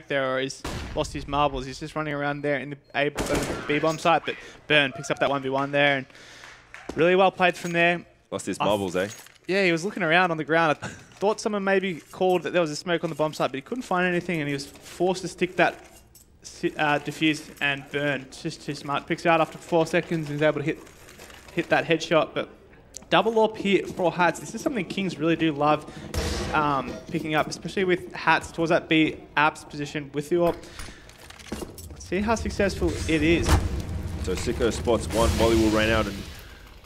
there, or he's lost his marbles. He's just running around there in the B-bomb site, but Burn picks up that 1v1 there, and really well played from there. Lost his marbles, eh? Yeah, he was looking around on the ground. I thought someone maybe called that there was a smoke on the bomb site, but he couldn't find anything, and he was forced to stick that defuse and Burn. Just too smart. Picks it out after 4 seconds and is able to hit that headshot, but double AWP here for Hats. This is something Kings really do love picking up, especially with Hats towards that B apps position with the AWP. Let's see how successful it is. So Sicko spots one, Molly will rain out, and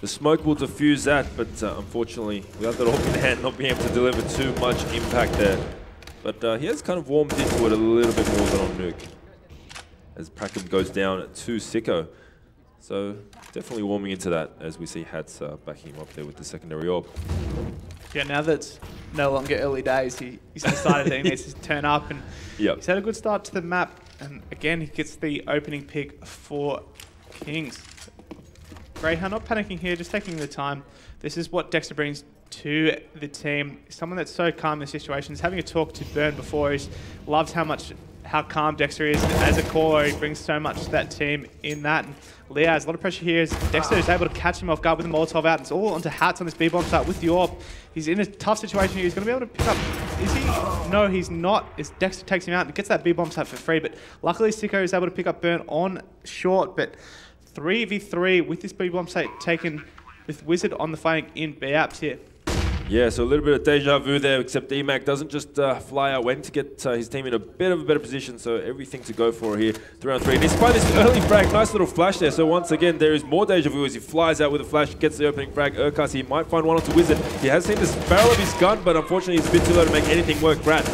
the smoke will diffuse that, but unfortunately, without that AWP in hand, not being able to deliver too much impact there. But he has kind of warmed into it a little bit more than on Nuke, as Prackham goes down to Sicko. So definitely warming into that as we see Hats backing him up there with the secondary AWP. Yeah, now that it's no longer early days, he's decided that he needs to turn up, and he's had a good start to the map. And again, he gets the opening pick for Kings. Grayhound not panicking here, just taking the time. This is what Dexter brings to the team. Someone that's so calm in situations. Having a talk to Burn before, he loves how calm Dexter is as a caller. He brings so much to that team in that. And Leah has a lot of pressure here as Dexter is able to catch him off guard with the Molotov out. It's all onto Hats on this B-bomb site with the AWP. He's in a tough situation here. He's going to be able to pick up... Is he? No, he's not. As Dexter takes him out and gets that B-bomb site for free. But luckily, Sicko is able to pick up Burn on short. But 3v3 with this B-bomb site taken with Wizard on the flank in B-apps here. Yeah, so a little bit of deja vu there, except EMAC doesn't just fly out, went to get his team in a bit of a better position, so everything to go for here. 3-on-3. And despite this early frag, nice little flash there, so once again, there is more deja vu as he flies out with a flash, gets the opening frag. Urkas, he might find one onto Wizard. He has seen this barrel of his gun, but unfortunately, he's a bit too low to make anything work. Grat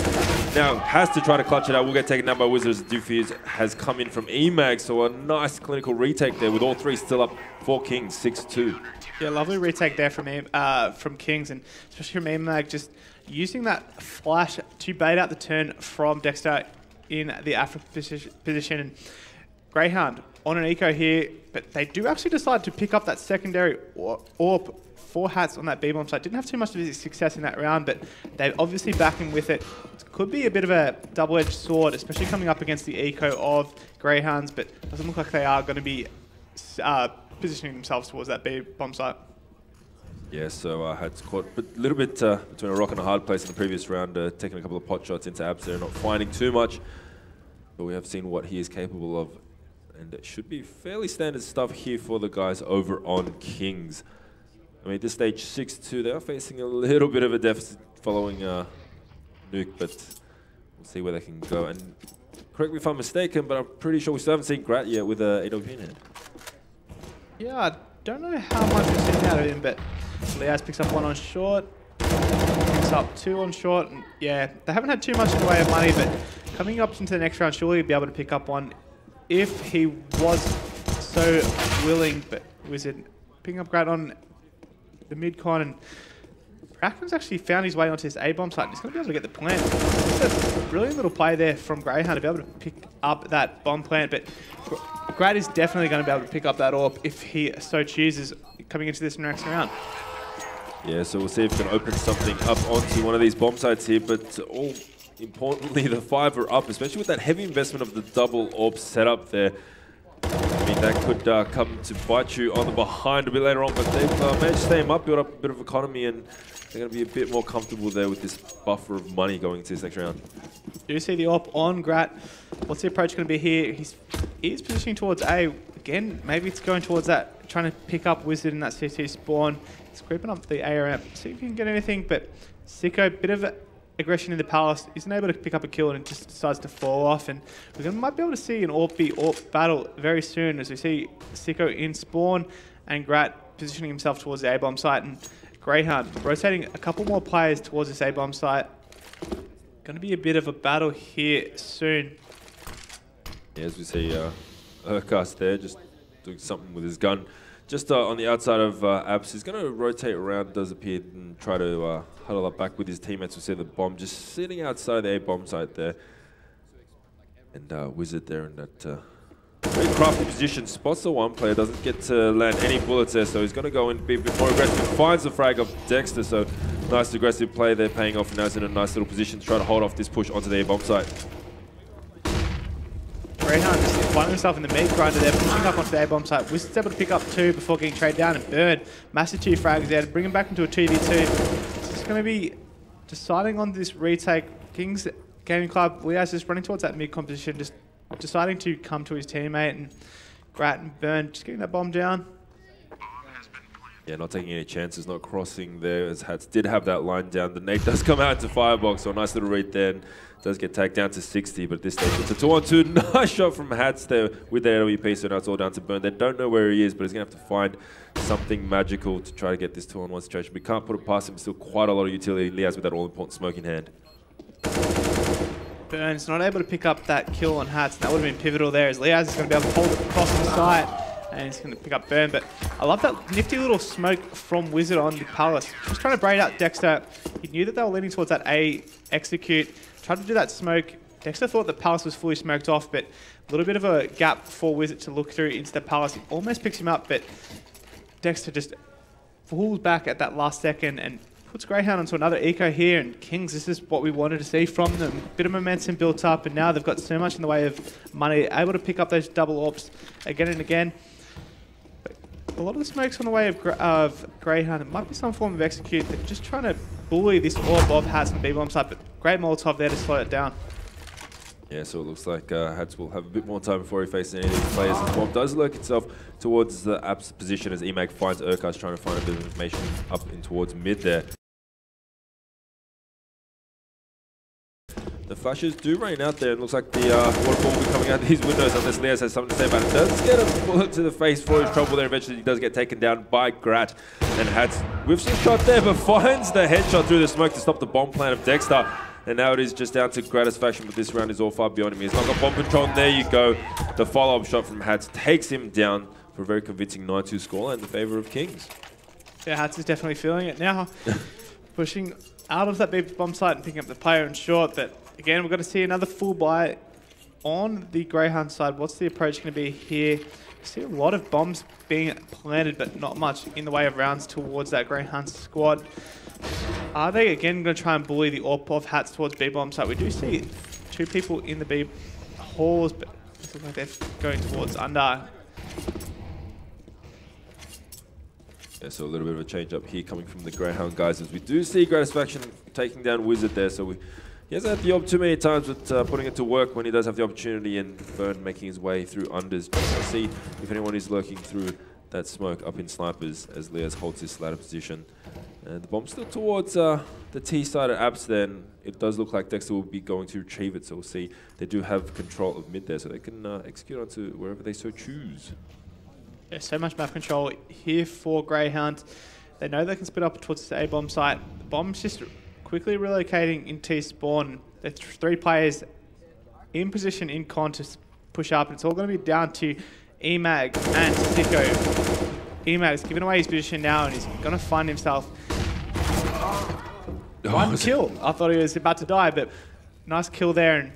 now has to try to clutch it out. Will get taken down by Wizard as Diffuse has come in from EMAG, so a nice clinical retake there with all three still up for Kings, 6-2. Yeah, lovely retake there from Kings, and especially from EMAG, just using that flash to bait out the turn from Dexter in the Africa position. And Grayhound on an eco here, but they do actually decide to pick up that secondary AWP for Hats on that B-bomb site. Didn't have too much of success in that round, but they're obviously backing with it. It could be a bit of a double-edged sword, especially coming up against the eco of Greyhounds, but doesn't look like they are going to be positioning themselves towards that B-bomb site. Yeah, so Hats caught a little bit between a rock and a hard place in the previous round, taking a couple of pot shots into abs there, not finding too much, but we have seen what he is capable of, and it should be fairly standard stuff here for the guys over on Kings. I mean, at this stage, 6-2, they are facing a little bit of a deficit following Nuke, but we'll see where they can go. And correct me if I'm mistaken, but I'm pretty sure we still haven't seen Grat yet with a AWP in hand. Yeah, I don't know how much we've seen out of him, but Leaz picks up one on short, picks up two on short, and yeah, they haven't had too much in the way of money, but coming up into the next round, surely he'll be able to pick up one if he was so willing, but Wizard picking up Grat on the mid-con, and Brackman's actually found his way onto this A-bomb site. He's going to be able to get the plant. It's a brilliant little play there from Grayhound to be able to pick up that bomb plant, but Grat is definitely going to be able to pick up that AWP if he so chooses coming into this next round. Yeah, so we'll see if we can open something up onto one of these bomb sites here, but all importantly, the 5 are up, especially with that heavy investment of the double AWP setup there. I mean, that could come to bite you on the behind a bit later on, but they've managed to stay him up, build up a bit of economy, and they're going to be a bit more comfortable there with this buffer of money going into this next round. Do you see the AWP on Grat? What's the approach going to be here? He's positioning towards A. Again, maybe it's going towards that, trying to pick up Wizard in that CT spawn. It's creeping up the A ramp. See if you can get anything, but Sicko, bit of aggression in the palace, isn't able to pick up a kill and just decides to fall off, and we might be able to see an AWP battle very soon as we see Sicko in spawn and Grat positioning himself towards the A-bomb site, and Grayhound rotating a couple more players towards this A-bomb site. Going to be a bit of a battle here soon. Yeah, as we see Urkas there just doing something with his gun. Just on the outside of Abs, he's going to rotate around, does appear, and try to huddle up back with his teammates. We see the bomb just sitting outside the A-bomb site there. And Wizard there in that very crafty position. Spots the one player, doesn't get to land any bullets there, so he's going to go and be a bit more aggressive. Finds the frag of Dexter, so nice aggressive play there paying off, and now he's in a nice little position to try to hold off this push onto the A-bomb site. Grayhound just finding himself in the meat grinder there, pushing up onto the A-bomb site. Wizard's able to pick up 2 before getting traded down, and Burn, massive 2 frags there to bring him back into a 2v2. It's just going to be deciding on this retake. Kings Gaming Club, Leah's just running towards that mid composition, just deciding to come to his teammate, and Grat and Burn just getting that bomb down. Yeah, not taking any chances, not crossing there, as Hats did have that line down. The nade does come out into Firebox, so a nice little read then. Does get tagged down to 60, but at this stage it's a 2-on-2. Nice shot from Hats there with the AWP, so now it's all down to Burn. They don't know where he is, but he's going to have to find something magical to try to get this 2-on-1 situation. We can't put it past him, still quite a lot of utility. Leah's with that all-important smoke in hand. Burn's not able to pick up that kill on Hats, and that would have been pivotal there, as Leah's is going to be able to hold it across the site. And he's going to pick up Burn, but I love that nifty little smoke from Wizard on the Palace. Just trying to braid out Dexter. He knew that they were leaning towards that A execute. Tried to do that smoke. Dexter thought the Palace was fully smoked off, but a little bit of a gap for Wizard to look through into the Palace. He almost picks him up, but Dexter just falls back at that last second and puts Grayhound onto another eco here. And Kings, this is what we wanted to see from them. Bit of momentum built up, and now they've got so much in the way of money, able to pick up those double orbs again and again. A lot of the smokes on the way of Grayhound. It might be some form of execute. They're just trying to bully this orb of Hats and B-bomb side, but great Molotov there to slow it down. Yeah, so it looks like Hats will have a bit more time before he faces any of these players. The bomb does lurk itself towards the app's position as eMag finds Urquhart trying to find a bit of information up in towards mid there. The flashes do rain out there, and looks like the waterfall will be coming out these windows unless Leas has something to say about it. Does get a bullet to the face for his trouble there. Eventually he does get taken down by Grat, and Hats whiffs his shot there, but finds the headshot through the smoke to stop the bomb plan of Dexter. And now it is just down to Gratisfaction, but this round is all far beyond him. He's not got bomb control, and there you go. The follow-up shot from Hats takes him down for a very convincing 9-2 score in the favour of Kings. Yeah, Hats is definitely feeling it now. Pushing out of that big bomb site and picking up the player in short, but again, we've got to see another full buy on the Greyhound side. What's the approach going to be here? I see a lot of bombs being planted, but not much in the way of rounds towards that Greyhound squad. Are they again going to try and bully the AWP of Hats towards B-bomb site? We do see 2 people in the B halls, but it looks like they're going towards under. Yeah, so a little bit of a change up here coming from the Greyhound guys, as we do see Gratisfaction taking down Wizard there. So he hasn't had the op too many times with putting it to work when he does have the opportunity, and Burn making his way through unders. Just to see if anyone is lurking through that smoke up in snipers as Leas holds his ladder position. And the bomb's still towards the T side of Abs then. It does look like Dexter will be going to retrieve it, so we'll see. They do have control of mid there, so they can execute onto wherever they so choose. Yeah, so much map control here for Greyhound. They know they can split up towards the A-bomb site. The bomb's just quickly relocating in T-spawn. There's 3 players in position in con to push up. It's all going to be down to eMag and Sicko. eMag's giving away his position now, and he's going to find himself one kill. I thought he was about to die, but nice kill there.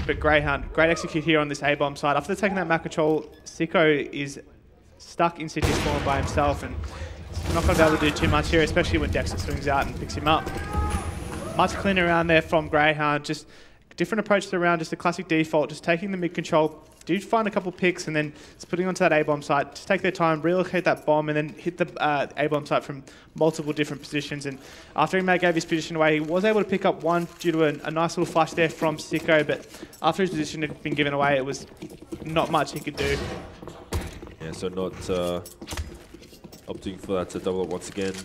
But Greyhound, great execute here on this A-bomb side. After taking that map control, Sicko is stuck in city spawn by himself, and not going to be able to do too much here, especially when Dexter swings out and picks him up. Much cleaner around there from Greyhound. Just different approach to the round, just a classic default, just taking the mid control. Do find a couple picks and then splitting onto that A-bomb site. Just take their time, relocate that bomb, and then hit the A-bomb site from multiple different positions. And after eMag gave his position away, he was able to pick up one due to a nice little flash there from Sicko, but after his position had been given away, it was not much he could do. Yeah, so not opting for that to double up once again.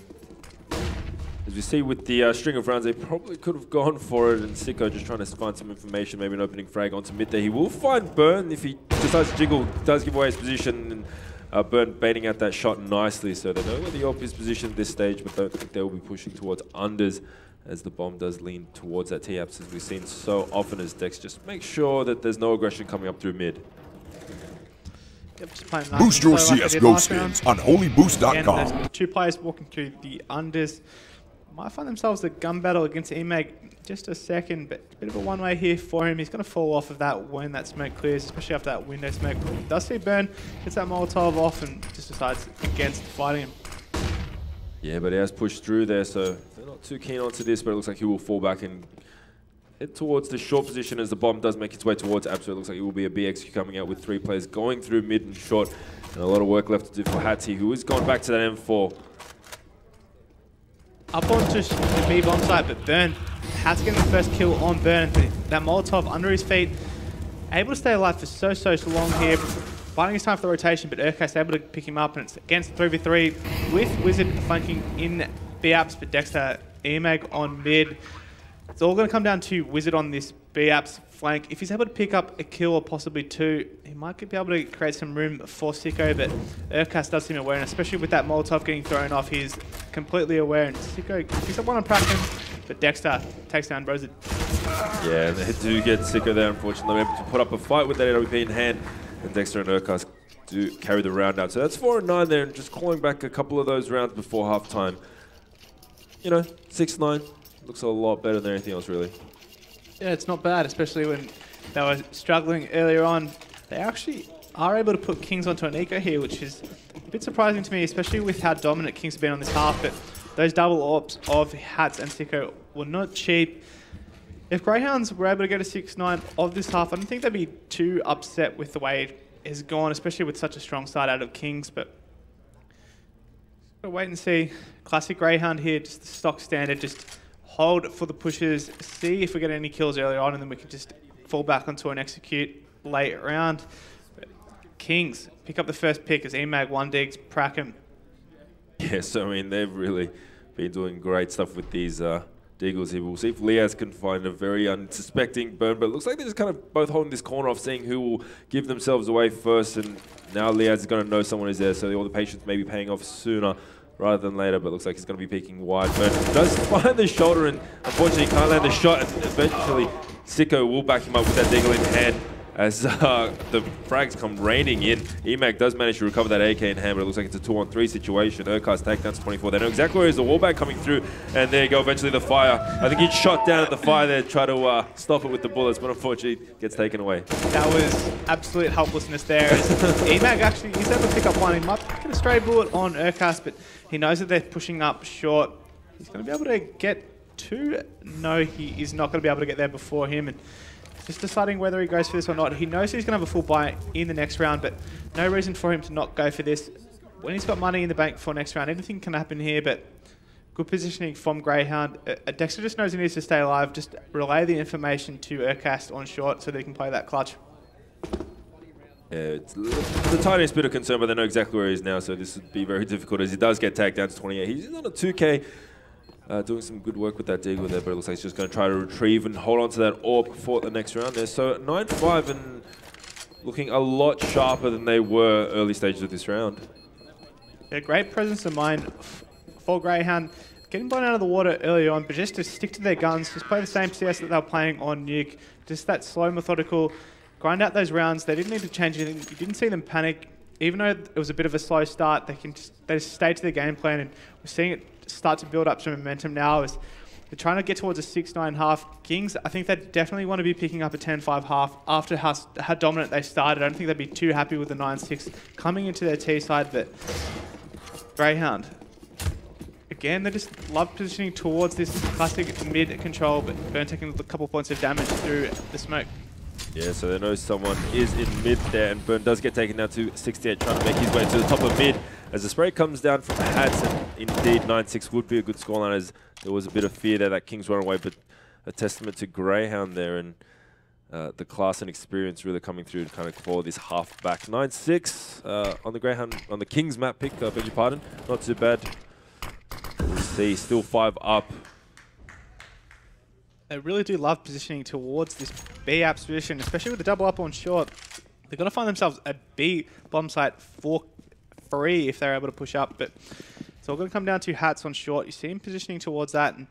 As we see with the string of rounds, they probably could have gone for it, and Sicko just trying to find some information, maybe an opening frag onto mid there. He will find Burn if he decides to jiggle, does give away his position, and Burn baiting out that shot nicely, so they know where the op is positioned at this stage, but don't think they will be pushing towards unders as the bomb does lean towards that T-apps, as we've seen so often as Dex just make sure that there's no aggression coming up through mid. Nice. Boost your CSGO skins on holyboost.com. There's 2 players walking through the unders. Might find themselves a gun battle against eMag just a second, but a bit of a one-way here for him. He's going to fall off of that when that smoke clears, especially after that window smoke. Does see Burn, gets that Molotov off and just decides against fighting him. Yeah, but he has pushed through there, so they're not too keen onto this, but it looks like he will fall back and head towards the short position as the bomb does make its way towards Absol. It looks like it will be a BXQ coming out with 3 players going through mid and short. And a lot of work left to do for Hattie, who is going back to that M4. Up onto the B bomb site, but Burn. Hat's getting the first kill on Burn. That Molotov under his feet. Able to stay alive for so long here. Biding his time for the rotation, but Urkast able to pick him up, and it's against 3v3 with Wizard flanking in B-Apps, but Dexter, ELEAGUE on mid. It's all going to come down to Wizard on this B-Apps flank. If he's able to pick up a kill or possibly 2, he might be able to create some room for Sicko, but Urkast does seem aware, and especially with that Molotov getting thrown off, he's completely aware, and Sicko picks up one on Praken, but Dexter takes down Brozid. Yeah, they do get Sicko there, unfortunately. Able to put up a fight with that AWP in hand, and Dexter and Urkast do carry the round out. So that's 4-9 there, and just calling back a couple of those rounds before halftime. You know, 6-9 looks a lot better than anything else, really. Yeah, it's not bad, especially when they were struggling earlier on. They actually are able to put Kings onto an eco here, which is a bit surprising to me, especially with how dominant Kings have been on this half. But those double AWPs of Hats and Sicko were not cheap. If Greyhounds were able to get a 6-9 of this half, I don't think they'd be too upset with the way it has gone, especially with such a strong start out of Kings. But we'll wait and see. Classic Greyhound here, just the stock standard, just hold for the pushes, see if we get any kills early on, and then we can just fall back onto an execute late round. But Kings pick up the first pick as ELEAGUE one digs Praken. Yes, I mean, they've really been doing great stuff with these Deagles here. We'll see if Leaz can find a very unsuspecting Burn, but it looks like they're just kind of both holding this corner off, seeing who will give themselves away first, and now Leaz is going to know someone is there, so all the patience may be paying off sooner rather than later, but looks like he's going to be peeking wide. Burn does find the shoulder, and unfortunately can't land the shot, and eventually Sicko will back him up with that Deagle in hand as the frags come raining in. ELEAGUE does manage to recover that AK in hand, but it looks like it's a 2-on-3 situation. Urkast takedowns 24. They know exactly where is the wallbang coming through, and there you go, eventually the fire. I think he shot down at the fire there, try to stop it with the bullets, but unfortunately gets taken away. That was absolute helplessness there. ELEAGUE actually, he's able to pick up one. He might get a stray bullet on Urkast, but he knows that they're pushing up short. He's going to be able to get 2. No, he is not going to be able to get there before him. And just deciding whether he goes for this or not. He knows he's going to have a full buy in the next round, but no reason for him to not go for this. When he's got money in the bank for next round, anything can happen here, but good positioning from Greyhound. Dexter just knows he needs to stay alive. Just relay the information to Urkast on short so that he can play that clutch. Yeah, it's the tiniest bit of concern, but they know exactly where he is now, so this would be very difficult as he does get tagged down to 28. He's on a 2K. Doing some good work with that Deagle there, but it looks like he's just going to try to retrieve and hold on to that AWP for the next round there. So 9-5 and looking a lot sharper than they were early stages of this round. Yeah, great presence of mind for Greyhound. Getting blown out of the water early on, but just to stick to their guns, just play the same CS that they were playing on Nuke. Just that slow, methodical, grind out those rounds. They didn't need to change anything. You didn't see them panic. Even though it was a bit of a slow start, they just stayed to their game plan, and we're seeing it start to build up some momentum now as they're trying to get towards a 6-9 half. Kings, I think they definitely want to be picking up a 10-5 half after how dominant they started. I don't think they'd be too happy with the 9-6 coming into their T side, but Greyhound, again, they just love positioning towards this classic mid control, but Burn taking a couple points of damage through the smoke. Yeah, so they know someone is in mid there, and Burn does get taken down to 68, trying to make his way to the top of mid. As the spray comes down from Hats, and indeed 9-6 would be a good scoreline, as there was a bit of fear there that Kings run away, but a testament to Greyhound there, and the class and experience really coming through to kind of claw this half back. 9-6 on the Greyhound, on the Kings map pick, beg your pardon, not too bad. We'll see, still 5 up. They really do love positioning towards this B-Apps position, especially with the double up on short. They're going to find themselves a B bomb site for free if they're able to push up, but it's all going to come down to Hats on short. You see him positioning towards that, and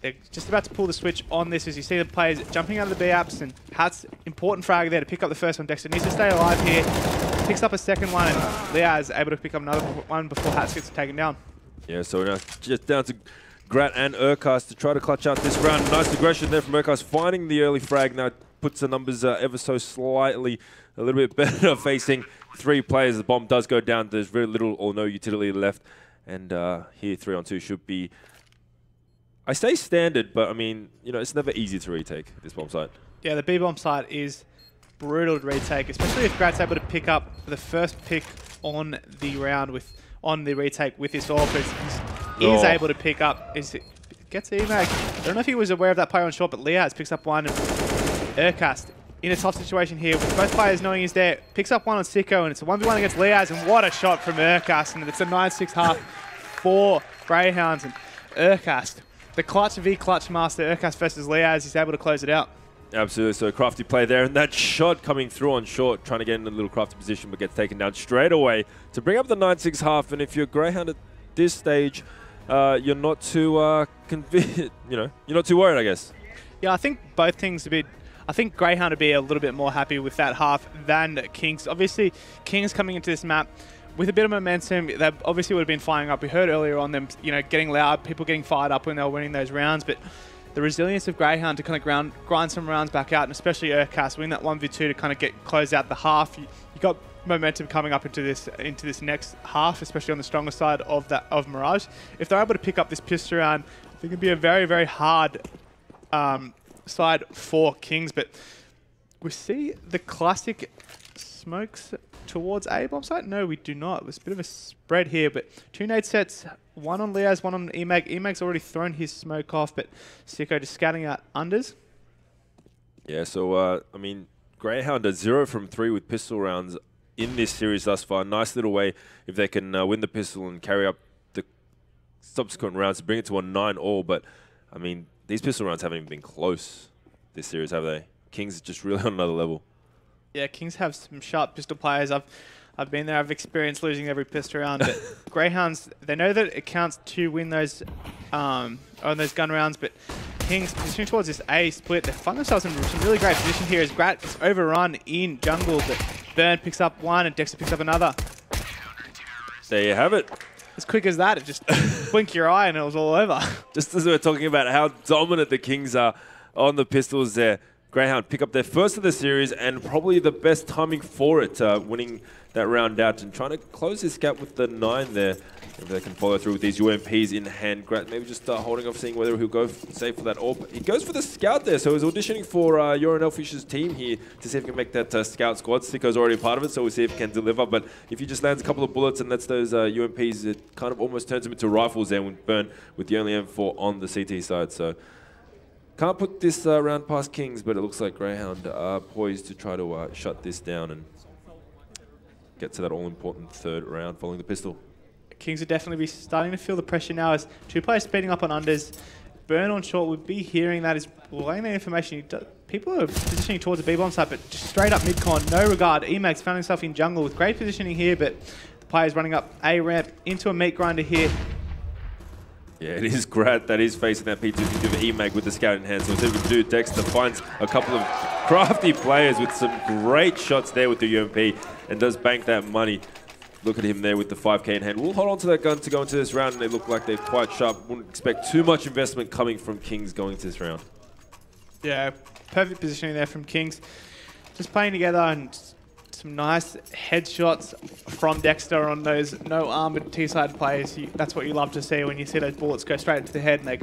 they're just about to pull the switch on this as you see the players jumping out of the B-Apps, and Hats, important frag there to pick up the first one. Dexter needs to stay alive here, picks up a second one, and Leaz able to pick up another one before Hats gets taken down. Yeah, so now just down to Grat and Urkast to try to clutch out this round. Nice aggression there from Urkast, finding the early frag. Now puts the numbers ever so slightly a little bit better, facing 3 players. The bomb does go down. There's very little or no utility left. And here 3-on-2 should be, I say standard, but I mean, you know, it's never easy to retake this bomb site. Yeah, the B-bomb site is brutal to retake, especially if Grat's able to pick up the first pick on the round on the retake with this AWP. He is able to pick up. Gets EMAG. I don't know if he was aware of that player on short, but Leaz picks up one. And Urcast in a tough situation here with both players knowing he's there. Picks up one on Sicko, and it's a 1v1 against Leaz. And what a shot from Urcast. And it's a 9-6 half for Greyhounds. And Urcast, the clutch v clutch master, Urcast versus Leaz, he's able to close it out. Absolutely, so a crafty play there, and that shot coming through on short, trying to get in a little crafty position, but gets taken down straight away to bring up the 9-6 half. And if you're Greyhound at this stage, you're not too you're not too worried, I guess. Yeah, I think both things I think Greyhound would be a little bit more happy with that half than Kings. Obviously, Kings coming into this map with a bit of momentum, they obviously would have been firing up. We heard earlier on them, getting loud, people getting fired up when they were winning those rounds, but the resilience of Greyhound to kind of grind some rounds back out, and especially Urcast winning that 1v2 to kind of close out the half. You got momentum coming up into this next half, especially on the stronger side of Mirage. If they're able to pick up this pistol round, I think it'd be a very, very hard side for Kings. But we see the classic smokes towards A bomb site. No, we do not. There's a bit of a spread here, but 2 nade sets. One on Leaz, one on EMAG. EMAG's already thrown his smoke off, but Sicko just scouting out unders. Yeah, so, I mean, Greyhound are 0 from 3 with pistol rounds in this series thus far. Nice little way if they can win the pistol and carry up the subsequent rounds to bring it to a 9-all. But, I mean, these pistol rounds haven't even been close this series, have they? Kings are just really on another level. Yeah, Kings have some sharp pistol players. I've been there. I've experienced losing every pistol round. But Greyhounds, they know that it counts to win those on those gun rounds. But Kings positioning towards this A split. They find themselves in some really great position here as Grat gets overrun in jungle. But Burn picks up one and Dexter picks up another. There you have it. As quick as that, it just blink your eye and it was all over. Just as we were talking about how dominant the Kings are on the pistols there, Greyhound pick up their first of the series and probably the best timing for it, winning that round out and trying to close this gap with the 9 there. If they can follow through with these UMPs in hand. Grat maybe just holding off, seeing whether he'll go safe for that AWP. He goes for the scout there, so he's auditioning for Elfish's team here to see if he can make that scout squad. Sicko's already part of it, so we'll see if he can deliver. But if he just lands a couple of bullets and lets those UMPs, it kind of almost turns him into rifles there with Burn with the only M4 on the CT side. So can't put this round past Kings, but it looks like Greyhound are poised to try to shut this down and get to that all-important third round following the pistol. Kings would definitely be starting to feel the pressure now as 2 players speeding up on unders. Burn on short would be hearing that, is relaying that information. People are positioning towards the B-bomb side, but just straight up mid-con, no regard. EMAG's found himself in jungle with great positioning here, but the player's running up A ramp into a meat grinder here. Yeah, it is Grat that is facing that P2P of EMAG with the scout in hand. So what's able to do, Dexter finds a couple of crafty players with some great shots there with the UMP and does bank that money. Look at him there with the 5K in hand. We'll hold on to that gun to go into this round, and they look like they're quite sharp. Wouldn't expect too much investment coming from Kings going into this round. Yeah, perfect positioning there from Kings. Just playing together and some nice headshots from Dexter on those no armored T-side players. That's what you love to see when you see those bullets go straight into the head and they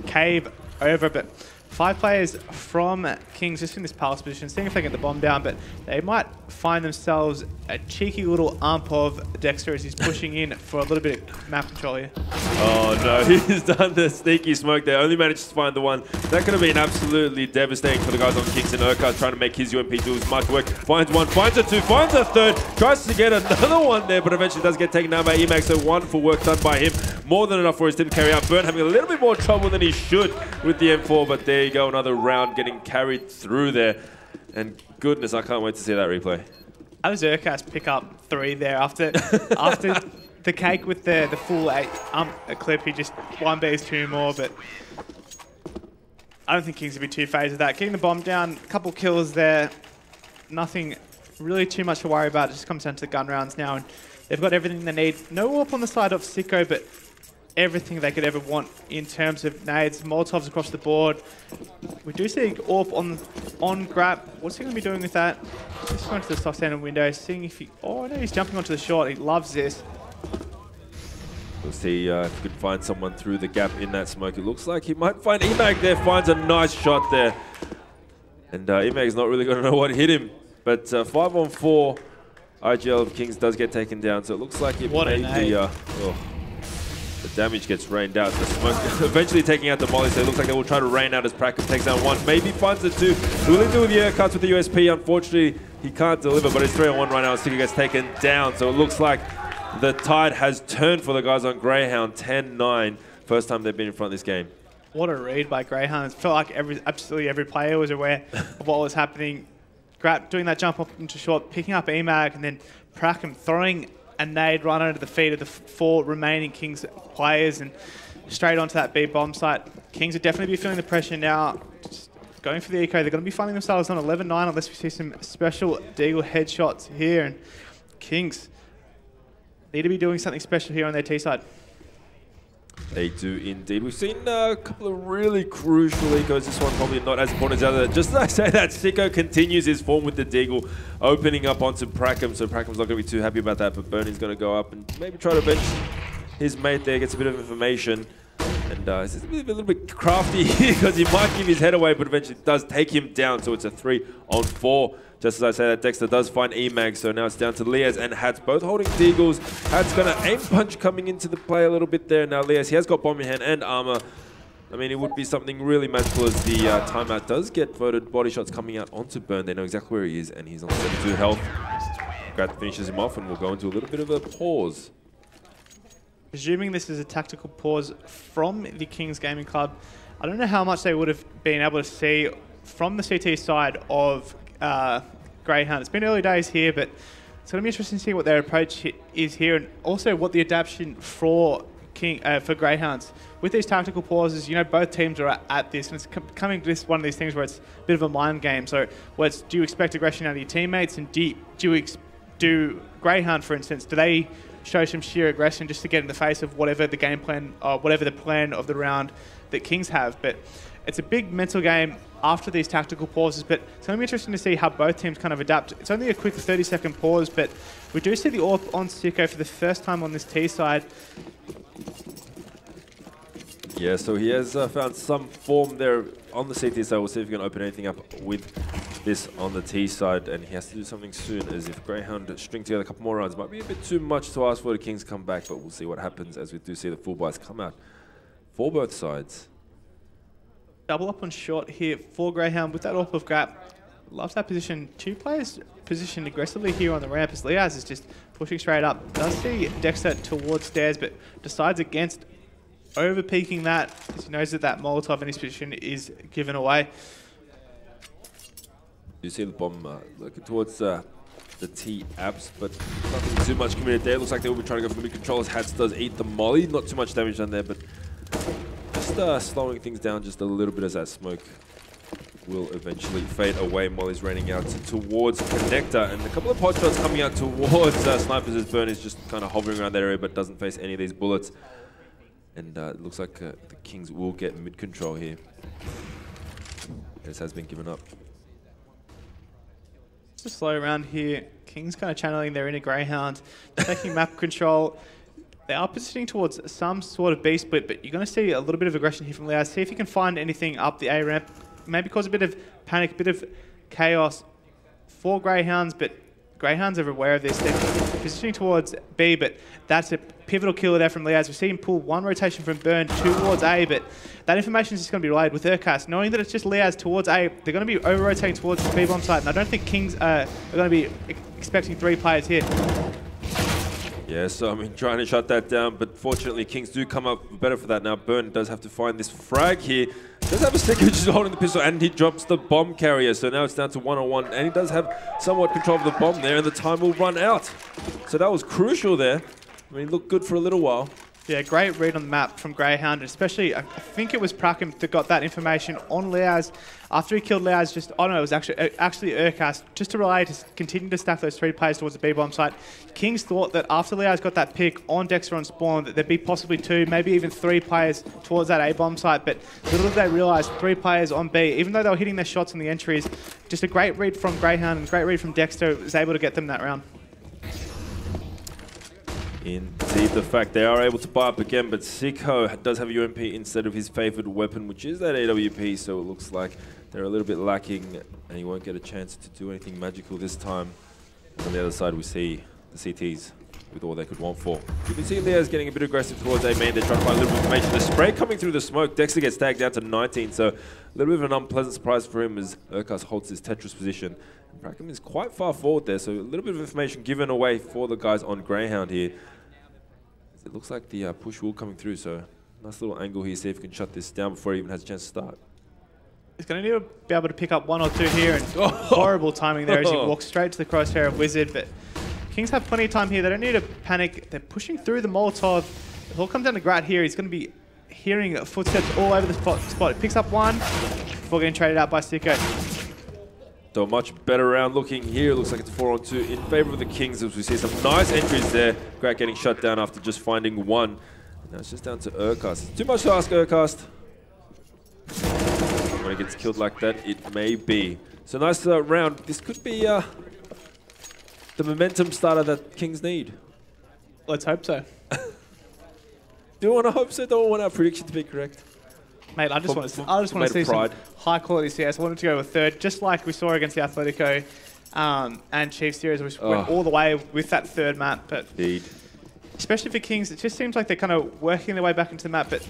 cave over. But 5 players from Kings just in this palace position, seeing if they get the bomb down, but they might find themselves a cheeky little ump of Dexter as he's pushing in for a little bit of map control here. Oh no, he's done the sneaky smoke there, only managed to find the one. That could have been absolutely devastating for the guys on Kings, and Urquhart trying to make his UMP do as much work. Finds one, finds a 2, finds a 3rd, tries to get another one there, but eventually does get taken down by EMAG, so wonderful work done by him. More than enough for his team to carry out. Burn having a little bit more trouble than he should with the M4, but there you go, another round getting carried through there. And goodness, I can't wait to see that replay. How does Urcast pick up 3 there after the cake with the full 8 clip? He just 1Bs 2 more, but I don't think Kings would be too phased with that. Getting the bomb down, a couple kills there, nothing really too much to worry about. It just comes down to the gun rounds now, and they've got everything they need. No AWP on the side of Sicko, but everything they could ever want in terms of nades, Molotovs across the board. We do see AWP on Grab. What's he going to be doing with that? Just going to the soft standard window, seeing if he... Oh no, he's jumping onto the short. He loves this. We'll see if he could find someone through the gap in that smoke. It looks like he might find eMag there, finds a nice shot there. And eMag is not really going to know what hit him. But 5-on-4, IGL of Kings does get taken down. So it looks like it made the damage gets rained out. The smoke eventually taking out the molly. So it looks like they will try to rain out as Practice takes down one. Maybe finds the two. Willing to do with the air cuts with the USP. Unfortunately, he can't deliver, but it's 3-on-1 right now. Sticker gets taken down. So it looks like the tide has turned for the guys on Grayhound. 10-9. First time they've been in front of this game. What a read by Grayhound. It felt like absolutely every player was aware of what was happening. Doing that jump up into short, picking up eMag, and then Prackham throwing a nade right under the feet of the 4 remaining Kings players and straight onto that B bomb site. Kings would definitely be feeling the pressure now. Just going for the eco. They're going to be finding themselves on 11-9 unless we see some special Deagle headshots here. And Kings need to be doing something special here on their T side. They do indeed. We've seen a couple of really crucial ecos. This one probably not as important as the other. Just as I say that, Sicko continues his form with the Deagle, opening up onto Prackham. So Prackham's not going to be too happy about that, but Bernie's going to go up and maybe try to bench his mate there, gets a bit of information. And it's a little bit crafty here because he might give his head away, but eventually does take him down. So it's a 3-on-4. Just as I say that, Dexter does find eMag, so now it's down to Liaz and Hats, both holding Deagles. Hats going to aim punch coming into the play a little bit there. Now Liaz, he has got bomb in hand and armor. I mean, it would be something really magical as the timeout does get voted. Body shots coming out onto Burn. They know exactly where he is, and he's on 32 health. Grat finishes him off, and we'll go into a little bit of a pause. Presuming this is a tactical pause from the Kings Gaming Club, I don't know how much they would have been able to see from the CT side of Grayhound. It's been early days here, but it's going to be interesting to see what their approach is here, and also what the adaptation for Greyhounds. With these tactical pauses, you know, both teams are at this, and it's coming to this one of these things where it's a bit of a mind game. So, do you expect aggression out of your teammates, and do Greyhound, for instance, do they show some sheer aggression just to get in the face of whatever the game plan, or whatever the plan of the round that Kings have? But it's a big mental game after these tactical pauses, but it's going to be interesting to see how both teams kind of adapt. It's only a quick 30-second pause, but we do see the AWP on Sicko for the first time on this T side. Yeah, so he has found some form there on the CT side. We'll see if he can open anything up with this on the T side, and he has to do something soon, as if Grayhound string together a couple more rounds. Might be a bit too much to ask for the Kings come back, but we'll see what happens as we do see the full buys come out for both sides. Double up on short here for Grayhound with that AWP of Grap. Loves that position. Two players positioned aggressively here on the ramp as Liaz is just pushing straight up. Does see Dexter towards stairs, but decides against over-peaking that, as he knows that that Molotov in his position is given away. You see the bomb looking towards the T apps, but nothing too much committed there. Looks like they will be trying to go for mid control as Hats does eat the molly. Not too much damage done there, but just slowing things down just a little bit as that smoke will eventually fade away. Molly's raining out towards Connector, and a couple of pot shots coming out towards Snipers as Burn is just kind of hovering around that area but doesn't face any of these bullets. And it looks like the Kings will get mid control here. This has been given up. Just slow around here. Kings kind of channeling their inner Greyhound, taking map control. They are positioning towards some sort of B split, but you're going to see a little bit of aggression here from Liaz. See if you can find anything up the A ramp. Maybe cause a bit of panic, a bit of chaos for Greyhounds, but Greyhounds are aware of this. They're positioning towards B, but that's a pivotal killer there from Liaz. We see him pull one rotation from Burn towards A, but that information is just going to be relayed with Urcast. Knowing that it's just Liaz towards A, they're going to be over-rotating towards the B-bomb site, and I don't think Kings are going to be expecting 3 players here. Yeah, so I mean, trying to shut that down, but fortunately Kings do come up better for that now. Burn does have to find this frag here. Does have a sticker which is holding the pistol, and he drops the bomb carrier. So now it's down to 1-on-1, and he does have somewhat control of the bomb there, and the time will run out. So that was crucial there. I mean, looked good for a little while. Yeah, great read on the map from Grayhound, especially, I think it was Prackham that got that information on Liaz. After he killed Liaz, just, oh no, it was actually Urcast, just to relay to continue to stack those 3 players towards the B-bomb site. Kings thought that after Liaz got that pick on Dexter on spawn, that there'd be possibly 2, maybe even 3 players towards that A-bomb site, but little did they realise 3 players on B, even though they were hitting their shots in the entries. Just a great read from Grayhound and a great read from Dexter was able to get them that round. Indeed, the fact they are able to buy up again, but Sicko does have a UMP instead of his favored weapon, which is that AWP, so it looks like they're a little bit lacking, and he won't get a chance to do anything magical this time. On the other side, we see the CTs with all they could want for. You can see Lea's getting a bit aggressive towards A main. They're trying to find a little bit of information. The spray coming through the smoke. Dexter gets tagged down to 19, so a little bit of an unpleasant surprise for him as Urkas holds his Tetris position. And Brackham is quite far forward there, so a little bit of information given away for the guys on Grayhound here. It looks like the push will coming through, so nice little angle here. See if we can shut this down before he even has a chance to start. He's going to need to be able to pick up 1 or 2 here, and horrible timing there as he walks straight to the crosshair of Wizard, but Kings have plenty of time here. They don't need to panic. They're pushing through the Molotov. It all comes down to Grat here. He's going to be hearing footsteps all over the spot. He picks up 1 before getting traded out by Sicko. So a much better round looking here. Looks like it's 4-on-2 in favor of the Kings as we see some nice entries there. Grat getting shut down after just finding 1. Now it's just down to Urcast. Too much to ask Urcast. When it gets killed like that, it may be. So nice round. This could be the momentum starter that Kings need. Let's hope so. Do you want to hope so? Don't want our prediction to be correct. Mate, I just want to see some high quality CS. I wanted to go with 3rd, just like we saw against the Atletico and Chiefs series, which went all the way with that 3rd map. But indeed. Especially for Kings, it just seems like they're kind of working their way back into the map. But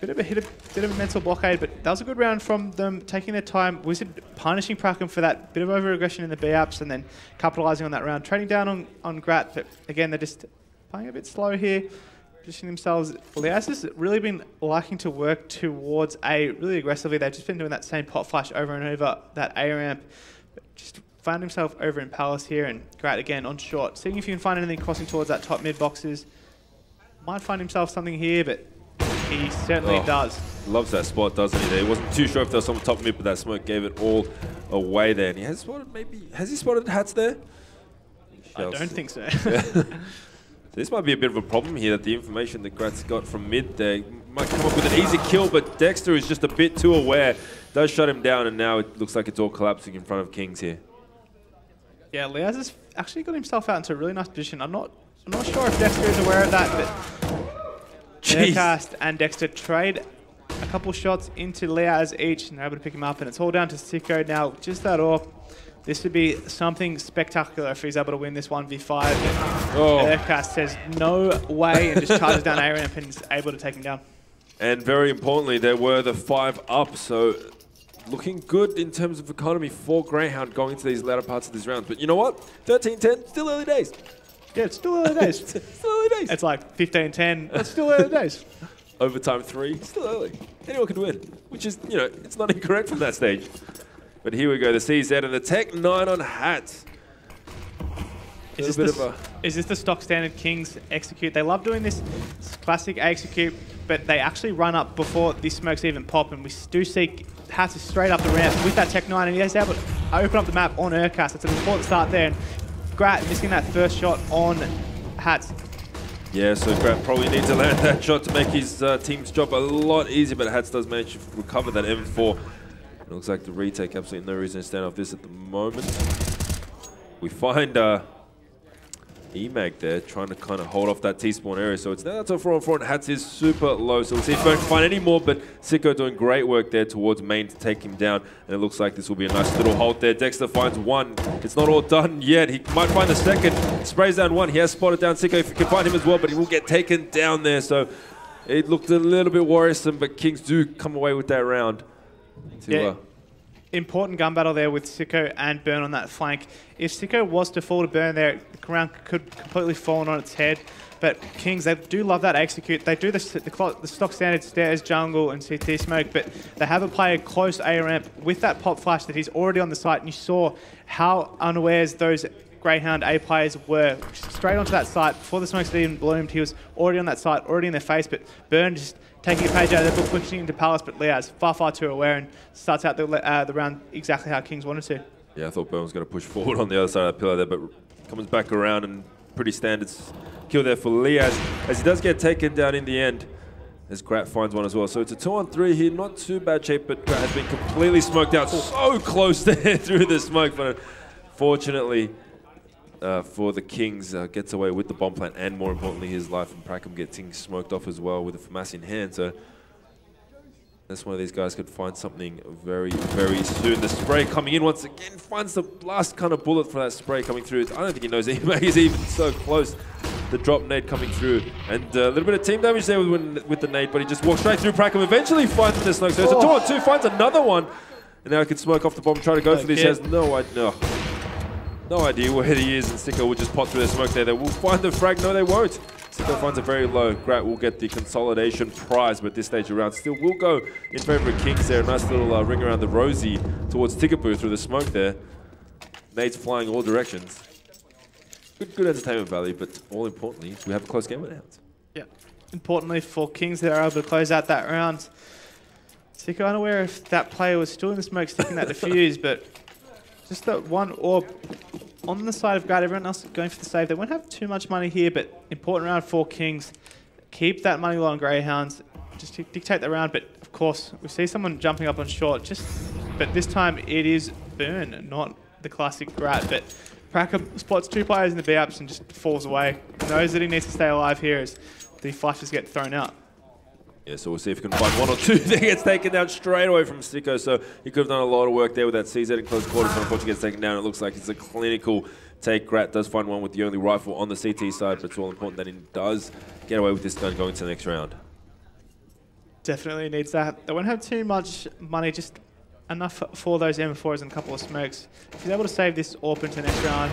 bit of a mental blockade, but that was a good round from them, taking their time. Wizard punishing Brackham for that bit of over-aggression in the B-ups and then capitalising on that round. Trading down on Grat, but again, they're just playing a bit slow here, positioning themselves. Liaz has really been liking to work towards A really aggressively. They've just been doing that same pot flash over and over, that A ramp. But just found himself over in Palace here, and Grat again on short. Seeing if you can find anything crossing towards that top mid boxes. Might find himself something here, but he certainly does. Loves that spot, doesn't he? There. He wasn't too sure if there was someone top mid, but that smoke gave it all away there. And he has spotted has he spotted Hats there? I don't think so. So this might be a bit of a problem here, that the information that Grat's got from mid there might come up with an easy kill, but Dexter is just a bit too aware. Does shut him down, and now it looks like it's all collapsing in front of Kings here. Yeah, Liaz has actually got himself out into a really nice position. I'm not sure if Dexter is aware of that, but Aircast and Dexter trade a couple shots into Liaz each, and they're able to pick him up, and it's all down to Sicko now. Just that off. This would be something spectacular if he's able to win this 1v5. Aircast says no way and just charges down A-ramp and is able to take him down. And very importantly, there were the 5 up, so looking good in terms of economy for Grayhound going into these latter parts of this round. But you know what? 13-10, still early days. Yeah, it's still early days. Still early days. It's like 15-10, it's still early days. Overtime 3, still early. Anyone can win, which is, you know, it's not incorrect from that stage. But here we go, the CZ and the Tech 9 on Hats. Is this the stock standard Kings execute? They love doing this classic execute, but they actually run up before these smokes even pop, and we do see Hats is straight up the ramp with that Tech 9, and he's able to open up the map on Urcast. It's an important start there, and Grat missing that first shot on Hats. Yeah, so Grat probably needs to land that shot to make his team's job a lot easier, but Hats does manage to recover that M4. It looks like the retake, absolutely no reason to stand off this at the moment. We find EMAG there trying to kind of hold off that T-spawn area, so it's now to 4-on-4 and Hats is super low, so we'll see if we can find any more, but Sicko doing great work there towards main to take him down, and it looks like this will be a nice little hold there. Dexter finds 1. It's not all done yet. He might find the second. Sprays down 1. He has spotted down Sicko if he can find him as well, but he will get taken down there, so it looked a little bit worrisome, but Kings do come away with that round. Important gun battle there with Sicko and Burn on that flank. If Sicko was to fall to Burn there, the round could completely fall on its head. But Kings, they do love that execute. They do the stock standard stairs, jungle, and CT smoke, but they have a player close A ramp with that pop flash that he's already on the site, and you saw how unawares those Grayhound A players were straight onto that site before the smokes had even bloomed. He was already on that site, already in their face, but Burn just taking a page out of their book, pushing into Palace, but Liaz far too aware and starts out the round exactly how Kings wanted to. Yeah, I thought Burn was going to push forward on the other side of that pillar there, but comes back around and pretty standard kill there for Liaz, as he does get taken down in the end, as Grat finds 1 as well. So it's a 2-on-3 here, not too bad shape, but Grat has been completely smoked out, so close there through the smoke, but unfortunately, for the Kings. Gets away with the bomb plant and, more importantly, his life. And Prackham getting smoked off as well with a FAMAS in hand. So that's one of these guys could find something very, very soon. The spray coming in once again, finds the last kind of bullet for that spray coming through. I don't think he knows eMAG is even so close. The drop nade coming through. And a little bit of team damage there with the nade, but he just walks straight through Prackham. Eventually finds the smoke. So it's a 2-on-2, finds another one. And now he can smoke off the bomb, try to go for this. He has no idea where he is, and Sicko will just pot through the smoke there. They will find the frag. No, they won't. Sicko finds it very low. Grat will get the consolidation prize, but this stage around still will go in favor of Kings there. A nice little ring around the Rosie towards Tickaboo through the smoke there. Nades flying all directions. Good entertainment value, but more importantly, we have a close game at hand. Yeah. Importantly for Kings, they're able to close out that round. Sicko unaware if that player was still in the smoke sticking that defuse, but just that one orb on the side of Grat. Everyone else going for the save. They won't have too much money here, but important round for Kings. Keep that money low on Greyhounds. Just dictate the round, but of course, we see someone jumping up on short. But this time it is Burn, not the classic Grat. But Prackham spots two players in the B-ups and just falls away. Knows that he needs to stay alive here as the flashes get thrown out. Yeah, so we'll see if we can find one or two. That gets taken down straight away from Sicko. So he could have done a lot of work there with that CZ in close quarters, but unfortunately gets taken down. It looks like it's a clinical take. Grat does find one with the only rifle on the CT side, but it's all important that he does get away with this gun going to the next round. Definitely needs that. They won't have too much money, just enough for those M4s and a couple of smokes. If he's able to save this AWP into the next round,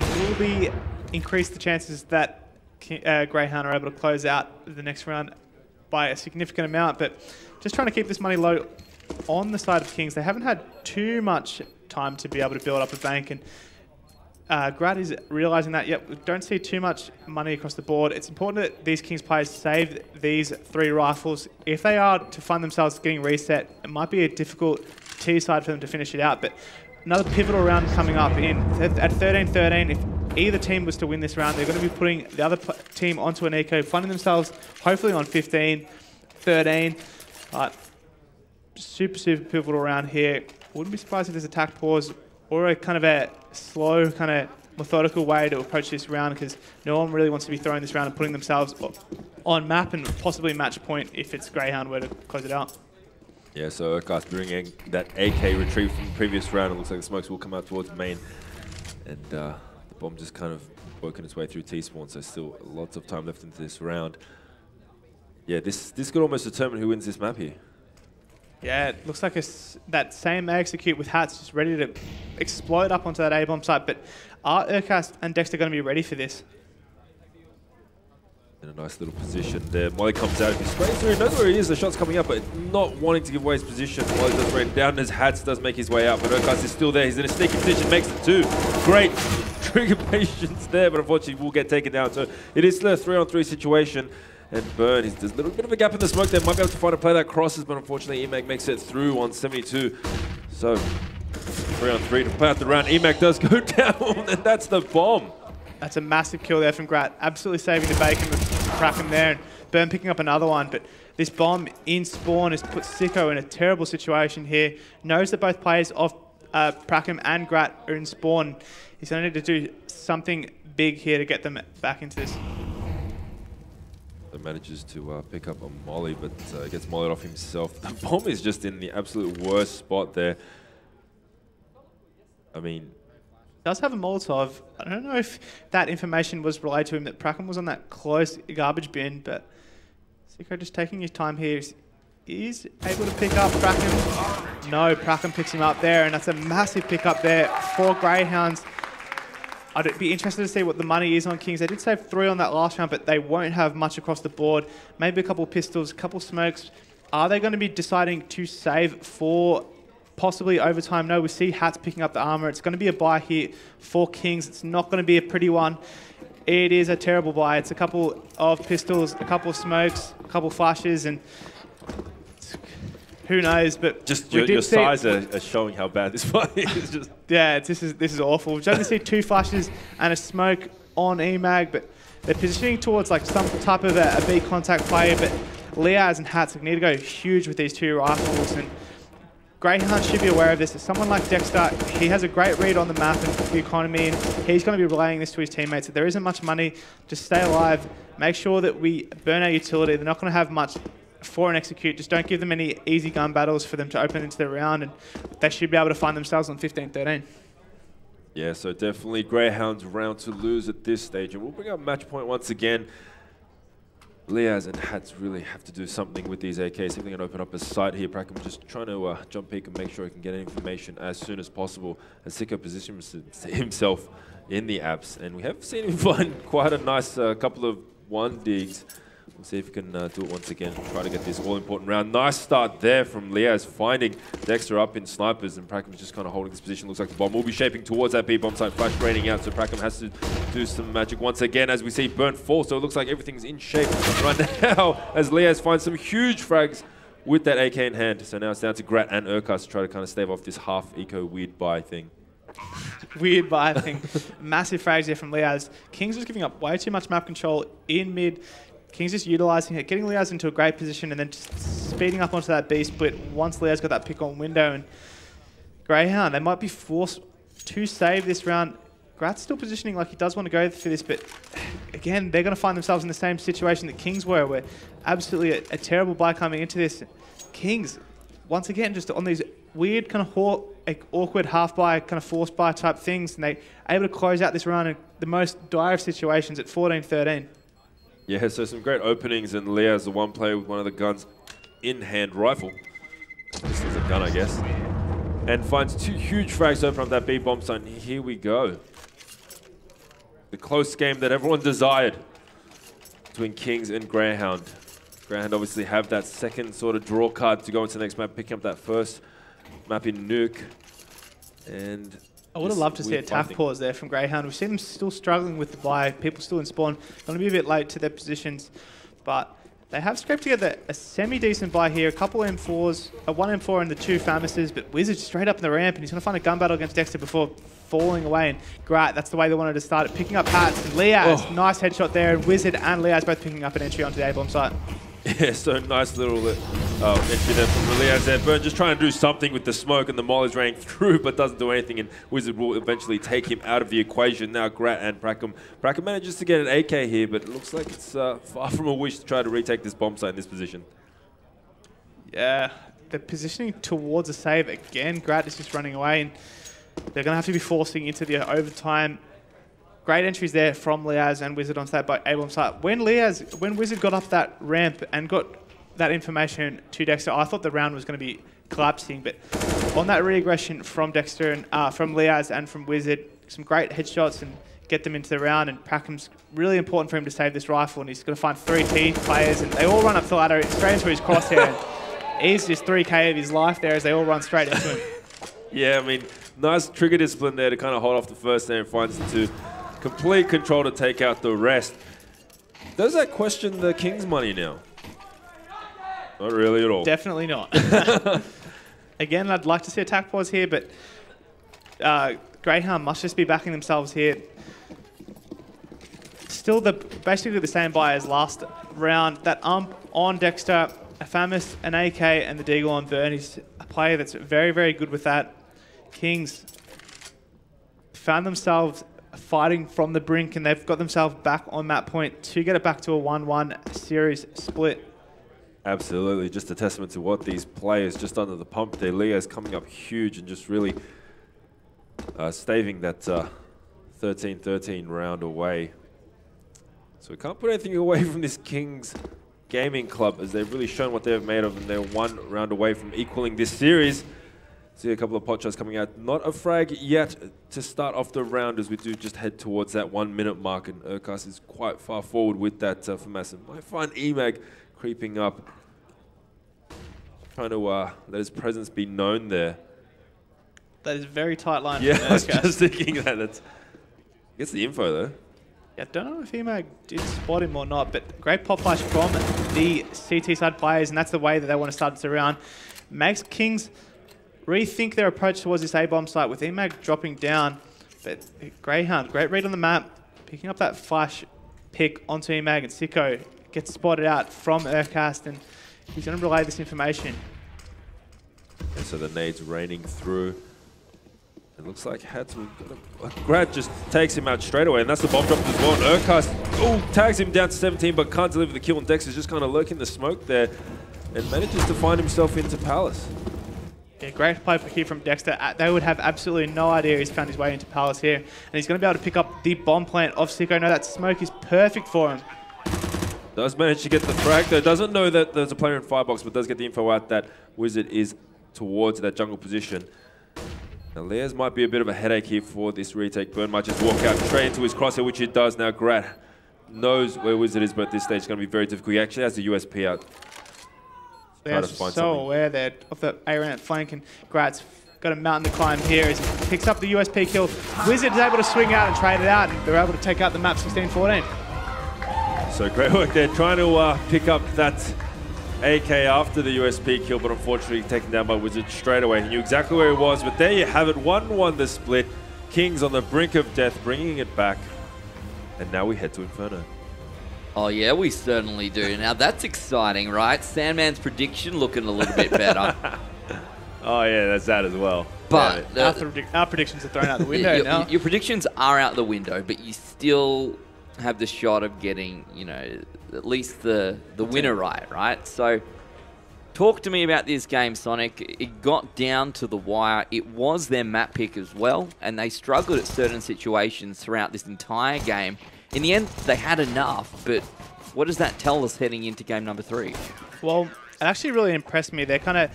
it will increase the chances that Greyhound are able to close out the next round by a significant amount, but just trying to keep this money low on the side of Kings. They haven't had too much time to be able to build up a bank, and Grat is realising that, yep, we don't see too much money across the board. It's important that these Kings players save these 3 rifles. If they are to find themselves getting reset, it might be a difficult T side for them to finish it out, but another pivotal round coming up at 13-13. If either team was to win this round, they're going to be putting the other team onto an eco, finding themselves hopefully on 15-13. Super pivotal round here. Wouldn't be surprised if there's a tact pause or a kind of a slow, kind of methodical way to approach this round, because no one really wants to be throwing this round and putting themselves on map and possibly match point if it's Greyhound were to close it out. Yeah, so Urquhart doing that AK retrieve from the previous round. It looks like the smokes will come out towards main, and the bomb just kind of working its way through T-spawn, so still lots of time left into this round. Yeah, this could almost determine who wins this map here. Yeah, it looks like that same execute with Hats just ready to explode up onto that A-bomb site, but are Urquhart and Dexter going to be ready for this? In a nice little position there. Molly comes out, if he sprays through, knows where he is, the shot's coming up, but not wanting to give away his position. Molly does rain down as Hats does make his way out, but Urquhart is still there. He's in a sneaky position, makes it 2. Great trigger patience there, but unfortunately will get taken down. So it is still a 3-on-3 situation. And Burn, there's a little bit of a gap in the smoke there. Might be able to find a play that crosses, but unfortunately eMAG makes it through on 72. So 3-on-3 to play out the round. eMAG does go down, and that's the bomb. That's a massive kill there from Grat. Absolutely saving the bacon with Prackham there, and Burn picking up another one. But this bomb in spawn has put Sicko in a terrible situation here. Knows that both players of Prackham and Grat are in spawn. He's going to need to do something big here to get them back into this. Manages to pick up a molly, but gets mollied off himself. The bomb is just in the absolute worst spot there. I mean, does have a Molotov. I don't know if that information was relayed to him that Prackham was on that close garbage bin, but Sicko just taking his time here. Is able to pick up Prackham. No, Prackham picks him up there, and that's a massive pickup there for Greyhounds. I'd be interested to see what the money is on Kings. They did save 3 on that last round, but they won't have much across the board. Maybe a couple of pistols, a couple of smokes. Are they going to be deciding to save for possibly overtime? No, we see Hats picking up the armor. It's going to be a buy here for Kings. It's not going to be a pretty one. It is a terrible buy. It's a couple of pistols, a couple of smokes, a couple of flashes, and who knows? But just your size are showing how bad this fight is. Just yeah, this is awful. We've only seen 2 flashes and a smoke on eMAG, but they're positioning towards like some type of a big contact player. But Leaz and Hats need to go huge with these 2 rifles, and Grayhound should be aware of this. As someone like Dexter, he has a great read on the map and the economy, and he's going to be relaying this to his teammates. That there isn't much money, just stay alive. Make sure that we burn our utility. They're not going to have much for an execute. Just don't give them any easy gun battles for them to open into the round, and they should be able to find themselves on 15-13. Yeah, so definitely Greyhound's round to lose at this stage. And we'll bring up match point once again. Leaz and Hats really have to do something with these AKs. See if they can open up a site here. Prackham just trying to jump peek and make sure he can get information as soon as possible. And Sicko positions himself in the apps. And we have seen him find quite a nice couple of one digs. We'll see if we can do it once again. Try to get this all-important round. Nice start there from Leaz, finding Dexter up in snipers, and Prackham is just kind of holding this position. Looks like the bomb will be shaping towards that B-bomb site. Flash draining out, so Prackham has to do some magic once again as we see Burnt fall. So it looks like everything's in shape right now as Leaz finds some huge frags with that AK in hand. So now it's down to Grat and Urkas to try to kind of stave off this half-eco weird buy thing. Weird buy thing. Massive frags there from Leaz. Kings was giving up way too much map control in mid. Kings just utilising it, getting Leaz into a great position and then just speeding up onto that B split once Leaz got that pick on window. And Greyhound, they might be forced to save this round. Grat's still positioning like he does want to go for this, but again, they're going to find themselves in the same situation that Kings were, where absolutely a terrible buy coming into this. Kings, once again, just on these weird kind of awkward half buy, kind of forced buy type things, and they able to close out this round in the most dire of situations at 14-13. Yeah, so some great openings, and Leaz, the one player with one of the guns in-hand rifle. This is a gun, I guess. And finds two huge frags open up that B-bomb site. And here we go. The close game that everyone desired between Kings and Greyhound. Greyhound obviously have that second sort of draw card to go into the next map, picking up that first map in Nuke. And I would have loved to see a tack pause there from Greyhound. We've seen them still struggling with the buy. People still in spawn. Going to be a bit late to their positions. But they have scraped together a semi-decent buy here. A couple M4s, a 1 M4 and the 2 Famouses. But Wizard straight up in the ramp. And he's going to find a gun battle against Dexter before falling away. And Grat, that's the way they wanted to start it. Picking up Hats and Leaz. Nice headshot there. And Wizard and Leaz both picking up an entry onto the A-bomb site. Yeah, so nice little entry there from Leaz there. Burn just trying to do something with the smoke, and the molly's raining through, but doesn't do anything, and Wizard will eventually take him out of the equation. Now Grat and Prackham. Prackham manages to get an AK here, but it looks like it's far from a wish to try to retake this bomb site in this position. Yeah, they're positioning towards a save again. Grat is just running away, and they're going to have to be forcing into the overtime. Great entries there from Leaz and Wizard onto that A-bomb site. When Wizard got up that ramp and got that information to Dexter, I thought the round was going to be collapsing. But on that re-aggression from Dexter and from Leaz and from Wizard, some great headshots and get them into the round. And Prackham's really important for him to save this rifle. And he's going to find 3 key players, and they all run up the ladder straight into his crosshair. He's just 3K of his life there as they all run straight into him. Yeah, I mean, nice trigger discipline there to kind of hold off the first there and finds the 2. Complete control to take out the rest. Does that question the King's money now? Not really at all. Definitely not. Again, I'd like to see a tack pause here, but Greyhound must just be backing themselves here. Still basically the same buy as last round. That on Dexter, a Famous, an AK, and the Deagle on Burn. He's a player that's very, very good with that. Kings found themselves fighting from the brink, and they've got themselves back on that point to get it back to a 1-1 series split. Absolutely, just a testament to what these players just under the pump there. Leo's coming up huge and just really staving that 13-13 round away. So we can't put anything away from this Kings Gaming Club, as they've really shown what they've made of, and they're 1 round away from equaling this series. See a couple of pot shots coming out. Not a frag yet to start off the round, as we do just head towards that 1 minute mark, and Urkas is quite far forward with that for Massive. Might find EMAG creeping up, trying to let his presence be known there. That is a very tight line. Yeah, I was just thinking that. That's gets the info though. Yeah, I don't know if EMAG did spot him or not, but great pop flash from the CT side players, and that's the way that they want to start this round. Makes Kings rethink their approach towards this A-bomb site with EMAG dropping down. But Greyhound, great read on the map, picking up that flash pick onto EMAG, and Sicko gets spotted out from Urcast, and he's going to relay this information. so the nades raining through. It looks like Grad just takes him out straight away, and that's the bomb drop as well. And Urkast tags him down to 17, but can't deliver the kill, and Dex is just kind of lurking the smoke there and manages to find himself into Palace. Yeah, great play here from Dexter. They would have absolutely no idea he's found his way into Palace here, and he's going to be able to pick up the bomb plant of Sicko. No, that smoke is perfect for him. Does manage to get the frag though. Doesn't know that there's a player in firebox, but does get the info out that Wizard is towards that jungle position. Now, Leas might be a bit of a headache here for this retake. Burn might just walk out straight into his crosshair, which he does. Now, Grat knows where Wizard is, but at this stage it's going to be very difficult. He actually has the USP out. Leas is so aware there of the A-ramp flank, and Grat's got a mountain to climb here as he picks up the USP kill. Wizard is able to swing out and trade it out, and they're able to take out the map 16-14. So great work there, trying to pick up that AK after the USP kill, but unfortunately taken down by Wizard straight away. He knew exactly where he was, but there you have it, 1-1 the split. Kings on the brink of death, bringing it back. And now we head to Inferno. Oh yeah, we certainly do. Now that's exciting, right? Sandman's prediction looking a little bit better. Oh yeah, that's that as well. But our predictions are thrown out the window now. Your predictions are out the window, but you still have the shot of getting, you know, at least the winner right? So talk to me about this game, Sonic. It got down to the wire. It was their map pick as well, and they struggled at certain situations throughout this entire game. In the end, they had enough, but what does that tell us heading into game number 3? Well, it actually really impressed me. They're kind of...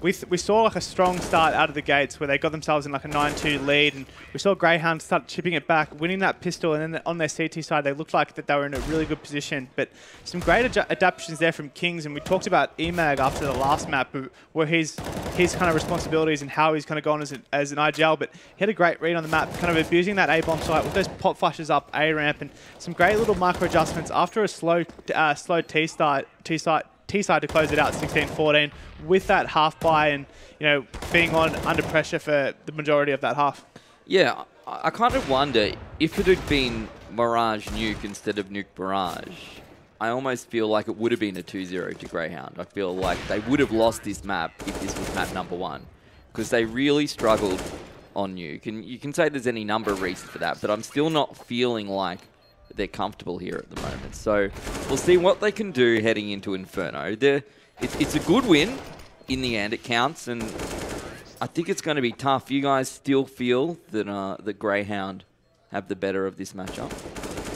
We saw like a strong start out of the gates where they got themselves in like a 9-2 lead, and we saw Grayhound start chipping it back, winning that pistol, and then on their CT side they looked like that they were in a really good position. But some great adaptations there from Kings, and we talked about ELEAGUE after the last map, where his kind of responsibilities and how he's kind of gone as an IGL, but he had a great read on the map, kind of abusing that A-bomb site with those pop flashes up A-ramp, and some great little micro adjustments after a slow T-side to close it out 16-14 with that half buy and, you know, being under pressure for the majority of that half. Yeah, I kind of wonder if it had been Mirage Nuke instead of Nuke Barrage. I almost feel like it would have been a 2-0 to Grayhound. I feel like they would have lost this map if this was map number 1, because they really struggled on Nuke. And you can say there's any number of reasons for that, but I'm still not feeling like they're comfortable here at the moment. So we'll see what they can do heading into Inferno. It's a good win in the end. It counts, and I think it's going to be tough. You guys still feel that the Grayhound have the better of this matchup?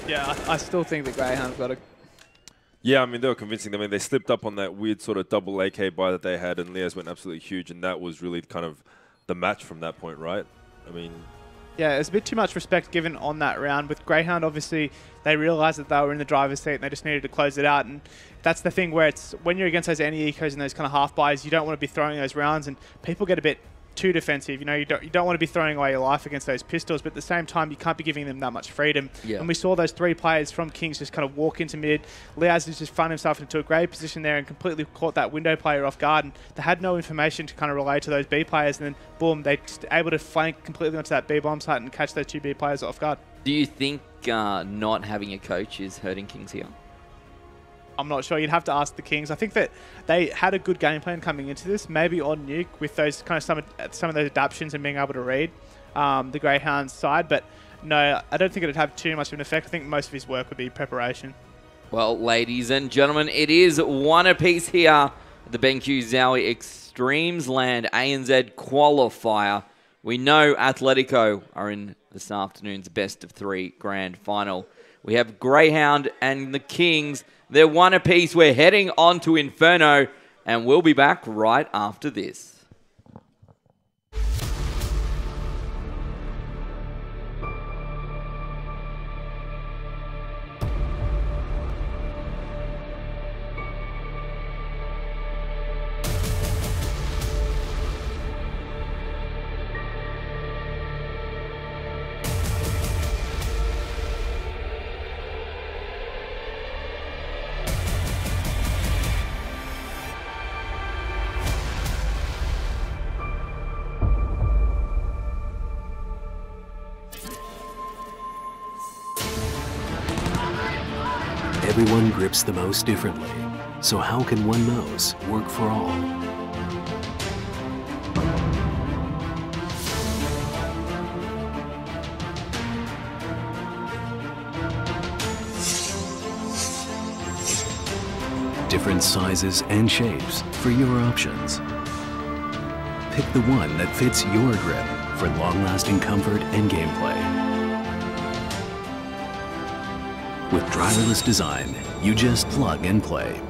Yeah, I still think the Grayhound's got a... Yeah, I mean, they were convincing. I mean, they slipped up on that weird sort of double AK buy that they had, and Leas went absolutely huge, and that was really kind of the match from that point, right? I mean... Yeah, there's a bit too much respect given on that round. With Grayhound, obviously, they realised that they were in the driver's seat and they just needed to close it out. And that's the thing where it's when you're against those anti-ecos and those kind of half buys, you don't want to be throwing those rounds, and people get a bit too defensive. You know, you don't want to be throwing away your life against those pistols, but at the same time, you can't be giving them that much freedom. Yeah. And we saw those 3 players from Kings just kind of walk into mid. Leaz has just found himself into a great position there and completely caught that window player off guard, and they had no information to kind of relay to those B players, and then boom, they just able to flank completely onto that B bomb site and catch those 2 B players off guard. Do you think not having a coach is hurting Kings here? I'm not sure. You'd have to ask the Kings. I think that they had a good game plan coming into this, maybe on Nuke with those kind of some of those adaptions and being able to read the Greyhound's side. But no, I don't think it would have too much of an effect. I think most of his work would be preparation. Well, ladies and gentlemen, it is 1 apiece here at the BenQ Zowie eXTREMESLAND ANZ qualifier. We know Atletico are in this afternoon's best of 3 grand final. We have Grayhound and the Kings. They're 1 apiece. We're heading on to Inferno, and we'll be back right after this. Everyone grips the mouse differently, so how can one mouse work for all? different sizes and shapes for your options. Pick the one that fits your grip for long-lasting comfort and gameplay. With driverless design, you just plug and play.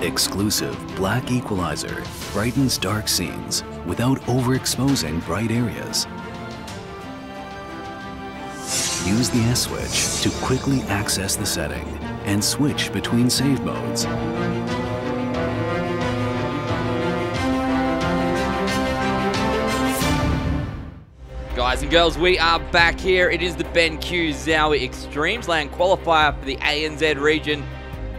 Exclusive Black Equalizer brightens dark scenes without overexposing bright areas. Use the S switch to quickly access the setting and switch between save modes. Guys and girls, we are back here. It is the BenQ Zowie eXTREMESLAND qualifier for the ANZ region.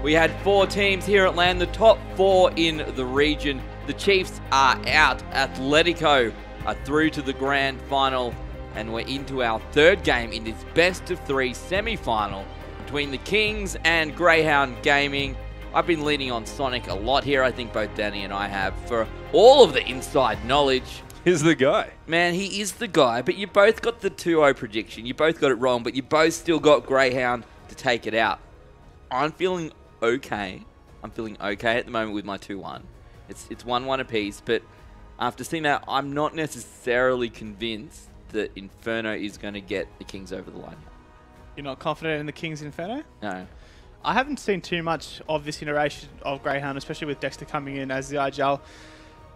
We had 4 teams here at LAN, the top 4 in the region. The Chiefs are out. Atletico are through to the grand final, and we're into our 3rd game in this best of 3 semi-final between the Kings and Grayhound Gaming. I've been leaning on Sonic a lot here. I think both Danny and I have, for all of the inside knowledge. He's the guy. Man, he is the guy, but you both got the 2-0 prediction. You both got it wrong, but you both still got Grayhound to take it out. I'm feeling okay. I'm feeling okay at the moment with my 2-1. It's 1-1 apiece, but after seeing that, I'm not necessarily convinced that Inferno is going to get the Kings over the line. You're not confident in the Kings Inferno? No. I haven't seen too much of this iteration of Grayhound, especially with Dexter coming in as the IGL.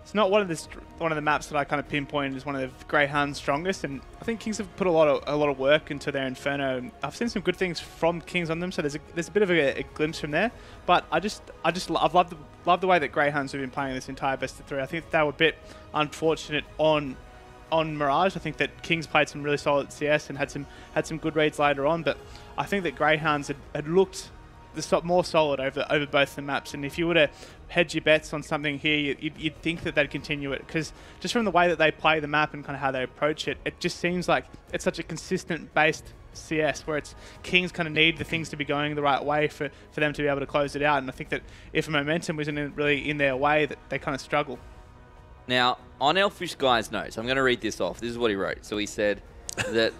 It's not one of the maps that I kind of pinpoint as one of Greyhound's strongest, and I think Kings have put a lot of work into their Inferno. I've seen some good things from Kings on them, so there's a bit of a glimpse from there. But I've loved the way that Greyhounds have been playing this entire best of 3. I think they were a bit unfortunate on Mirage. I think that Kings played some really solid CS and had some good reads later on, but I think that Greyhounds had looked more solid over both the maps, and if you were to hedge your bets on something here, you'd think that they'd continue it, because just from the way that they play the map and kind of how they approach it, it just seems like it's such a consistent based CS where it's Kings kind of need the things to be going the right way for them to be able to close it out, and I think that if momentum wasn't really in their way, that they kind of struggle. Now, on Elfish Guy's notes, I'm going to read this off. This is what he wrote. So he said that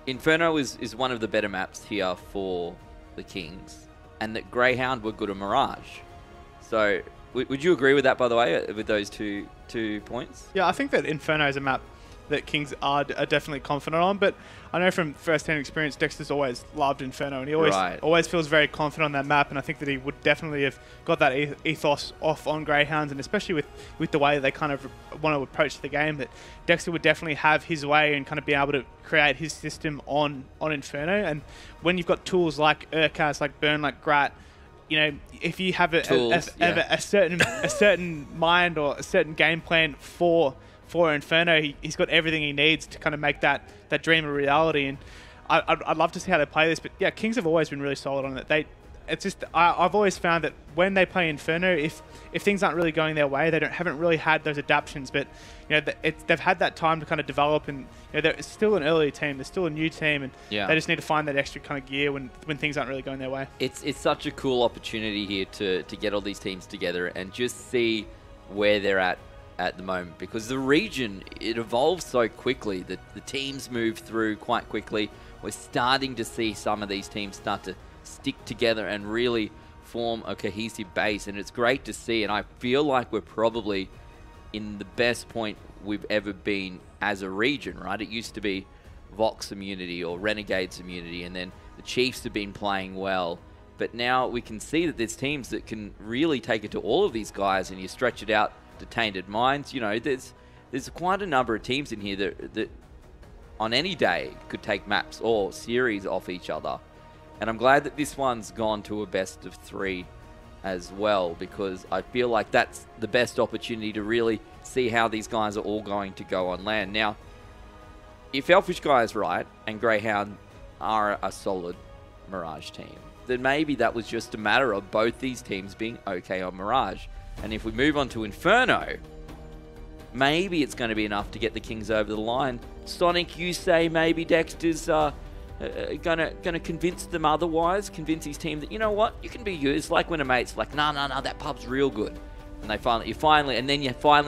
Inferno is one of the better maps here for the Kings, and that Grayhound were good at Mirage. So, would you agree with that, by the way, with those two points? Yeah, I think that Inferno is a map that Kings are definitely confident on, but I know from first-hand experience, Dexter's always loved Inferno, and he always feels very confident on that map, and I think that he would definitely have got that ethos off on Greyhounds, and especially with the way they kind of want to approach the game, that Dexter would definitely have his way and kind of be able to create his system on Inferno. And when you've got tools like Urkas, like Burn, like Grat, you know, if you have a certain mind or a certain game plan for Inferno, he's got everything he needs to kind of make that dream a reality. And I'd love to see how they play this, but yeah, Kings have always been really solid on it. It's just I've always found that when they play Inferno, if things aren't really going their way, they haven't really had those adaptations. But you know, they've had that time to kind of develop, and you know, they're still an early team. They're still a new team, and they just need to find that extra kind of gear when things aren't really going their way. It's such a cool opportunity here to get all these teams together and just see where they're at the moment, because the region, it evolves so quickly that the teams move through quite quickly. We're starting to see some of these teams start to stick together and really form a cohesive base, and it's great to see. And I feel like we're probably in the best point we've ever been as a region, right? It used to be Vox immunity or Renegades immunity, and then the Chiefs have been playing well, but now we can see that there's teams that can really take it to all of these guys, and you stretch it out to Tainted Minds. You know, there's quite a number of teams in here that on any day could take maps or series off each other. And I'm glad that this one's gone to a best of 3 as well, because I feel like that's the best opportunity to really see how these guys are all going to go on land. Now, if Elfish Guy is right and Grayhound are a solid Mirage team, then maybe that was just a matter of both these teams being okay on Mirage. And if we move on to Inferno, maybe it's going to be enough to get the Kings over the line. Sonic, you say maybe Dexter's gonna convince them otherwise, convince his team that, you know what, you can be used. Like when a mate's like, no, that pub's real good, and you finally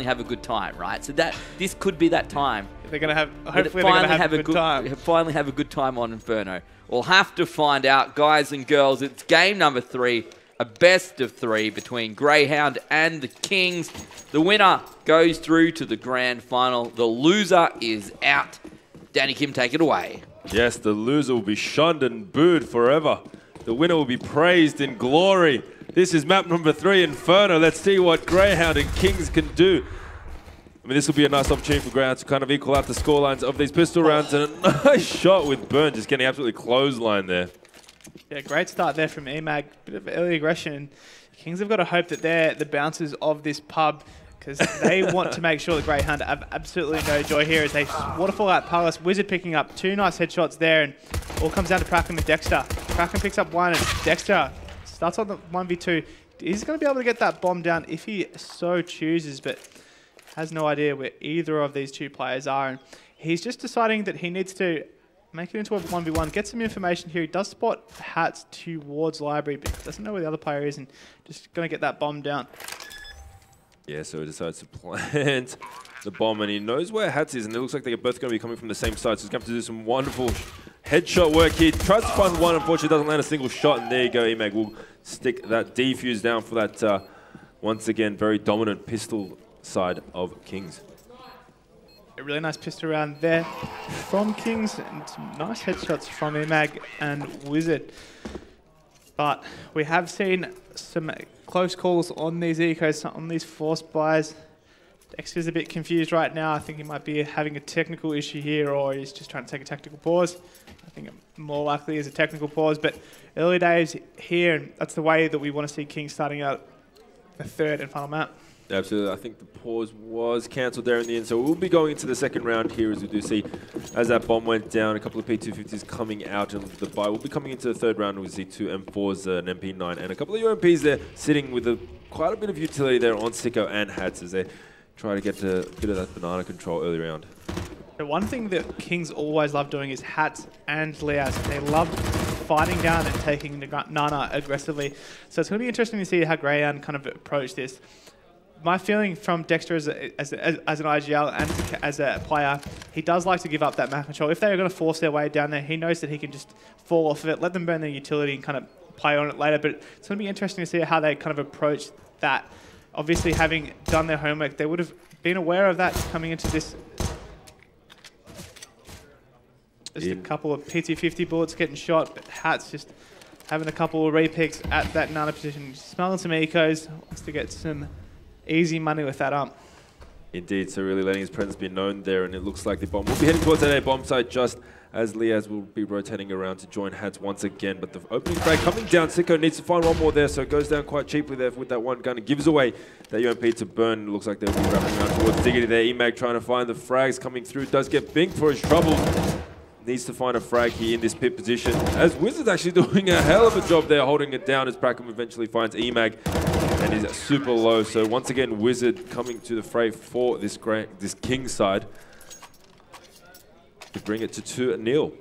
have a good time, right? So this could be that time. They're gonna have, hopefully they're gonna have a good time. Finally have a good time on Inferno. We'll have to find out, guys and girls. It's game number 3, a best of 3 between Grayhound and the Kings. The winner goes through to the grand final. The loser is out. Danny Kim, take it away. Yes, the loser will be shunned and booed forever. The winner will be praised in glory. This is map number 3, Inferno. Let's see what Grayhound and Kings can do. I mean, this will be a nice opportunity for Grayhound to kind of equal out the scorelines of these pistol rounds. And a nice shot with Burn, just getting absolutely clothesline there. Yeah, great start there from EMAG. Bit of early aggression. Kings have got to hope that they're the bouncers of this pub, because they want to make sure that Grayhound have absolutely no joy here as they waterfall out Palace. Wizard picking up 2 nice headshots there, and all comes down to Praken and Dexter. Praken picks up 1, and Dexter starts on the 1v2. He's going to be able to get that bomb down if he so chooses, but has no idea where either of these 2 players are. And he's just deciding that he needs to make it into a 1v1, get some information here. He does spot Hats towards Library, but doesn't know where the other player is, and just going to get that bomb down. Yeah, so he decides to plant the bomb, and he knows where Hats is, and it looks like they're both going to be coming from the same side, so he's going to have to do some wonderful headshot work here. Tries to find one, unfortunately doesn't land a single shot, and there you go. EMAG will stick that defuse down for that, once again, very dominant pistol side of Kings. A really nice pistol round there from Kings, and some nice headshots from EMAG and Wizard. But we have seen some close calls on these ecos, on these forced buys. Dexter's a bit confused right now. I think he might be having a technical issue here, or he's just trying to take a tactical pause. I think it more likely is a technical pause, but early days here, and that's the way that we want to see Kings starting out the 3rd and final map. Absolutely. I think the pause was cancelled there in the end, so we'll be going into the 2nd round here, as we do see, as that bomb went down, a couple of P250s coming out of the buy. We'll be coming into the 3rd round. We see 2 M4s, an MP9, and a couple of UMPs there, sitting with quite a bit of utility there on Sicko and Hats as they try to get a bit of that banana control early round. The one thing that Kings always love doing is Hats and Leas. They love fighting down and taking Nana aggressively. So it's going to be interesting to see how Grayhound kind of approach this. My feeling from Dexter as an IGL and as a player, he does like to give up that map control. If they're going to force their way down there, he knows that he can just fall off of it, let them burn their utility and kind of play on it later. But it's going to be interesting to see how they kind of approach that. Obviously, having done their homework, they would have been aware of that coming into this. Just a couple of PT50 bullets getting shot, but Hats just having a couple of repicks at that Nana position. Smelling some ecos, wants to get some easy money with that up. Indeed, so really letting his presence be known there, and it looks like the bomb will be heading towards that A bomb site just as Leaz will be rotating around to join Hats once again. But the opening frag coming down, Sicko needs to find one more there, so it goes down quite cheaply there with that one gun. It gives away that UMP to Burn. It looks like they'll be wrapping around towards Diggity there. EMAG trying to find the frags coming through, does get binked for his troubles. needs to find a frag here in this pit position. As Wizard's actually doing a hell of a job there holding it down as Brackham eventually finds EMAG and is super low. So once again, Wizard coming to the fray for this King side to bring it to 2-0.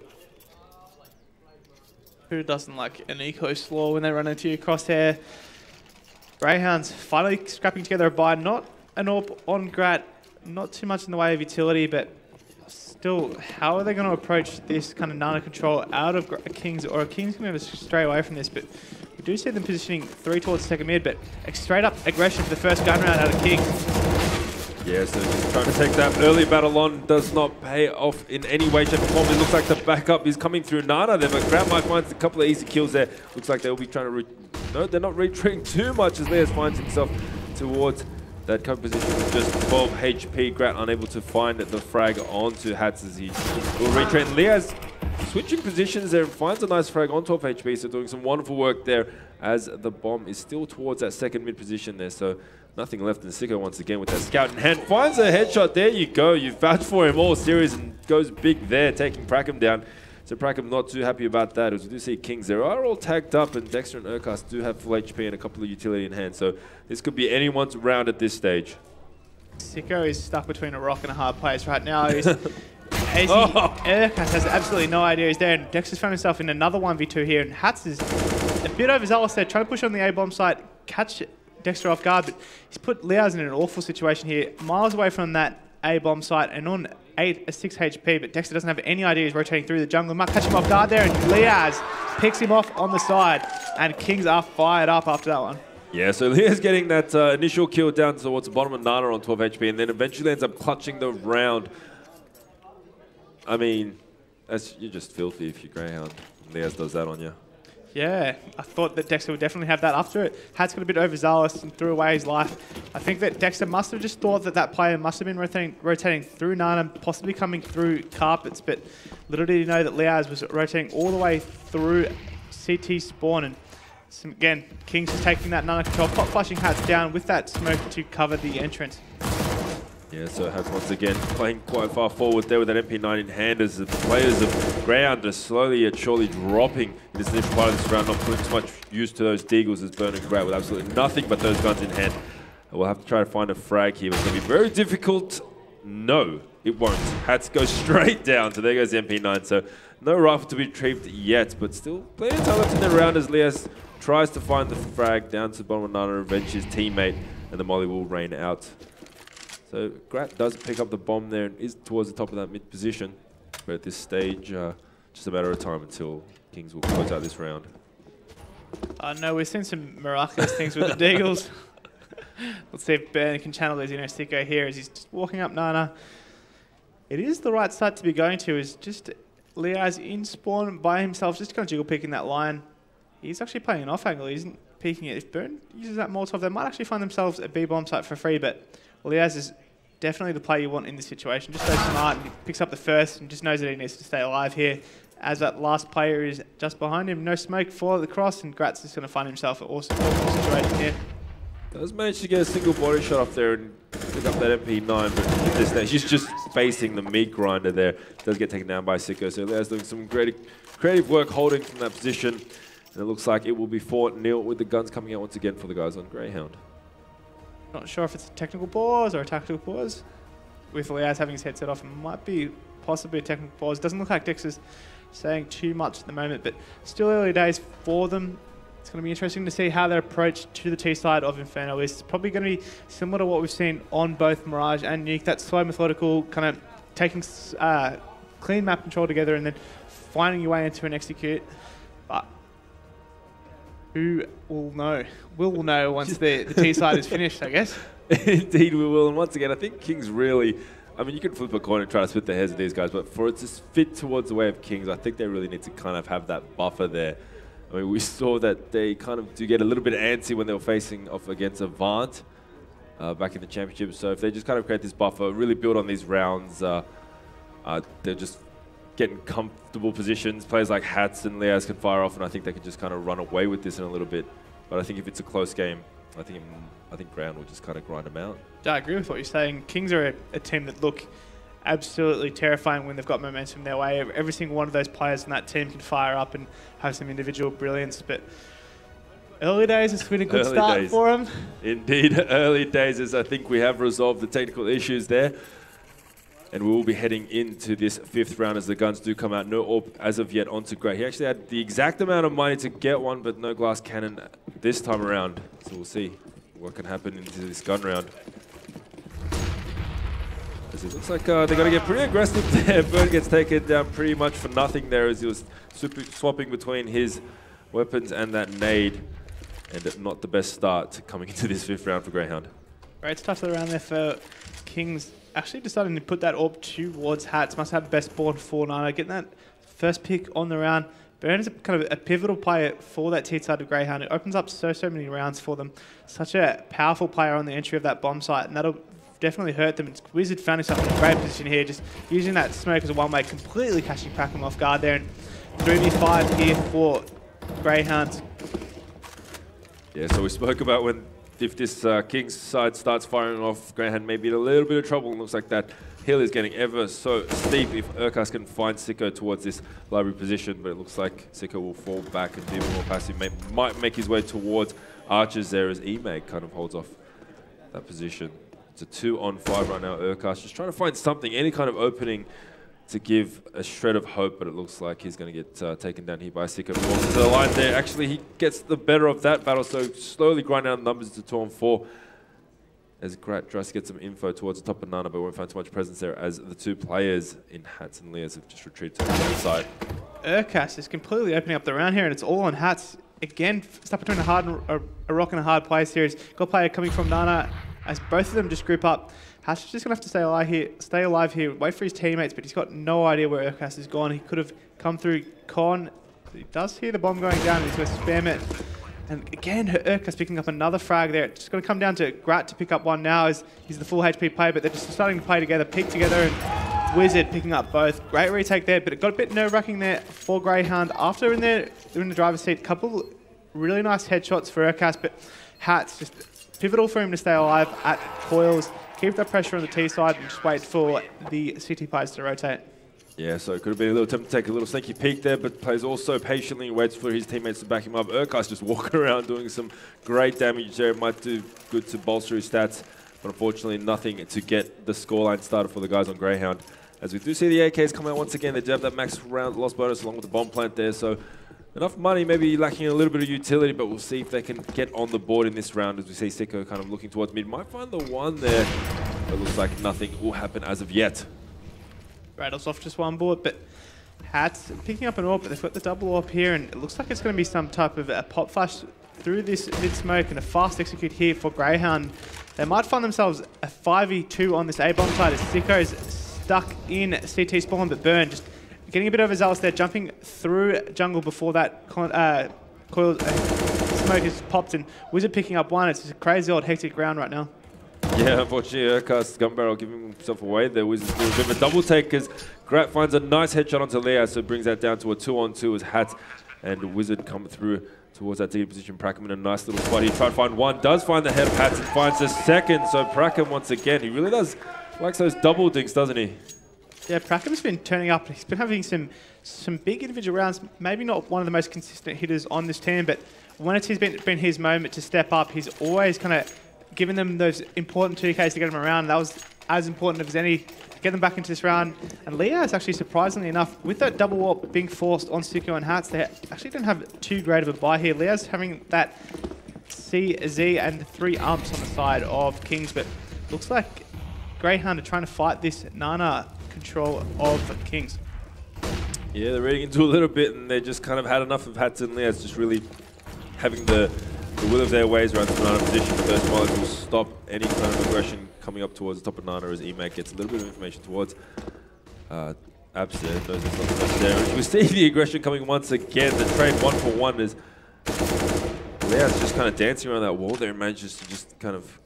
Who doesn't like an eco slaw when they run into your crosshair? Greyhounds finally scrapping together a buy. Not an AWP on Grat, not too much in the way of utility, but still, how are they going to approach this kind of Nana control out of a Kings, or a Kings going to stray away from this? But we do see them positioning 3 towards the second mid, but straight up aggression for the first gun round out of Kings. Yeah, so just trying to take that early battle on does not pay off in any way, shape or form. It looks like the backup is coming through Nana there, but Grant might find a couple of easy kills there. Looks like they'll be trying to... No, they're not retreating too much as Leas finds himself towards that cover position with just 12 HP. Grant unable to find the frag onto Hats as he will retreat. And Leas switching positions there and finds a nice frag on 12 HP, so doing some wonderful work there as the bomb is still towards that second mid position there. So nothing left, and Sicko once again with that scout in hand finds a headshot. There you go. You vouched for him all series and goes big there, taking Prackham down. So Prackham not too happy about that, as we do see Kings there are all tagged up, and Dexter and Urcast do have full HP and a couple of utility in hand. So this could be anyone's round at this stage. Sicko is stuck between a rock and a hard place right now. Urcast has absolutely no idea he's there, and Dexter's found himself in another 1v2 here, and Hats is a bit overzealous there, trying to push on the A-bomb site, catch Dexter off guard, but he's put Leas in an awful situation here, miles away from that A-bomb site and on 6 HP, but Dexter doesn't have any idea he's rotating through the jungle. Might catch him off guard there, and Leas picks him off on the side, and Kings are fired up after that one. Yeah, so Leas getting that initial kill down towards the bottom of Nana on 12 HP, and then eventually ends up clutching the round. I mean, you're just filthy if you're Greyhound. Leas does that on you. Yeah, I thought that Dexter would definitely have that after it. Hats got a bit overzealous and threw away his life. I think that Dexter must have just thought that that player must have been rotating through Nana, possibly coming through carpets, but little did he know that Leas was rotating all the way through CT spawn. And again, Kings is taking that Nana control, pop flashing Hats down with that smoke to cover the entrance. Yeah, so Hats once again playing quite far forward there with that MP9 in hand as the players of Greyhound are slowly yet surely dropping in this initial part of this round, not putting too much use to those deagles as Burn and Grant with absolutely nothing but those guns in hand. We'll have to try to find a frag here, but it's going to be very difficult. No, it won't. Hats go straight down, so there goes the MP9. So no rifle to be retrieved yet, but still plenty of time left in the round as Leas tries to find the frag down to the bottom of Nana, revenge his teammate, and the molly will rain out. So Grat does pick up the bomb there and is towards the top of that mid position. But at this stage, just a matter of time until Kings will close out this round. No, we've seen some miraculous things with the Deagles. Let's see if Burn can channel his inner Sicko here as he's just walking up Nana. It is the right side to be going to, is just Leas in spawn by himself, just kind of jiggle picking that line. He's actually playing an off angle, he isn't peeking it. If Burn uses that Molotov, they might actually find themselves a B-bomb site for free, but Leas is definitely the player you want in this situation. Just so smart, and he picks up the first and just knows that he needs to stay alive here. As that last player is just behind him, no smoke for the cross, and Gratz is going to find himself an awesome situation here. Does manage to get a single body shot off there and pick up that MP9, but at this stage he's just facing the meat grinder there. Does get taken down by Sicko, so Leas doing some creative work holding from that position, and it looks like it will be 4-0 with the guns coming out once again for the guys on Greyhound. Not sure if it's a technical pause or a tactical pause. With Leas having his headset off, it might be possibly a technical pause. Doesn't look like Dexter's saying too much at the moment, but still early days for them. It's going to be interesting to see how their approach to the T side of Inferno is. It's probably going to be similar to what we've seen on both Mirage and Nuke. That slow, methodical, kind of taking clean map control together and then finding your way into an execute. But who will know? We'll know once the T side is finished, I guess. Indeed we will. And once again, I think Kings really... I mean, you can flip a coin and try to split the heads of these guys, but for it to fit towards the way of Kings, I think they really need to kind of have that buffer there. I mean, we saw that they kind of do get a little bit antsy when they were facing off against Avant back in the championship. So if they just kind of create this buffer, really build on these rounds, they're just getting comfortable positions. Players like Hats and Leas can fire off, and I think they can just kind of run away with this in a little bit. But I think if it's a close game, I think Ground will just kind of grind them out. Yeah, I agree with what you're saying. Kings are a team that look absolutely terrifying when they've got momentum their way. Every single one of those players in that team can fire up and have some individual brilliance, but early days has been a good start for them. Indeed, early days, as I think we have resolved the technical issues there. And we will be heading into this 5th round as the guns do come out. No AWP as of yet onto Gray. He actually had the exact amount of money to get one, but no glass cannon this time around. So we'll see what can happen into this gun round. As it looks like they're going to get pretty aggressive there. Bird gets taken down pretty much for nothing there as he was swapping between his weapons and that nade. And not the best start coming into this 5th round for Grayhound. Great stuff around there for Kings. Actually deciding to put that AWP towards Hats. Must have best board for Nana. Getting that first pick on the round. Burn is kind of a pivotal player for that tier side of Grayhound. It opens up so many rounds for them. Such a powerful player on the entry of that bomb site, and that'll definitely hurt them. Wizard found himself in a great position here, just using that smoke as a one-way, completely catching Prackham off guard there. And 3v5 here for Greyhound. Yeah, so we spoke about when if this Kings side starts firing off, Grayhound may be in a little bit of trouble. It looks like that hill is getting ever so steep if Urkas can find Sicko towards this library position, but it looks like Sicko will fall back and be more passive. Might make his way towards Archers there as eMag kind of holds off that position. It's a 2-on-5 right now. Urkas just trying to find something, any kind of opening to give a shred of hope, but it looks like he's going to get taken down here by Sicko. Walks to the line there. Actually, he gets the better of that battle, so slowly grinding out numbers to 2-on-4. As Grat tries to get some info towards the top of Nana, but won't find too much presence there as the two players in Hats and Leas have just retreated to the other side. Urkas is completely opening up the round here, and it's all on Hats. Again, stuck between a rock and a hard place here. He's got a player coming from Nana as both of them just group up. Hats is just going to have to stay alive here, wait for his teammates, but he's got no idea where Urkas is gone. He could have come through Con. He does hear the bomb going down, and he's going to spam it. And again, Urkas picking up another frag there. It's just going to come down to Grat to pick up one now as he's the full HP player, but they're just starting to play together, peek together, and Wizard picking up both. Great retake there, but it got a bit nerve-wracking there for Grayhound. After in the driver's seat, a couple really nice headshots for Urkas, but Hats just pivotal for him to stay alive at coils, keep that pressure on the T side, and just wait for the CT players to rotate. Yeah, so it could have been a little attempt to take a little sneaky peek there, but plays also patiently, waits for his teammates to back him up. Urkas just walking around doing some great damage there. It might do good to bolster his stats, but unfortunately nothing to get the scoreline started for the guys on Grayhound. As we do see the AKs come out once again, they do have that max round loss bonus along with the bomb plant there, so enough money, maybe lacking a little bit of utility, but we'll see if they can get on the board in this round as we see Sicko kind of looking towards mid. Might find the one there, but it looks like nothing will happen as of yet. Rattles off just one board, but Hats picking up an AWP, but they've got the double AWP here, and it looks like it's going to be some type of a pop flash through this mid-smoke and a fast execute here for Grayhound. They might find themselves a 5v2 on this A-bomb side as Sicko's stuck in CT spawn, but Burn just getting a bit overzealous there, jumping through jungle before that coil smoke is popped, and Wizard picking up one. It's just a crazy old hectic round right now. Yeah, unfortunately, Urkas gun barrel giving himself away there. Wizard's doing a bit of a double take as Grat finds a nice headshot onto Lea, so brings that down to a 2-on-2 as Hats and Wizard come through towards that D position. Prackham in a nice little spot. He tried to find one, does find the head of Hats and finds the second. So Prackham once again, he really does likes those double dinks, doesn't he? Yeah, Prackham's been turning up. He's been having some big individual rounds. Maybe not one of the most consistent hitters on this team, but when it's been his moment to step up, he's always kind of given them those important 2Ks to get them around. That was as important as any to get them back into this round. And Lea is actually, surprisingly enough, with that double warp being forced on Sicko and Hats, they actually don't have too great of a buy here. Lea's having that CZ and 3 umps on the side of Kings, but looks like Grayhound are trying to fight this Nana control of Kings. Yeah, they're reading into a little bit, and they just kind of had enough of Hats and Leas, just really having the will of their ways around the Nana position. But those mollies will stop any kind of aggression coming up towards the top of Nana as eMag gets a little bit of information towards Abs there. Knows it's not much there. We see the aggression coming once again. The trade 1-for-1 is Lea's just kind of dancing around that wall there and manages to just kind of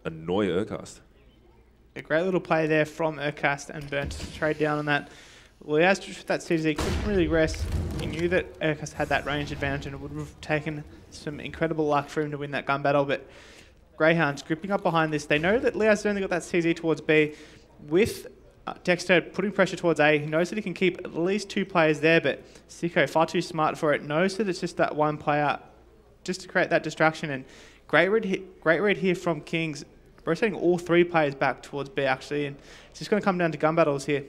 annoy Urkas. A great little play there from Urkas and Burnt to trade down on that. Lea's just with that CZ couldn't really rest. He knew that Urkas had that range advantage and it would have taken some incredible luck for him to win that gun battle, but Grayhound's gripping up behind this. They know that Lea's only got that CZ towards B. With Dexter putting pressure towards A. He knows that he can keep at least 2 players there, but Sicko, far too smart for it, knows that it's just that 1 player just to create that distraction. And great read here from Kings, rotating all 3 players back towards B actually, and it's just going to come down to gun battles here.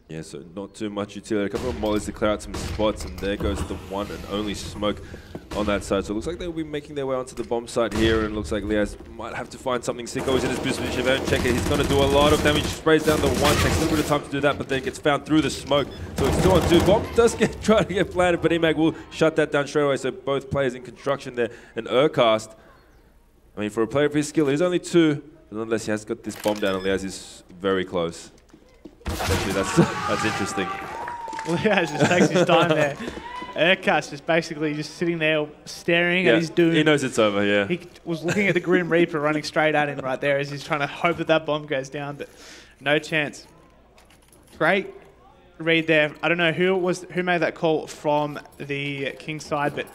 Yeah, so not too much utility. A couple of mollies to clear out some spots, and there goes the one and only smoke on that side. So it looks like they'll be making their way onto the bomb site here, and it looks like Leaz might have to find something. Sicko is in his boost position. If they don't check it, he's going to do a lot of damage. Sprays down the one, takes a little bit of time to do that, but then gets found through the smoke. So it's 2 on 2. Bomb does try to get planted, but eMag will shut that down straight away. So both players in construction there. And Urcast, I mean, for a player of his skill, he's only 2, but unless he has got this bomb down, and Leaz is very close. Actually, that's interesting. Well, yeah, just takes his time there. Urcast just basically just sitting there staring at his doom. He knows it's over, yeah. He was looking at the Grim Reaper running straight at him right there as he's trying to hope that that bomb goes down, but no chance. Great read there. I don't know who made that call from the King side, but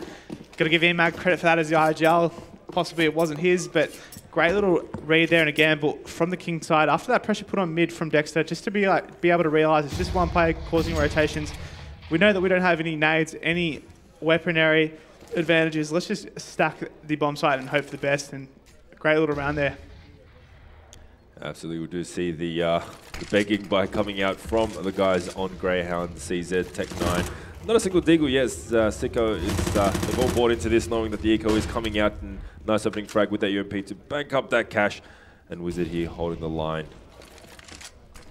got to give eMag credit for that as the IGL. Possibly it wasn't his, but great little read there and a gamble from the King side. After that pressure put on mid from Dexter, just to be able to realise it's just 1 player causing rotations. We know that we don't have any nades, any weaponry advantages. Let's just stack the bomb site and hope for the best. And great little round there. Absolutely, we do see the begging by coming out from the guys on Grayhound, CZ, Tech 9. Not a single deagle, yes. Sicko is, they've all bought into this, knowing that the eco is coming out, and nice opening frag with that UMP to bank up that cash. And Wizard here holding the line.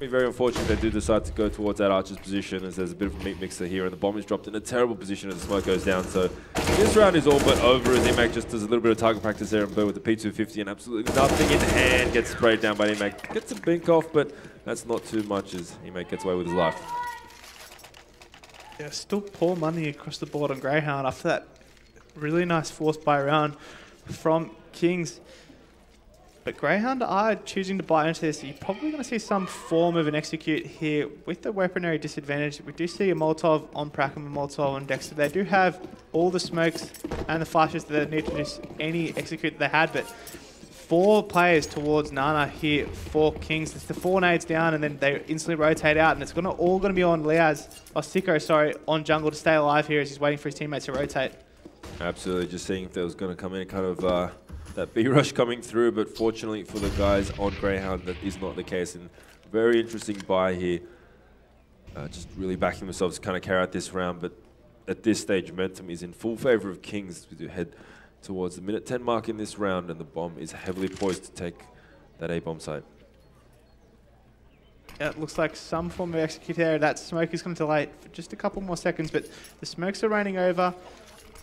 Be very unfortunate they do decide to go towards that Archer's position, as there's a bit of a meat mixer here, and the bomb is dropped in a terrible position as the smoke goes down. So this round is all but over, as eMag just does a little bit of target practice there and Burr with the P250, and absolutely nothing in hand, gets sprayed down by eMag. Gets a bink off, but that's not too much as eMag gets away with his life. Yeah, still poor money across the board on Grayhound after that really nice forced buy round from Kings. But Grayhound are choosing to buy into this. You're probably going to see some form of an execute here with the weaponry disadvantage. We do see a Molotov on Prackham and Molotov on Dexter. They do have all the smokes and the flashes that they need to do any execute that they had, but 4 players towards Nana here for Kings. It's the 4 nades down, and then they instantly rotate out, and it's all going to be on Sicko, sorry, on jungle to stay alive here as he's waiting for his teammates to rotate. Absolutely, just seeing if there was going to come in kind of that B rush coming through, but fortunately for the guys on Grayhound, that is not the case. And very interesting buy here, just really backing themselves to kind of carry out this round. But at this stage, momentum is in full favor of Kings to head towards the minute 10 mark in this round, and the bomb is heavily poised to take that A bomb site. Yeah, it looks like some form of execute there. That smoke is going to delay for just a couple more seconds, but the smokes are raining over.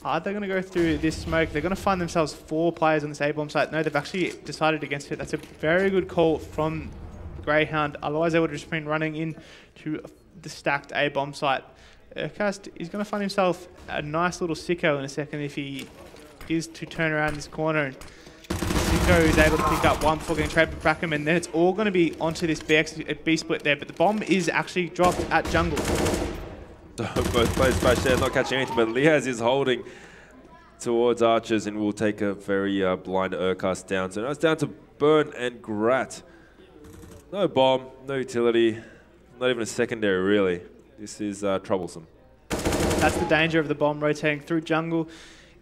Are they going to go through this smoke? They're going to find themselves 4 players on this A bomb site. No, they've actually decided against it. That's a very good call from Grayhound. Otherwise, they would have just been running into the stacked A bomb site. Urcast is going to find himself a nice little Sicko in a second if he is to turn around this corner. And Sicko is able to pick up 1 before getting traded with Brackham, and then it's all going to be onto this B split there. But the bomb is actually dropped at jungle. Both players smash there, not catching anything, but Leaz is holding towards Archers and will take a very blind Urcast down. So now it's down to Burn and Grat. No bomb, no utility, not even a secondary really. This is troublesome. That's the danger of the bomb rotating through jungle.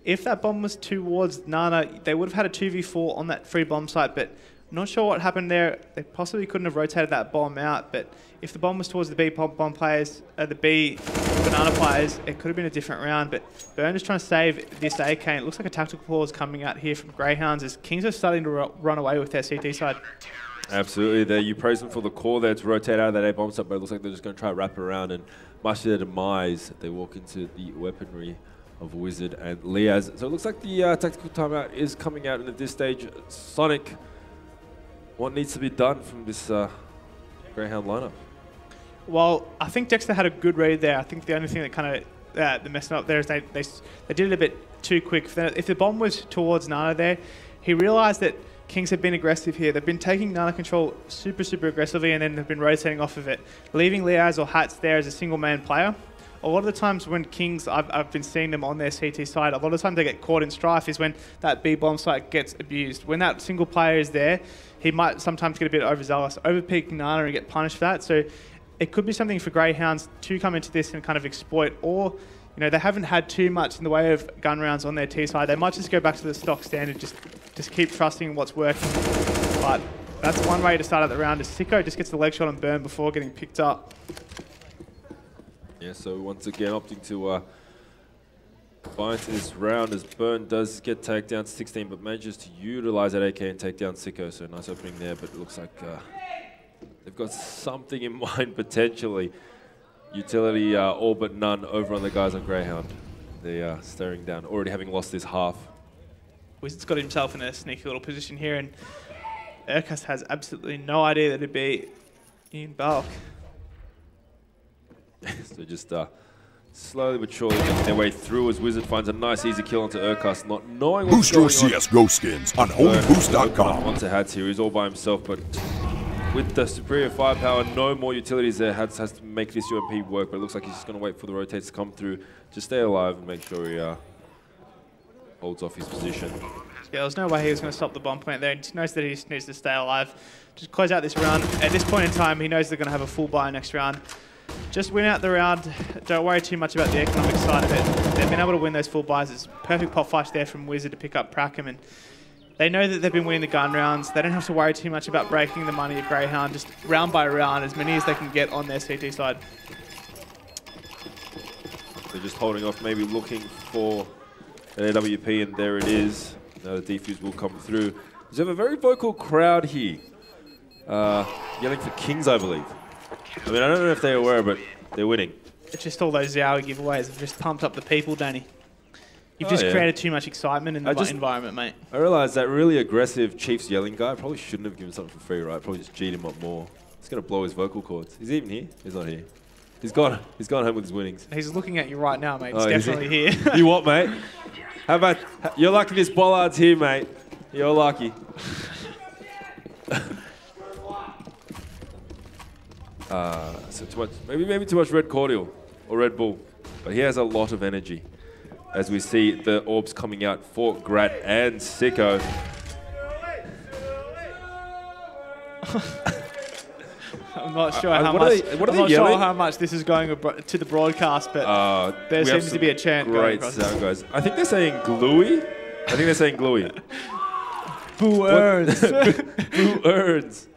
If that bomb was towards Nana, they would have had a 2v4 on that free bomb site, but not sure what happened there. They possibly couldn't have rotated that bomb out, but if the bomb was towards the B bomb players, the B banana players, it could have been a different round. But Burn is trying to save this AK, and it looks like a tactical pause coming out here from Greyhounds as Kings are starting to run away with their CT side. Absolutely, there you praise them for the call there to rotate out of that A bomb site, but it looks like they're just going to try to wrap around, and much to their demise, they walk into the weaponry of Wizard and Leaz. So it looks like the tactical timeout is coming out, and at this stage, Sonic, what needs to be done from this Greyhound lineup? Well, I think Dexter had a good read there. I think the only thing that kind of the messing up there is they did it a bit too quick. If the bomb was towards Nana there, he realised that Kings have been aggressive here. They've been taking Nana control super aggressively, and then they've been rotating off of it, leaving Leaz or Hats there as a single man player. a lot of the times when Kings, I've been seeing them on their CT side, a lot of the time they get caught in strife is when that B bomb site gets abused. When that single player is there, he might sometimes get a bit overzealous, overpeak Nana and get punished for that. So it could be something for Greyhounds to come into this and kind of exploit, or they haven't had too much in the way of gun rounds on their T side. They might just go back to the stock standard, just keep trusting what's working. But that's one way to start out the round, is Sicko just gets the leg shot and burn before getting picked up. Yeah, so once again opting to buy into this round as Burn does get tagged down to 16, but manages to utilize that AK and take down Sicko. So nice opening there, but it looks like they've got something in mind potentially. Utility all but none over on the guys on Greyhound. They are staring down, already having lost this half. Wizard's got himself in a sneaky little position here, and Urkas has absolutely no idea that it'd be in bulk. So just slowly but surely making their way through as Wizard finds a nice easy kill onto Urkas, not knowing what's going on. Boost your CSGO skins on HolyBoost.com. Wants a Hats here, he's all by himself, but with the superior firepower, no more utilities there. Hats has to make this UMP work, but it looks like he's just going to wait for the rotates to come through, just stay alive and make sure he holds off his position. Yeah, there's no way he was going to stop the bomb point there. He knows that he just needs to stay alive. Just close out this round. At this point in time, he knows they're going to have a full buy next round. Just win out the round. Don't worry too much about the economic side of it. They've been able to win those full buys. It's perfect pop flash there from Wizard to pick up Prackham, and they know that they've been winning the gun rounds. They don't have to worry too much about breaking the money at Greyhound. Just round by round, as many as they can get on their CT side. They're just holding off, maybe looking for an AWP, and there it is. Now the defuse will come through. There's a very vocal crowd here, yelling for Kings, I believe. I mean, I don't know if they're aware, but they're winning. It's just all those Zowie giveaways have just pumped up the people, Danny. You've just created too much excitement in the environment, mate. I realised that really aggressive Chiefs yelling guy probably shouldn't have given something for free, right? Probably just G'd him up more. He's going to blow his vocal cords. Is he even here? He's not here. He's gone home with his winnings. He's looking at you right now, mate. He's definitely here. You what, mate? How about... You're lucky this bollard's here, mate. You're lucky. So too much, maybe too much Red Cordial or Red Bull, but he has a lot of energy. As we see the orbs coming out for Grat and Sicko. I'm not sure how much this is going to the broadcast, but there seems to be a chant going across. Great sound, guys. I think they're saying gluey. Boo earns. Boo earns.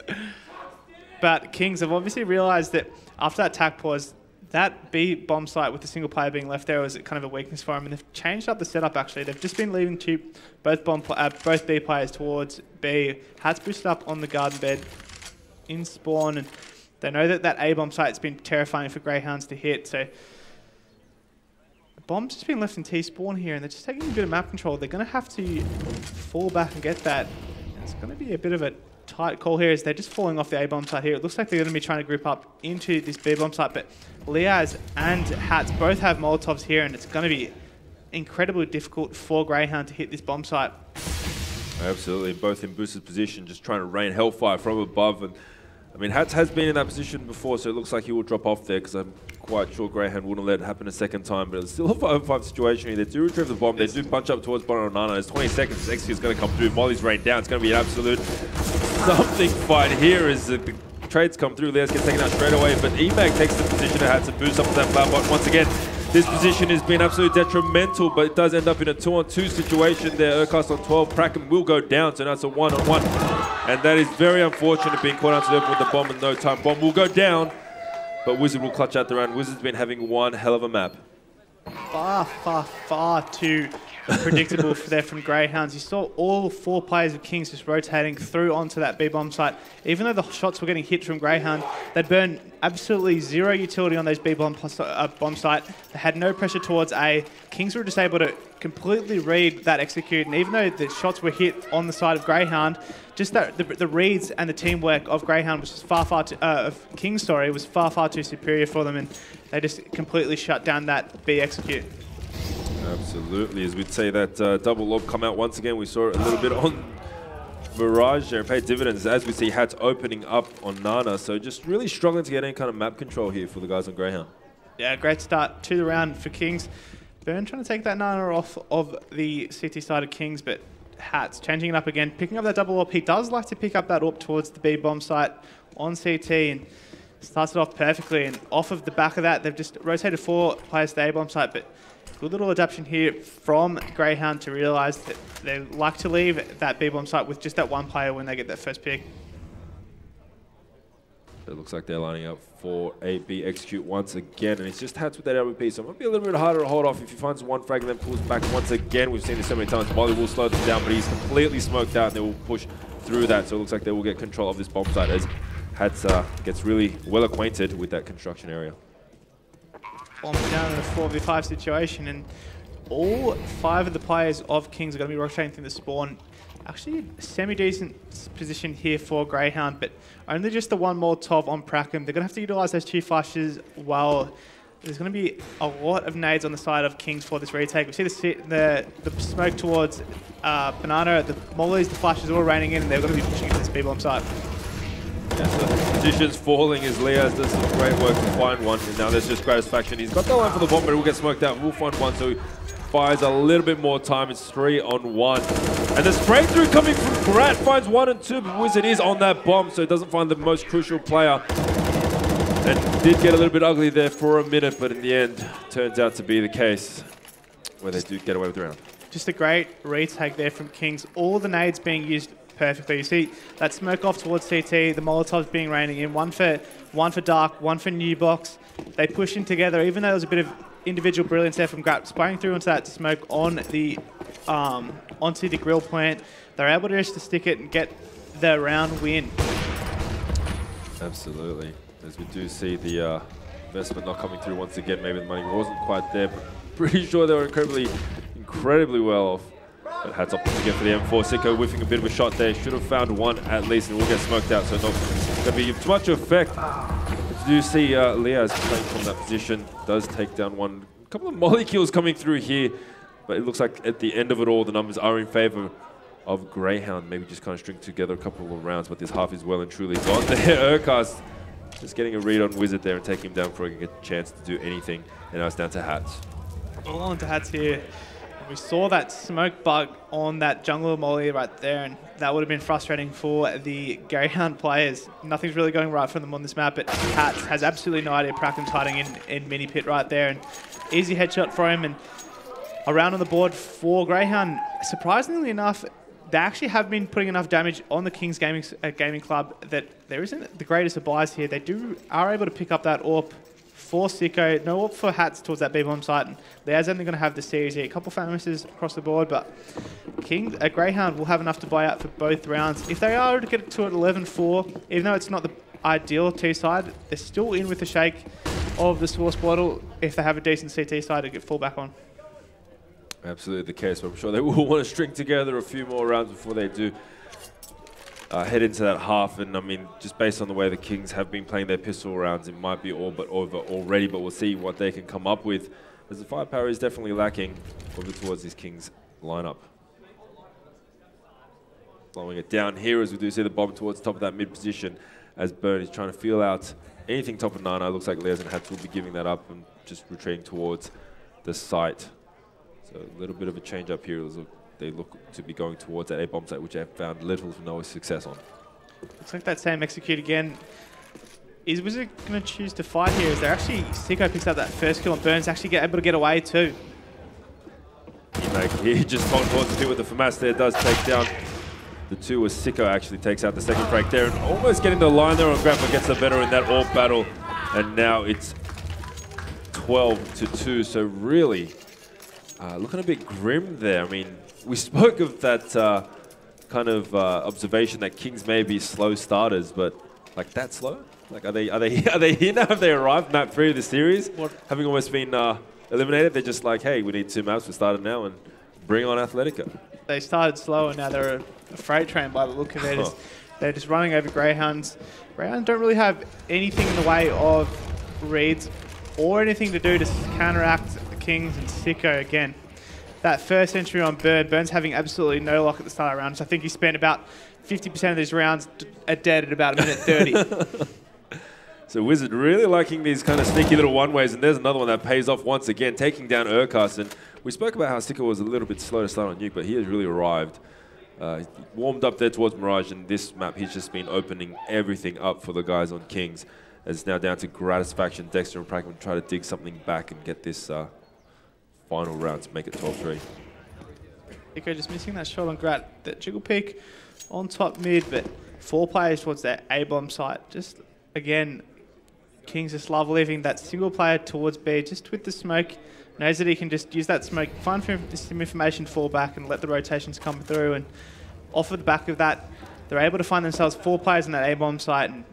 But Kings have obviously realised that after that attack pause, that B bomb site with the single player being left there was kind of a weakness for them, and they've changed up the setup actually. They've just been leaving both B players towards B. Hats boosted up on the garden bed in spawn, and they know that that A bomb site's been terrifying for Greyhounds to hit, so the bomb's just been left in T spawn here, and they're just taking a bit of map control. They're going to have to fall back and get that. And it's going to be a bit of a tight call here as they're just falling off the A-bomb site here. It looks like they're going to be trying to group up into this B-bomb site, but Liaz and Hats both have Molotovs here, and it's going to be incredibly difficult for Greyhound to hit this bomb site. Absolutely, both in boosted position, just trying to rain hellfire from above. And I mean, Hats has been in that position before, so it looks like he will drop off there, because I'm quite sure Greyhound wouldn't let it happen a second time, but it's still a 5-5 situation here. They do retrieve the bomb, they do punch up towards Bonanana. There's 20 seconds, XQ is going to come through, Molly's rained down. It's going to be an absolute something fight here as the trades come through. Leas gets taken out straight away, but eMag takes the position of Hats and boosts up to that flat bot. Once again, this position has been absolutely detrimental, but it does end up in a 2-on-2 situation there. Urkas on 12, Prackham will go down, so now it's a 1-on-1. And that is very unfortunate, being caught out to the open with the bomb in no time. Bomb will go down, but Wizard will clutch out the round. Wizard's been having one hell of a map. Far too predictable there from Greyhounds. You saw all 4 players of Kings just rotating through onto that B-bomb site. Even though the shots were getting hit from Greyhound, they'd burn absolutely zero utility on those B-bomb bomb site. They had no pressure towards A. Kings were just able to completely read that execute, and even though the shots were hit on the side of Greyhound, just that the reads and the teamwork of Greyhound was just far too, of King's story was far too superior for them, and they just completely shut down that B execute. Absolutely, as we'd say that double lob come out once again. We saw it a little bit on Mirage there and paid dividends as we see Hats opening up on Nana. So just really struggling to get any kind of map control here for the guys on Greyhound. Yeah, great start to the round for Kings. Burn trying to take that Nana off of the CT side of Kings, but Hats changing it up again, picking up that double AWP. He does like to pick up that AWP towards the B-bomb site on CT and starts it off perfectly. And off of the back of that, they've just rotated 4 players to the A-bomb site, but good little adaptation here from Grayhound to realise that they like to leave that B-bomb site with just that 1 player when they get that first pick. It looks like they're lining up for a B execute once again, and it's just Hats with that AWP, so it might be a little bit harder to hold off. If he finds 1 frag and then pulls back once again, we've seen this so many times. Molly will slow them down, but he's completely smoked out, and they will push through that, so it looks like they will get control of this bomb site as Hats gets really well acquainted with that construction area. Bomb down in a 4v5 situation, and all 5 of the players of Kings are going to be rotating through the spawn. Actually, a semi-decent position here for Grayhound, but only just the 1 Molotov on Prackham. They're going to have to utilise those 2 flashes well. There's going to be a lot of nades on the side of Kings for this retake. We see the smoke towards Banana, the mollies, the flashes all raining in, and they're going to be pushing into this B-bomb site. Yeah, so position's falling as Leaz does some great work to find one, and now there's just Gratisfaction. He's got the line for the bomb, but it will get smoked out. We'll find one, so he buys a little bit more time. It's 3-on-1. And the spray through coming from Grat finds 1 and 2, but Wizard is on that bomb, so it doesn't find the most crucial player. And did get a little bit ugly there for a minute, but in the end, turns out to be the case where they do get away with the round. Just a great retake there from Kings. All the nades being used perfectly. You see that smoke off towards CT, the Molotovs being raining in. One for Dark, 1 for New Box. They push in together, even though there was a bit of individual brilliance there from Grat, spraying through into that to smoke on the onto the grill plant. They're able to just to stick it and get the round win. Absolutely. As we do see the investment not coming through once again. Maybe the money wasn't quite there, but pretty sure they were incredibly well off. But Hats up again for the M4. Sicko whiffing a bit of a shot there. Should have found 1 at least, and will get smoked out, so not going to be too much effect. But you do see Leaz playing from that position. Does take down 1. A couple of molly kills coming through here, but it looks like at the end of it all, the numbers are in favour of Grayhound. Maybe just kind of string together a couple of rounds, but this half is well and truly gone there. Urcast just getting a read on Wizard there and taking him down before he can get a chance to do anything. And now it's down to Hats. All on to Hats here. We saw that smoke bug on that jungle molly right there, and that would have been frustrating for the Grayhound players. Nothing's really going right for them on this map, but Hats has absolutely no idea Prackham's hiding in mini pit right there, and easy headshot for him, and a round on the board for Grayhound. Surprisingly enough, they actually have been putting enough damage on the Kings Gaming Club that there isn't the greatest of buys here. They are able to pick up that AWP for Sicko. No AWP for Hats towards that B-bomb site. And Leaz only going to have the series here. A couple of famouses across the board, but Grayhound will have enough to buy out for both rounds. If they are to get it to an 11-4, even though it's not the ideal T-side, they're still in with the shake of the source bottle if they have a decent CT side to get fall back on. Absolutely the case, but I'm sure they will want to string together a few more rounds before they do head into that half. And I mean, just based on the way the Kings have been playing their pistol rounds, it might be all but over already, but we'll see what they can come up with, as the firepower is definitely lacking over towards this Kings lineup. Slowing it down here as we do see the bomb towards the top of that mid position as Burn is trying to feel out anything top of Nana. Looks like Leaz and Hats will be giving that up and just retreating towards the site. So a little bit of a change up here. They look to be going towards that A-bomb site, which they have found little to no success on. Looks like that same execute again. Is Wizard going to choose to fight here? Is there actually Sicko picks up that first kill and Burns actually able to get away too? He just gone towards the pit with the FAMAS there. Does take down the 2 as Sicko actually takes out the second frag there. And almost getting the line there on Grant, but gets the better in that AWP battle. And now it's 12-2. So really looking a bit grim there. I mean, we spoke of that kind of observation that Kings may be slow starters, but like that slow? Like are they here now? Have they arrived map 3 of the series? What? Having almost been eliminated, they're just like, hey, we need 2 maps. We started now and bring on Athletica. They started slow and now they're a freight train by the look of it. They're just running over Greyhounds. Greyhounds don't really have anything in the way of reads or anything to do to counteract the Kings and Sicko again. That first entry on Burns having absolutely no luck at the start of rounds. I think he spent about 50% of these rounds dead at about a minute 30. So Wizard really liking these kind of sneaky little one-ways, and there's another one that pays off once again, taking down Urkas. And we spoke about how Sicko was a little bit slow to start on Nuke, but he has really arrived. He warmed up there towards Mirage, and this map he's just been opening everything up for the guys on Kings. As it's now down to Gratisfaction, Dexter and Pragman try to dig something back and get this final round to make it 12-3. Sicko just missing that shot on Grat. That jiggle pick on top mid, but 4 players towards that A-bomb site. Just, again, Kings just love leaving that single player towards B, just with the smoke. Knows that he can just use that smoke, find some information, fall back, and let the rotations come through. And off of the back of that, they're able to find themselves 4 players on that A-bomb site. And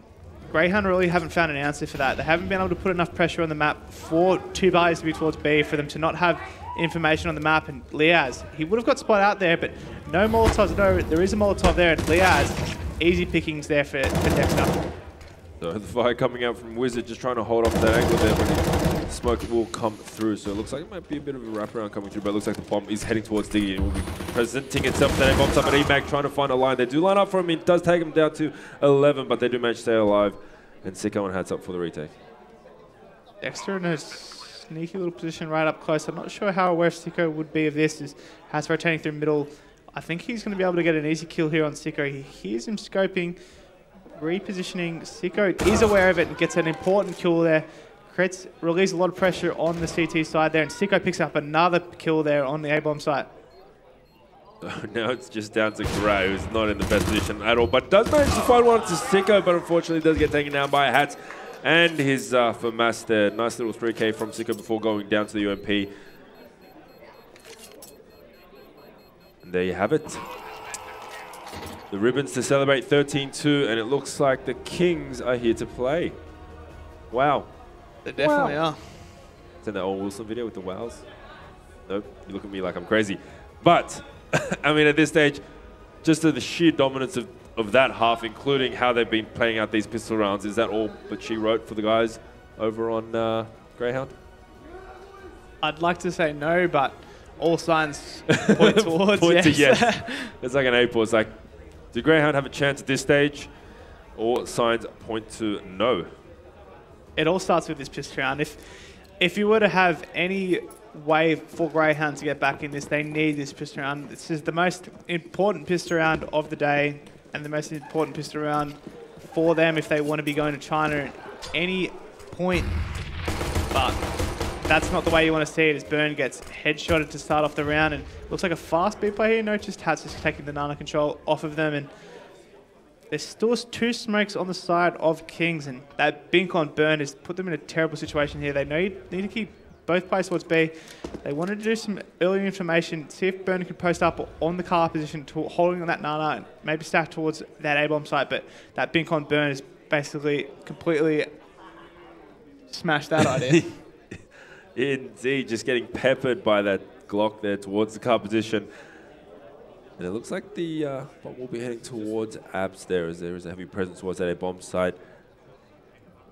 Grayhound really haven't found an answer for that. They haven't been able to put enough pressure on the map for 2 players to be towards B, for them to not have information on the map. And Liaz, he would have got spot out there, but no Molotovs. No, there is a Molotov there, and Liaz, easy pickings there for Dexter. So the fire coming out from Wizard, just trying to hold off that angle there, but smoke will come through. So it looks like it might be a bit of a wraparound coming through, but it looks like the bomb is heading towards Diggy. It will be presenting itself. Then bombs up at eMAG, trying to find a line. They do line up for him. It does take him down to 11, but they do manage to stay alive. And Sicko and Hats up for the retake. Dexter in a sneaky little position right up close. I'm not sure how aware Sicko would be of this. As Hats rotating through middle. I think he's going to be able to get an easy kill here on Sicko. He hears him scoping. Repositioning. Sicko is aware of it and gets an important kill there. Releases a lot of pressure on the CT side there, and Sicko picks up another kill there on the A-bomb site. So now it's just down to Gray, who's not in the best position at all, but does manage to find one to Sicko, but unfortunately does get taken down by Hats. And his FAMAS there. Nice little 3K from Sicko before going down to the UMP. And there you have it. The ribbons to celebrate 13-2, and it looks like the Kings are here to play. Wow. They definitely are. Is that the old Wilson video with the wows? Nope, you look at me like I'm crazy. But, I mean, at this stage, just the sheer dominance of that half, including how they've been playing out these pistol rounds, is that all but she wrote for the guys over on Grayhound? I'd like to say no, but all signs point towards point yes. to yes. It's like an A pause. Like, do Grayhound have a chance at this stage? All signs point to no. It all starts with this pistol round. If you were to have any way for Grayhound to get back in this, they need this pistol round. This is the most important pistol round of the day and the most important pistol round for them if they want to be going to China at any point. But that's not the way you want to see it, as Burn gets headshotted to start off the round, and looks like a fast B play here. No, just Hats just taking the Nana control off of them, and there's still 2 smokes on the side of Kings, and that Bink on Burn has put them in a terrible situation here. They need to keep both players towards B. They wanted to do some early information, see if Burn can post up on the car position, holding on that Nana, and maybe stack towards that A-bomb site, but that Bink on Burn is basically completely smashed that idea. Indeed, just getting peppered by that Glock there towards the car position. And it looks like the bomb will be heading towards Abs there, as there is a heavy presence towards that bomb site.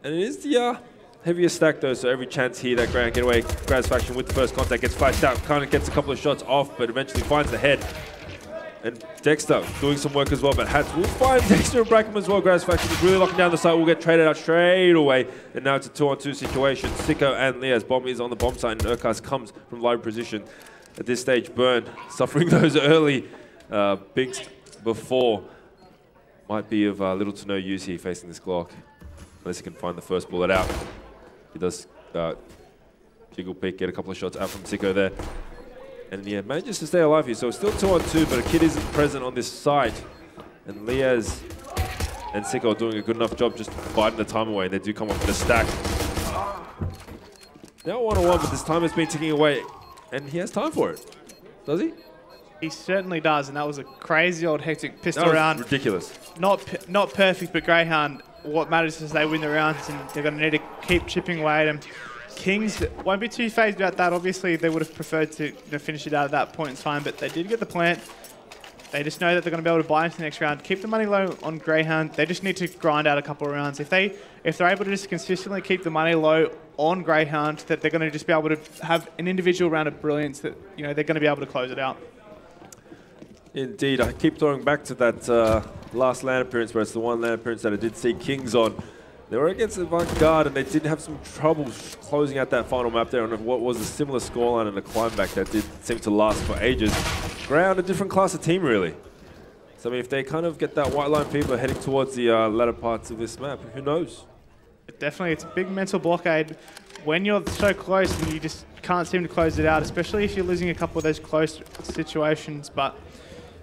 And it is the heaviest stack though, so every chance here that Grand getaway, Gratisfaction with the first contact gets flashed out, kind of gets a couple of shots off, but eventually finds the head. And Dexter doing some work as well, but Hats will find Dexter and Brackham as well. Gratisfaction is really locking down the site, will get traded out straight away. And now it's a 2-on-2 situation. Sicko and Liaz. Bomb is on the bomb site, and Urkas comes from live position. At this stage, Burn suffering those early binks before might be of little to no use here facing this Glock, unless he can find the first bullet out. He does jiggle pick, get a couple of shots out from Sicko there. And yeah, manages to stay alive here. So it's still 2-on-2, but a kid isn't present on this site. And Liaz and Sicko are doing a good enough job just biding the time away. They do come up with a stack. Now 1-on-1, but this time has been ticking away. And he has time for it. Does he? He certainly does, and that was a crazy old hectic pistol round. Ridiculous. Not perfect, but Grayhound, what matters is they win the rounds, and they're going to need to keep chipping away at him. Kings won't be too phased about that. Obviously, they would have preferred to finish it out at that point in time, but they did get the plant. They just know that they're going to be able to buy into the next round. Keep the money low on Grayhound. They just need to grind out a couple of rounds. If they're able to just consistently keep the money low on Grayhound, that they're going to just be able to have an individual round of brilliance that they're going to be able to close it out. Indeed, I keep throwing back to that last LAN appearance, where it's the one LAN appearance that I did see Kings on. They were against Avant-Garde, and they did have some trouble closing out that final map there on what was a similar scoreline and a climb back that did seem to last for ages. Grayhound, a different class of team, really. So, I mean, if they kind of get that white line people heading towards the latter parts of this map, who knows? Definitely, it's a big mental blockade when you're so close and you just can't seem to close it out, especially if you're losing a couple of those close situations. But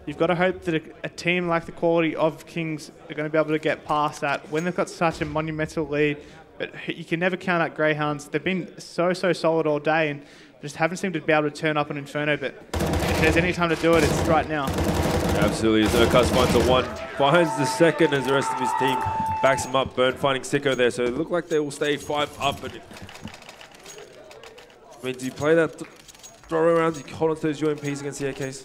you've got to hope that a team like the quality of Kings are going to be able to get past that when they've got such a monumental lead. But you can never count out Greyhounds. They've been so solid all day and just haven't seemed to be able to turn up an Inferno. But if there's any time to do it, it's right now. Absolutely. Zerkas finds the one, finds the second as the rest of his team backs him up. Burn finding Sicko there, so it looked like they will stay 5 up. And I mean, do you play that throw around? Do you hold on to those UMPs against the AKs?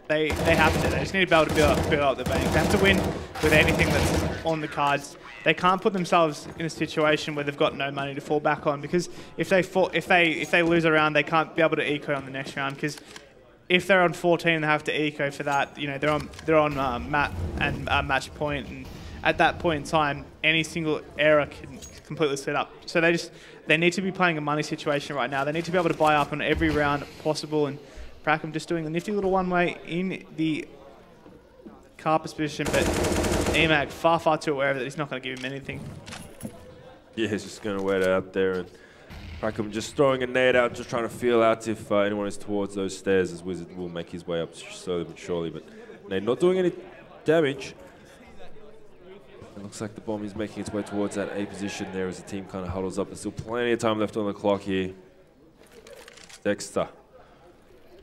They have to. They just need to be able to build up the bank. They have to win with anything that's on the cards. They can't put themselves in a situation where they've got no money to fall back on, because if they lose a round, they can't be able to eco on the next round, because if they're on 14, they have to eco for that. You know, they're on map and match point, and at that point in time, any single error can completely split up. So they need to be playing a money situation right now. They need to be able to buy up on every round possible, and Prackham just doing a nifty little one-way in the Carpus position, but EMAG far too aware that he's not going to give him anything. Yeah, he's just going to wait out there, and Prackham just throwing a nade out, just trying to feel out if anyone is towards those stairs, as Wizard will make his way up slowly but surely, but nade not doing any damage. It looks like the bomb is making its way towards that A position there as the team kind of huddles up. There's still plenty of time left on the clock here. Dexter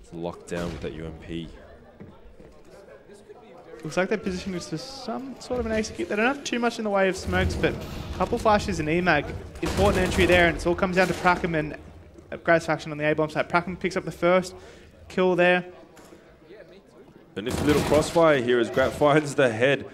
is locked down with that UMP. Looks like their position is to some sort of an execute. They don't have too much in the way of smokes, but a couple flashes in EMAG. Important entry there, and it all comes down to Prackham and Gratisfaction on the A-bomb side. Prackham picks up the first kill there. A nifty little crossfire here as Grat finds the head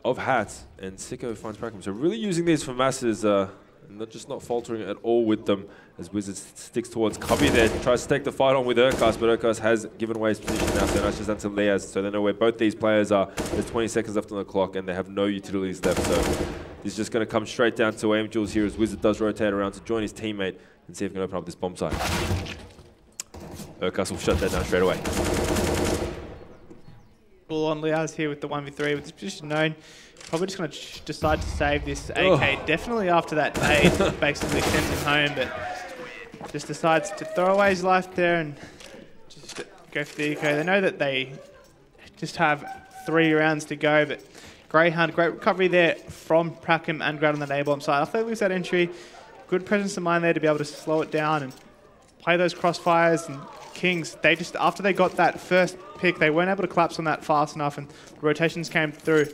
of Hat, and Sicko finds Prackham. So really using these for masses, not faltering at all with them, as Wizard sticks towards Cubby there, tries to take the fight on with Urkas, but Urkas has given away his position now, so now it's just down to Leaz. So they know where both these players are. There's 20 seconds left on the clock, and they have no utilities left, so he's just going to come straight down to aim Jules here as Wizard does rotate around to join his teammate and see if he can open up this bomb site. Urkas will shut that down straight away. Full on Leaz here with the 1v3 with this position known. Probably just going to decide to save this AK. Definitely after that nade, basically sends him home, but just decides to throw away his life there and just go for the eco. They know that they just have 3 rounds to go, but Grayhound, great recovery there from Prackham and Grad on the A-bomb side. After they lose that entry, good presence of mind there to be able to slow it down and play those crossfires. And Kings, they just, after they got that first pick, they weren't able to collapse on that fast enough, and the rotations came through.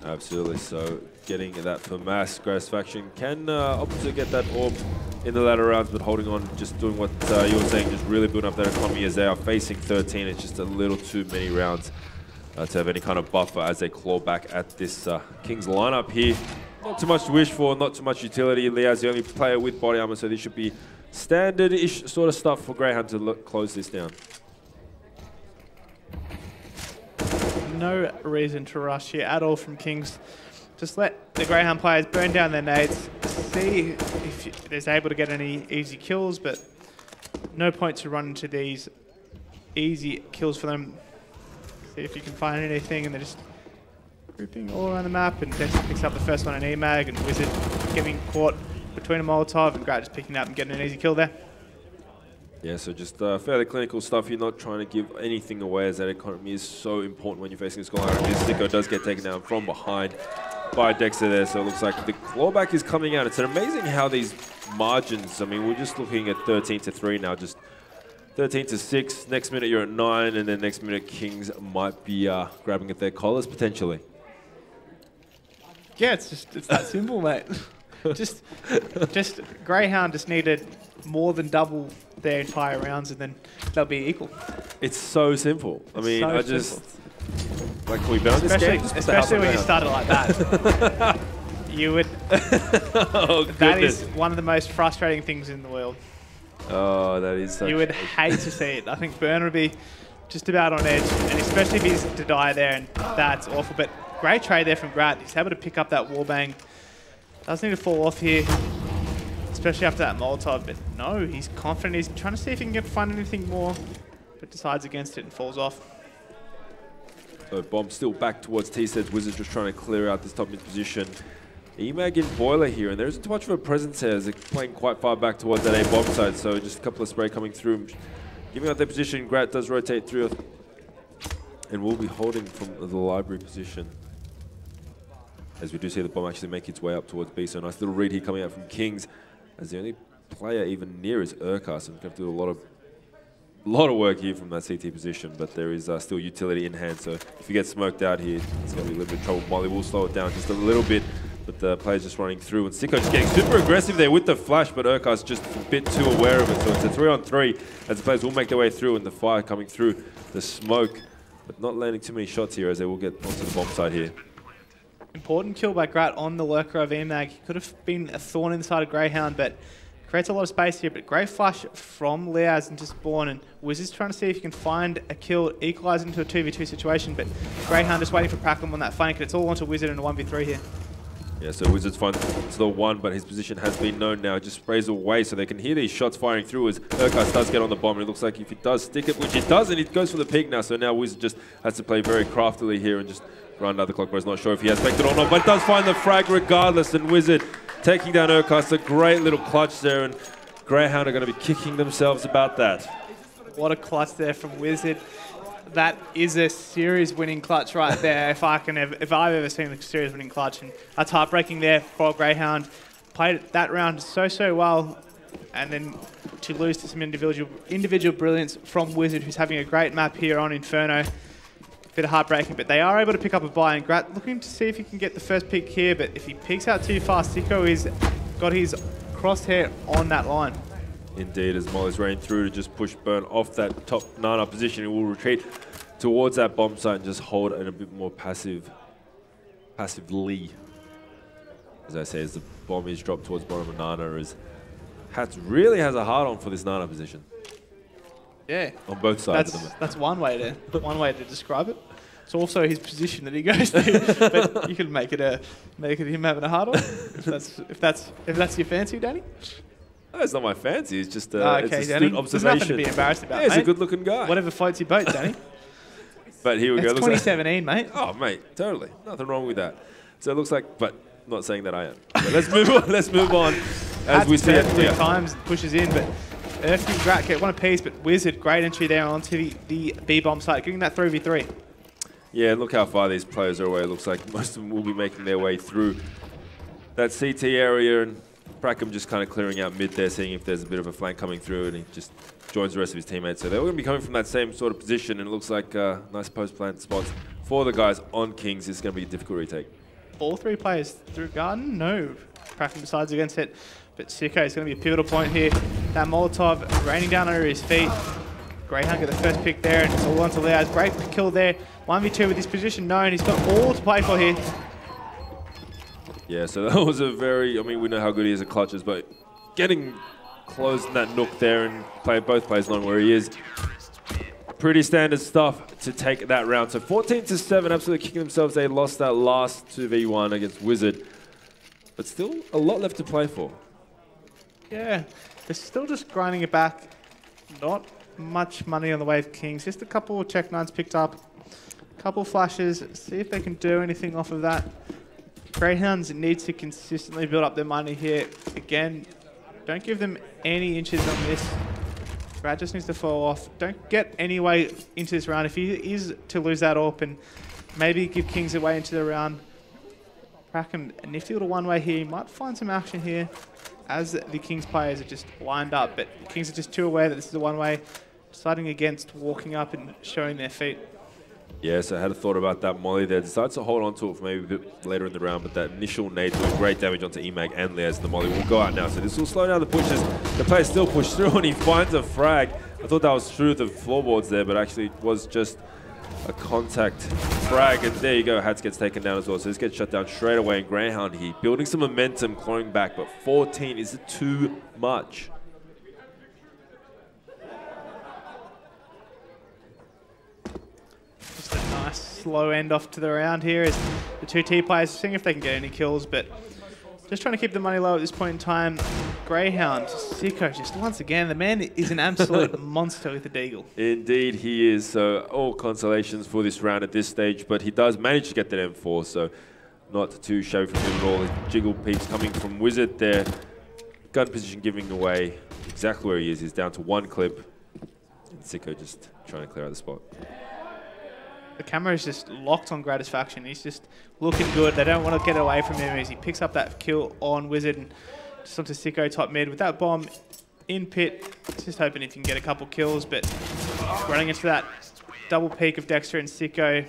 Absolutely, so getting that for mass. Gratisfaction can opt to get that orb in the latter rounds, but holding on, just doing what you were saying, just really building up that economy as they are facing 13. It's just a little too many rounds to have any kind of buffer as they claw back at this Kings lineup here. Not too much to wish for, not too much utility. Leaz the only player with body armor, so this should be standard-ish sort of stuff for Grayhound to close this down. No reason to rush here at all from Kings. Just let the Greyhound players burn down their nades, see if there's able to get any easy kills, but no point to run into these easy kills for them. See if you can find anything, and they're just grouping all around the map, and Dexter picks up the first one in EMAG, and Wizard getting caught between a Molotov, and Grat just picking up and getting an easy kill there. Yeah, so just fairly clinical stuff. You're not trying to give anything away, as that economy is so important when you're facing a score like this. Sicko does get taken down from behind by Dexter there, so it looks like the clawback is coming out. It's amazing how these margins, I mean, we're just looking at 13-3 now, just 13-6. Next minute you're at 9, and then next minute Kings might be grabbing at their collars potentially. Yeah, it's that simple, mate. just Greyhound just needed more than double their entire rounds, and then they'll be equal. It's so simple. I mean, so I just like, can we bet on this game? Especially when you started like that. You would. Oh, that is one of the most frustrating things in the world. Oh, that is such. You would hate to see it. I think Burn would be just about on edge, and especially if he's to die there, and that's awful. But great trade there from Grat. He's able to pick up that wallbang. Does need to fall off here, especially after that Molotov, but no, he's confident. He's trying to see if he can find anything more, but decides against it and falls off. So bomb still back towards T-Sed's Wizards, just trying to clear out this top mid position. EMAG in Boiler here, and there isn't too much of a presence here as they're playing quite far back towards that A bomb side, so just a couple of spray coming through. Giving out their position, Grat does rotate through, and will be holding from the library position. As we do see the bomb actually make its way up towards B, so a nice little read here coming out from Kings, as the only player even near is Urkas, and going to do a lot of work here from that CT position, but there is still utility in hand, so if you get smoked out here, it's going to be a little bit of trouble. Molly will slow it down just a little bit, but the player's just running through, and Sicko just getting super aggressive there with the flash, but Urkas just a bit too aware of it, so it's a 3-on-3 as the players will make their way through, and the fire coming through the smoke, but not landing too many shots here as they will get onto the bomb side here. Important kill by Grat on the lurker of EMAG. He could have been a thorn inside of Grayhound, but creates a lot of space here, but great flash from Leaz into spawn, and Wizards trying to see if he can find a kill, equalize into a 2v2 situation, but Grayhound just waiting for Prackham on that flank, and it's all onto Wizard in a 1v3 here. Yeah, so Wizards find the one, but his position has been known now. It just sprays away, so they can hear these shots firing through as Urkas does get on the bomb, and it looks like if he does stick it, which he does, and he goes for the peak now, so now Wizard just has to play very craftily here and just run down the clock, but he's not sure if he has spected or not, but does find the frag regardless, and Wizard taking down Urkas. A great little clutch there, and Grayhound are going to be kicking themselves about that. What a clutch there from Wizard. That is a series-winning clutch right there. if I've ever seen a series-winning clutch, and that's heartbreaking there for Grayhound. Played that round so well, and then to lose to some individual brilliance from Wizard, who's having a great map here on Inferno. Bit of heartbreaking, but they are able to pick up a buy, and Grat looking to see if he can get the first pick here, but if he peeks out too fast, Sicko has got his crosshair on that line. Indeed, as Molly's running through to just push Burn off that top Nana position, he will retreat towards that bomb site and just hold in a bit more passively. As I say, as the bomb is dropped towards bottom of Nana, as Hats really has a hard on for this Nana position. Yeah. On both sides of them. That's one way to describe it. It's also his position that he goes to, but you can make it him having a hard on. if that's your fancy, Danny. No, it's not my fancy. It's just okay, it's a Danny. student observation. There's nothing to be embarrassed about. Yeah, he's mate. a good-looking guy. Whatever floats your boat, Danny. But here we go. It's 2017, mate. Oh, mate, totally. Nothing wrong with that. So it looks like, but I'm not saying that I am. But let's move on. Let's move on. As we see it, 3 times pushes in, but Earthy and Grat get one apiece. But Wizard, great entry there onto the B bomb site, getting that 3v3. Yeah, look how far these players are away. It looks like most of them will be making their way through that CT area, and Prackham just kind of clearing out mid there, seeing if there's a bit of a flank coming through, and he just joins the rest of his teammates. So they're all going to be coming from that same sort of position, and it looks like nice post-plant spots for the guys on Kings. It's going to be a difficult retake. All 3 players through Garden? No. Prackham decides against it, but Sicko is going to be a pivotal point here. That Molotov raining down under his feet. Grayhound get the first pick there, and it's all on to Leaz. Great kill there. 1v2 with his position known. He's got all to play for here. Yeah, so that was a very, I mean, we know how good he is at clutches, but getting closed in that nook there and both players knowing where he is, pretty standard stuff to take that round. So 14-7, absolutely kicking themselves. They lost that last 2v1 against Wizard, but still a lot left to play for. Yeah, they're still just grinding it back. Not much money on the way of Kings. Just a couple of check nines picked up, a couple of flashes. See if they can do anything off of that. Greyhounds need to consistently build up their money here. Again, don't give them any inches on this. Brad just needs to fall off. Don't get any way into this round. If he is to lose that AWP and maybe give Kings a way into the round, Prackham, a nifty little one-way here. He might find some action here as the Kings players are just lined up, but the Kings are just too aware that this is a one-way, deciding against walking up and showing their feet. Yeah, so I had a thought about that Molly there. Decides to hold on to it for maybe a bit later in the round, but that initial nade doing great damage onto EMAG and Leaz, and the Molly will go out now. So this will slow down the pushes. The player still pushed through, and he finds a frag. I thought that was through the floorboards there, but actually it was just a contact frag. And there you go, Hats gets taken down as well. So this gets shut down straight away. And Grayhound here, building some momentum, clawing back, but 14 is too much. Just a nice slow end off to the round here as the two T players seeing if they can get any kills, but just trying to keep the money low at this point in time. Grayhound, Sicko, just once again, the man is an absolute monster with the deagle. Indeed he is, so all consolations for this round at this stage, but he does manage to get that M4, so not too shabby from him at all. His jiggle peaks coming from Wizard there. Gun position giving away exactly where he is. He's down to one clip. And Sicko just trying to clear out the spot. The camera is just locked on Gratisfaction. He's just looking good. They don't want to get away from him as he picks up that kill on Wizard and just onto Sicko top mid with that bomb in pit. Just hoping he can get a couple kills, but running into that double peak of Dexter and Sicko.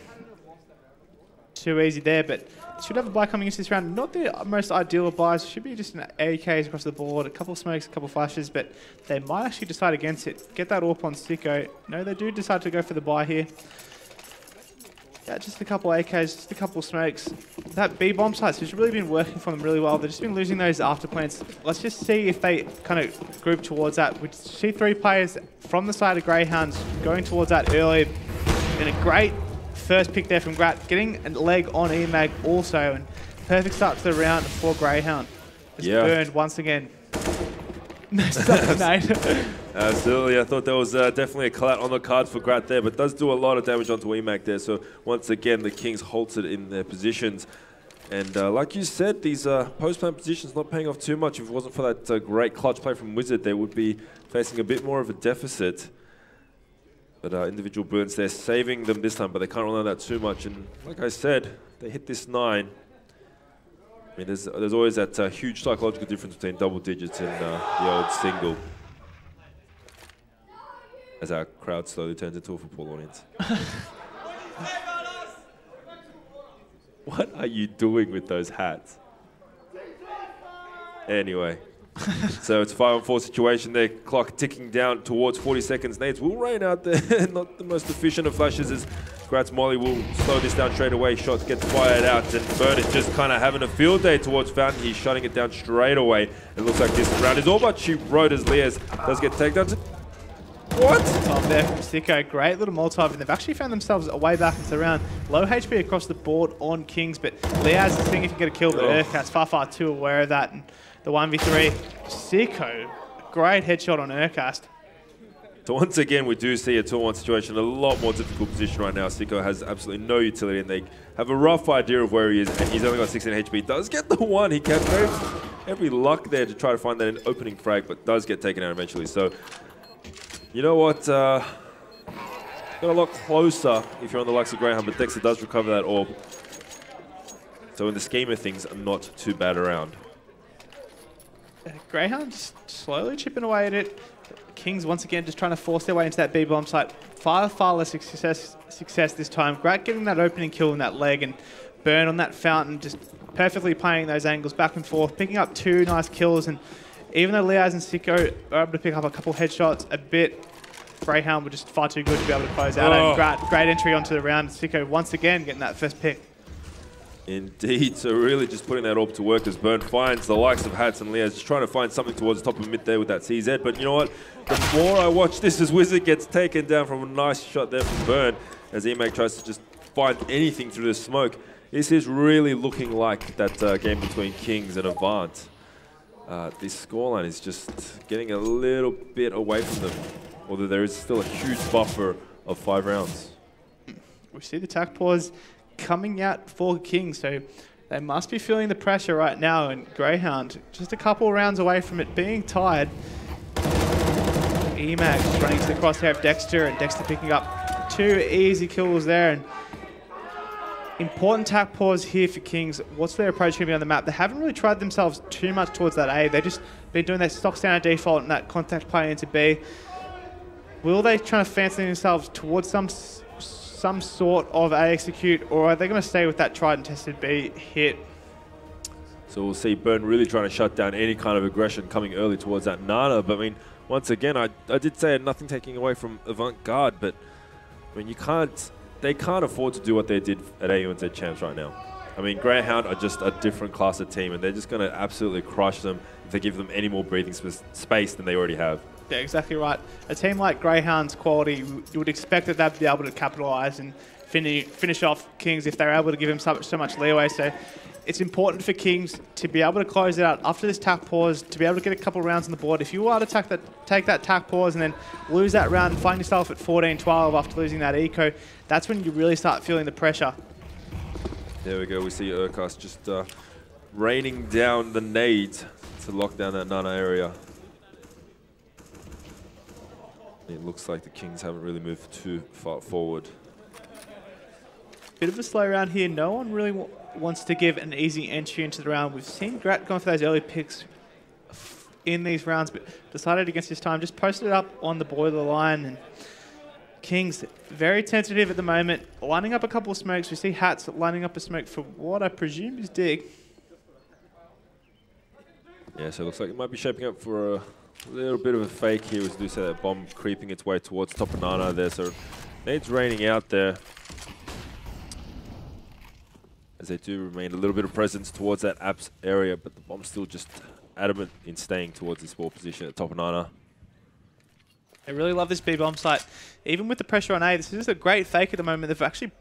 Too easy there, but should have a buy coming into this round. Not the most ideal of buys. Should be just an AKs across the board, a couple of smokes, a couple of flashes, but they might actually decide against it. Get that AWP on Sicko. No, they do decide to go for the buy here. Yeah, just a couple of AKs, just a couple of smokes. That B bomb site has really been working for them really well. They've just been losing those after plants. Let's just see if they kind of group towards that. We see 3 players from the side of Greyhounds going towards that early. And a great first pick there from Grat, getting a leg on eMag also, and perfect start to the round for Greyhound. It's burned once again. Absolutely, I thought there was definitely a collat on the card for Grat there, but does do a lot of damage onto eMag there. So once again, the Kings halted in their positions. And like you said, these post-plant positions not paying off too much. If it wasn't for that great clutch play from Wizard, they would be facing a bit more of a deficit. But individual brilliance, they're saving them this time, but they can't rely on that too much. And like I said, they hit this 9. I mean, there's always that huge psychological difference between double digits and the old single. As our crowd slowly turns into a football audience. What are you doing with those hats? Anyway. So it's a 5-on-4 situation there. Clock ticking down towards 40 seconds. Nades will rain out there. Not the most efficient of flashes as Grat's Molly will slow this down straight away. Shots get fired out and Bird is just kind of having a field day towards Fountain. He's shutting it down straight away. It looks like this round is all but she wrote as Leas does get taken down to... What? Top there from Sicko. Great little Molotov, and they've actually found themselves a way back into the round. Low HP across the board on Kings, but Leaz is seeing if he can get a kill, but Urkat's far too aware of that. And the 1v3, Sicko, great headshot on Urkast. So once again, we do see a 2-on-1 situation, a lot more difficult position right now. Sicko has absolutely no utility, and they have a rough idea of where he is, and he's only got 16 HP. Does get the 1. He kept every luck there to try to find that an opening frag, but does get taken out eventually. So, you know what? Got a lot closer if you're on the likes of Grayhound, but Dexter does recover that orb. So in the scheme of things, not too bad around. Greyhound just slowly chipping away at it. Kings once again just trying to force their way into that B-bomb site. Far less success this time. Grat getting that opening kill in that leg, and Burn on that Fountain just perfectly playing those angles back and forth, picking up 2 nice kills. And even though Leaz and Sicko are able to pick up a couple headshots a bit, Greyhound were just far too good to be able to close out. And Grat, great entry onto the round. Sicko once again getting that first pick. Indeed, so really just putting that orb to work as Burn finds the likes of Hats and Leaz, just trying to find something towards the top of mid there with that CZ. But you know what? The more I watch this as Wizard gets taken down from a nice shot there from Burn, as eMag tries to just find anything through the smoke. This is really looking like that game between Kings and Avant. This scoreline is just getting a little bit away from them, although there is still a huge buffer of 5 rounds. We see the tac pause coming out for Kings, so they must be feeling the pressure right now. And Greyhound just a couple rounds away from it being tied. eMag just running to the crosshair of Dexter, and Dexter picking up 2 easy kills there. And important tac pause here for Kings. What's their approach going to be on the map? They haven't really tried themselves too much towards that A. They've just been doing their stock standard default and that contact play into B. Will they try to fancy themselves towards some sort of A execute, or are they going to stay with that tried and tested B hit? So we'll see Burn really trying to shut down any kind of aggression coming early towards that Nana. But I mean, once again, I did say nothing taking away from Avant-Garde, but I mean, they can't afford to do what they did at AUNZ Champs right now. I mean, Greyhound are just a different class of team, and they're just going to absolutely crush them if they give them any more breathing space than they already have. Yeah, exactly right. A team like Greyhound's quality, you would expect that they'd be able to capitalise and finish off Kings if they're able to give him so much leeway. So it's important for Kings to be able to close it out after this tack pause, to be able to get a couple of rounds on the board. If you are to take that tack pause and then lose that round and find yourself at 14-12 after losing that eco, that's when you really start feeling the pressure. There we go. We see Urkas just raining down the nades to lock down that Nana area. It looks like the Kings haven't really moved too far forward. Bit of a slow round here. No one really wants to give an easy entry into the round. We've seen Grat going for those early picks in these rounds, but decided against his time. Just posted it up on the boiler line. And Kings very tentative at the moment, lining up a couple of smokes. We see Hats lining up a smoke for what I presume is Dig. Yeah, so it looks like it might be shaping up for a little bit of a fake here. As we say, that bomb creeping its way towards top of Nana there. So nades raining out there, as they do remain a little bit of presence towards that apps area, but the bomb's still just adamant in staying towards this ball position at top of Nana. I really love this B-bomb site. Even with the pressure on A, this is a great fake at the moment. They've actually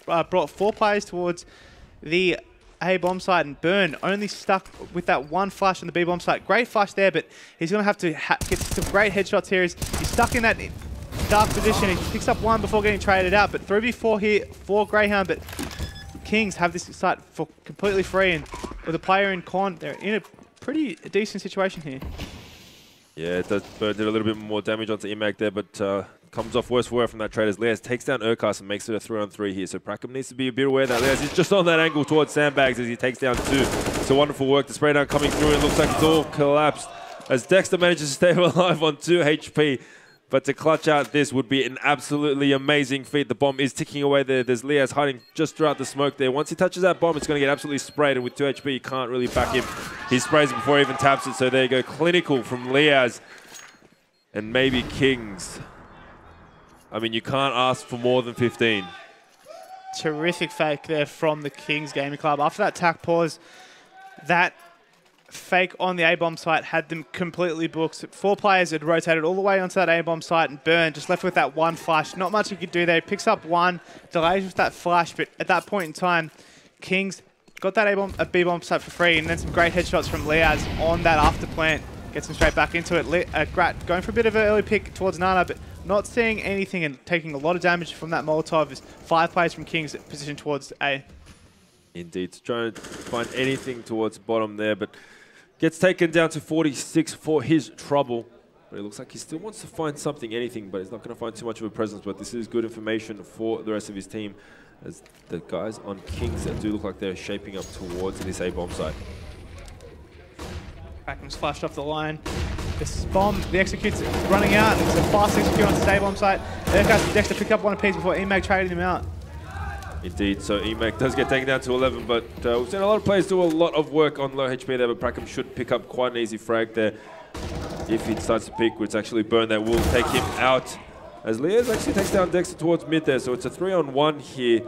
brought 4 players towards the A bomb site, and Burn only stuck with that one flash on the B bomb site. Great flash there, but he's going to have to get some great headshots here. He's stuck in that dark position. He picks up one before getting traded out, but 3v4 here for Grayhound, but Kings have this site for completely free, and with a player in con, they're in a pretty decent situation here. Yeah, it does. Burn did a little bit more damage onto ELEAGUE there, but comes off worse for wear from that trade as Leaz takes down Urkas and makes it a 3-on-3 here. So Prackham needs to be a bit aware that Leaz is just on that angle towards Sandbags as he takes down 2. It's a wonderful work. The spray down coming through, and it looks like it's all collapsed as Dexter manages to stay alive on 2 HP. But to clutch out this would be an absolutely amazing feat. The bomb is ticking away there. There's Leaz hiding just throughout the smoke there. Once he touches that bomb, it's going to get absolutely sprayed. And with 2 HP, you can't really back him. He sprays it before he even taps it. So there you go. Clinical from Leaz. And maybe Kings. I mean, you can't ask for more than 15. Terrific fake there from the Kings Gaming Club. After that tack pause, that fake on the A-bomb site had them completely booked. 4 players had rotated all the way onto that A-bomb site, and Burn just left with that one flash. Not much he could do there. He picks up 1, delays with that flash, but at that point in time, Kings got that a B-bomb site for free, and then some great headshots from Leaz on that after plant. Gets him straight back into it. Grat going for a bit of an early pick towards Nana, but not seeing anything and taking a lot of damage from that Molotov as 5 players from Kings positioned towards A. Indeed, trying to find anything towards bottom there, but gets taken down to 46 for his trouble. But it looks like he still wants to find something, anything, but he's not going to find too much of a presence. But this is good information for the rest of his team, as the guys on Kings that do look like they're shaping up towards this A-bomb site. Prackham's flashed off the line. This bomb, the execute's running out. It's a fast execute on the A-bomb site. Urkas and Dexter pick up 1 apiece before ELEAGUE traded him out. Indeed, so ELEAGUE does get taken down to 11, but we've seen a lot of players do a lot of work on low HP there, but Prackham should pick up quite an easy frag there. If he decides to pick, it's actually Burn that will take him out. As Leaz actually takes down Dexter towards mid there, so it's a 3-on-1 here.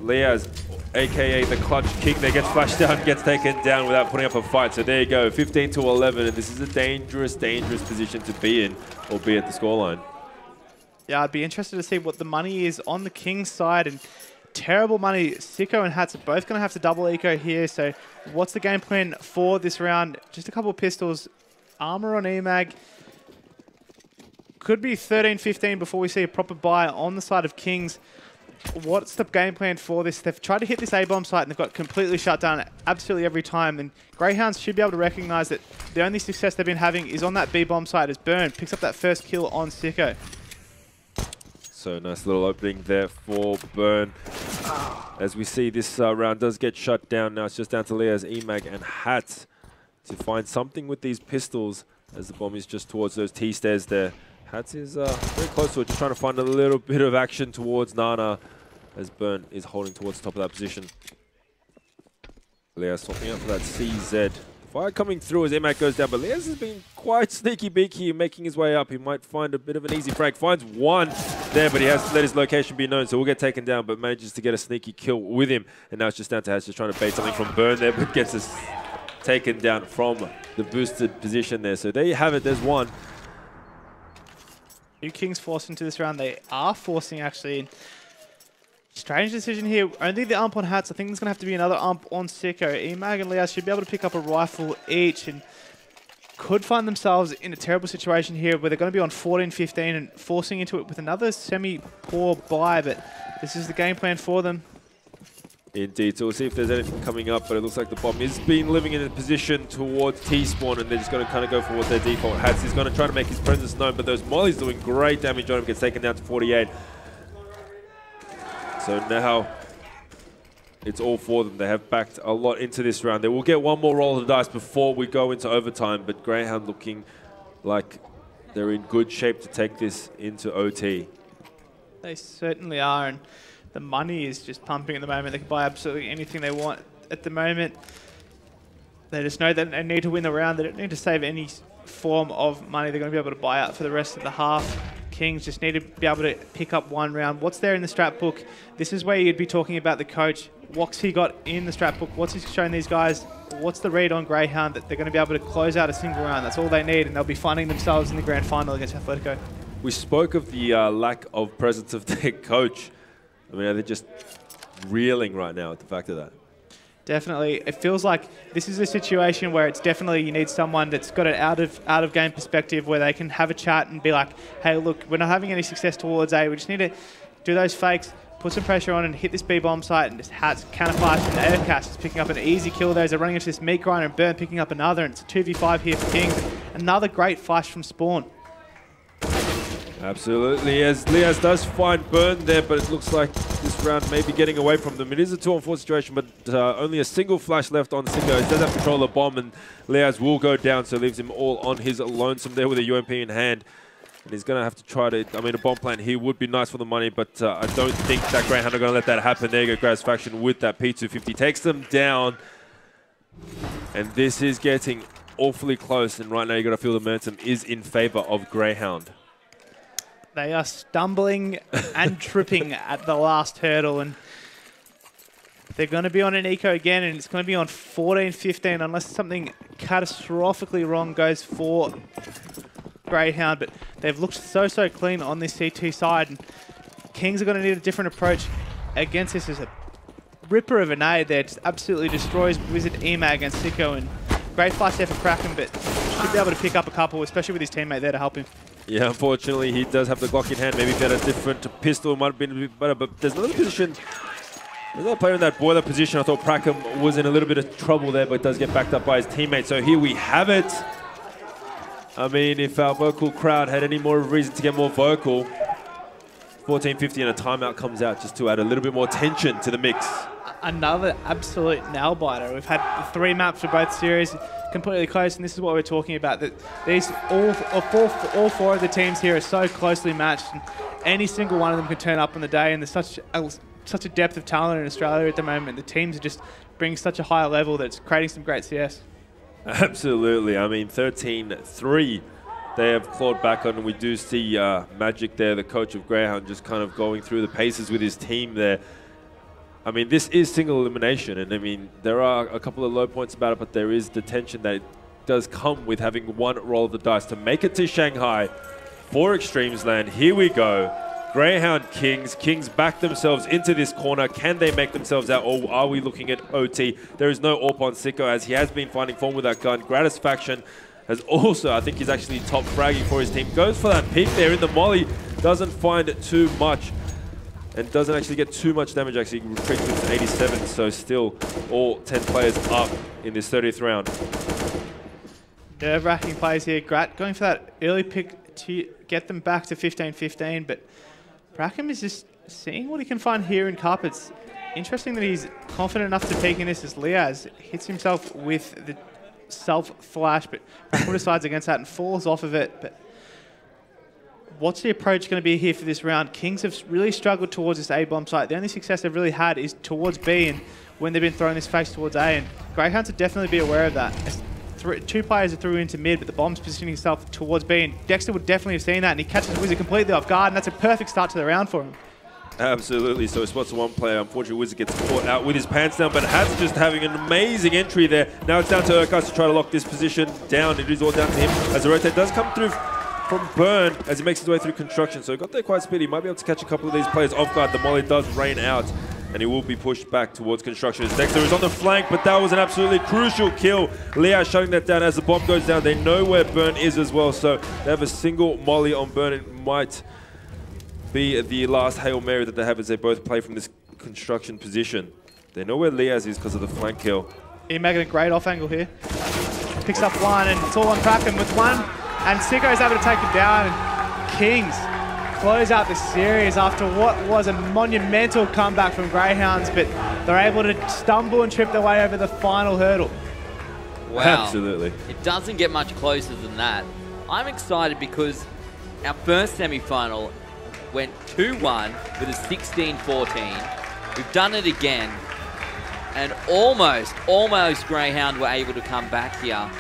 Leaz, aka the clutch king, that gets flashed down, gets taken down without putting up a fight. So there you go, 15 to 11, and this is a dangerous, dangerous position to be in, albeit the scoreline. Yeah, I'd be interested to see what the money is on the Kings side, and terrible money. Sicko and Hats are both going to have to double eco here. So what's the game plan for this round? Just a couple of pistols, armor on ELEAGUE. Could be 13-15 before we see a proper buy on the side of Kings. What's the game plan for this? They've tried to hit this A-bomb site and they've got completely shut down absolutely every time. And Greyhounds should be able to recognize that the only success they've been having is on that B-bomb site as Burn picks up that first kill on Sicko. So nice little opening there for Burn. As we see, this round does get shut down. Now it's just down to Leaz, ELEAGUE and Hats to find something with these pistols, as the bomb is just towards those T-stairs there. Hats is very close to it, just trying to find a little bit of action towards Nana, as Burn is holding towards the top of that position. Leaz swapping out for that CZ. Fire coming through as ELEAGUE goes down, but Leaz has been quite sneaky beaky, making his way up. He might find a bit of an easy frag. Finds 1 there, but he has to let his location be known, so we'll get taken down, but manages to get a sneaky kill with him. And now it's just down to Hats, just trying to bait something from Burn there, but gets us taken down from the boosted position there. So there you have it, there's 1. New Kings forced into this round. They are forcing, actually. Strange decision here. Only the ump on Hats. I think there's going to have to be another ump on Sicko. eMag and Leaz should be able to pick up a rifle each and could find themselves in a terrible situation here where they're going to be on 14-15 and forcing into it with another semi-poor buy, but this is the game plan for them. Indeed, so we'll see if there's anything coming up, but it looks like the bomb is being living in a position towards T-spawn, and they're just going to kind of go for what their default has. He's going to try to make his presence known, but those mollies doing great damage on him, gets taken down to 48. So now it's all for them. They have backed a lot into this round. They will get one more roll of the dice before we go into overtime, but Grayhound looking like they're in good shape to take this into OT. They certainly are, and the money is just pumping at the moment. They can buy absolutely anything they want at the moment. They just know that they need to win the round. They don't need to save any form of money. They're going to be able to buy out for the rest of the half. Kings just need to be able to pick up one round. What's there in the strat book? This is where you'd be talking about the coach. What's he got in the strat book? What's he showing these guys? What's the read on Grayhound that they're going to be able to close out a single round? That's all they need, and they'll be finding themselves in the grand final against Athletico. We spoke of the lack of presence of their coach. I mean, are they just reeling right now at the fact of that? Definitely. It feels like this is a situation where it's definitely you need someone that's got an out of game perspective where they can have a chat and be like, hey, look, we're not having any success towards A. We just need to do those fakes, put some pressure on and hit this B-bomb site, and just Hats counter flash and Aircash is picking up an easy kill there as they're running into this meat grinder, and Burn picking up another, and it's a 2v5 here for Kings. Another great flash from Spawn. Absolutely, as Leaz does find Burn there, but it looks like this round may be getting away from them. It is a 2-on-4 situation, but only a single flash left on Sicko. He does have control of the bomb, and Leaz will go down, so leaves him all on his lonesome there with a UMP in hand. And he's going to have to try to, I mean, a bomb plant here would be nice for the money, but I don't think that Grayhound are going to let that happen. There you go, Graz Faction with that P250. Takes them down, and this is getting awfully close, and right now you got to feel the momentum is in favor of Grayhound. They are stumbling and tripping at the last hurdle, and they're going to be on an eco again, and it's going to be on 14-15 unless something catastrophically wrong goes for Grayhound. But they've looked so clean on this CT side, and Kings are going to need a different approach against this. As a ripper of a nade there, just absolutely destroys Wizard, eMag, and Sicko, and great flash there for Kraken, but should be able to pick up a couple, especially with his teammate there to help him. Yeah, unfortunately, he does have the Glock in hand. Maybe if he had a different pistol, it might have been a bit better. But there's another position. There's another player in that boiler position. I thought Prackham was in a little bit of trouble there, but does get backed up by his teammate. So here we have it. I mean, if our vocal crowd had any more reason to get more vocal, 14-50 and a timeout comes out just to add a little bit more tension to the mix. Another absolute nail-biter. We've had 3 maps for both series completely close, and this is what we're talking about, that these all 4 of the teams here are so closely matched, and any single one of them can turn up on the day, and there's such a depth of talent in Australia at the moment. The teams are just bringing such a high level that it's creating some great CS. Absolutely. I mean, 13-3 they have clawed back on, and we do see Magic there, the coach of Grayhound, just kind of going through the paces with his team there. I mean, this is single elimination, and I mean, there are a couple of low points about it, but there is the tension that does come with having one roll of the dice to make it to Shanghai for eXTREMESLAND. Here we go. Grayhound Kings. Kings back themselves into this corner. Can they make themselves out, or are we looking at OT? There is no AWP on Sicko, as he has been finding form with that gun. Gratis Faction has also, I think he's actually top fragging for his team. Goes for that peek there in the molly. Doesn't find it too much. And doesn't actually get too much damage, actually retreats with 87, so still all 10 players up in this 30th round. Nerve-wracking plays here. Grat going for that early pick to get them back to 15-15, but Brackham is just seeing what he can find here in Carpets. Interesting that he's confident enough to peek in this as Leaz hits himself with the self-flash, but Brackham decides against that and falls off of it. But what's the approach going to be here for this round? Kings have really struggled towards this A-bomb site. The only success they've really had is towards B, and when they've been throwing this face towards A, and Greyhounds would definitely be aware of that. 2 players are through into mid, but the bomb's positioning himself towards B, and Dexter would definitely have seen that, and he catches Wizard completely off guard, and that's a perfect start to the round for him. Absolutely. So he spots one player. Unfortunately, Wizard gets caught out with his pants down, but Hats just having an amazing entry there. Now it's down to Urkas to try to lock this position down. It is all down to him as the rotate does come through from Burn as he makes his way through construction. So he got there quite speedy. He might be able to catch a couple of these players off guard. The molly does rain out, and he will be pushed back towards construction. Dexter is on the flank, but that was an absolutely crucial kill. Leah shutting that down as the bomb goes down. They know where Burn is as well, so they have a single molly on Burn. It might be the last Hail Mary that they have as they both play from this construction position. They know where Leaz is because of the flank kill. eMAG a great off angle here. Picks up one, and it's all on Kraken with one, and Sicko is able to take it down, and Kings close out the series after what was a monumental comeback from Greyhounds, but they're able to stumble and trip their way over the final hurdle. Wow. Absolutely. It doesn't get much closer than that. I'm excited because our first semi-final went 2-1 with a 16-14. We've done it again. And almost Greyhound were able to come back here.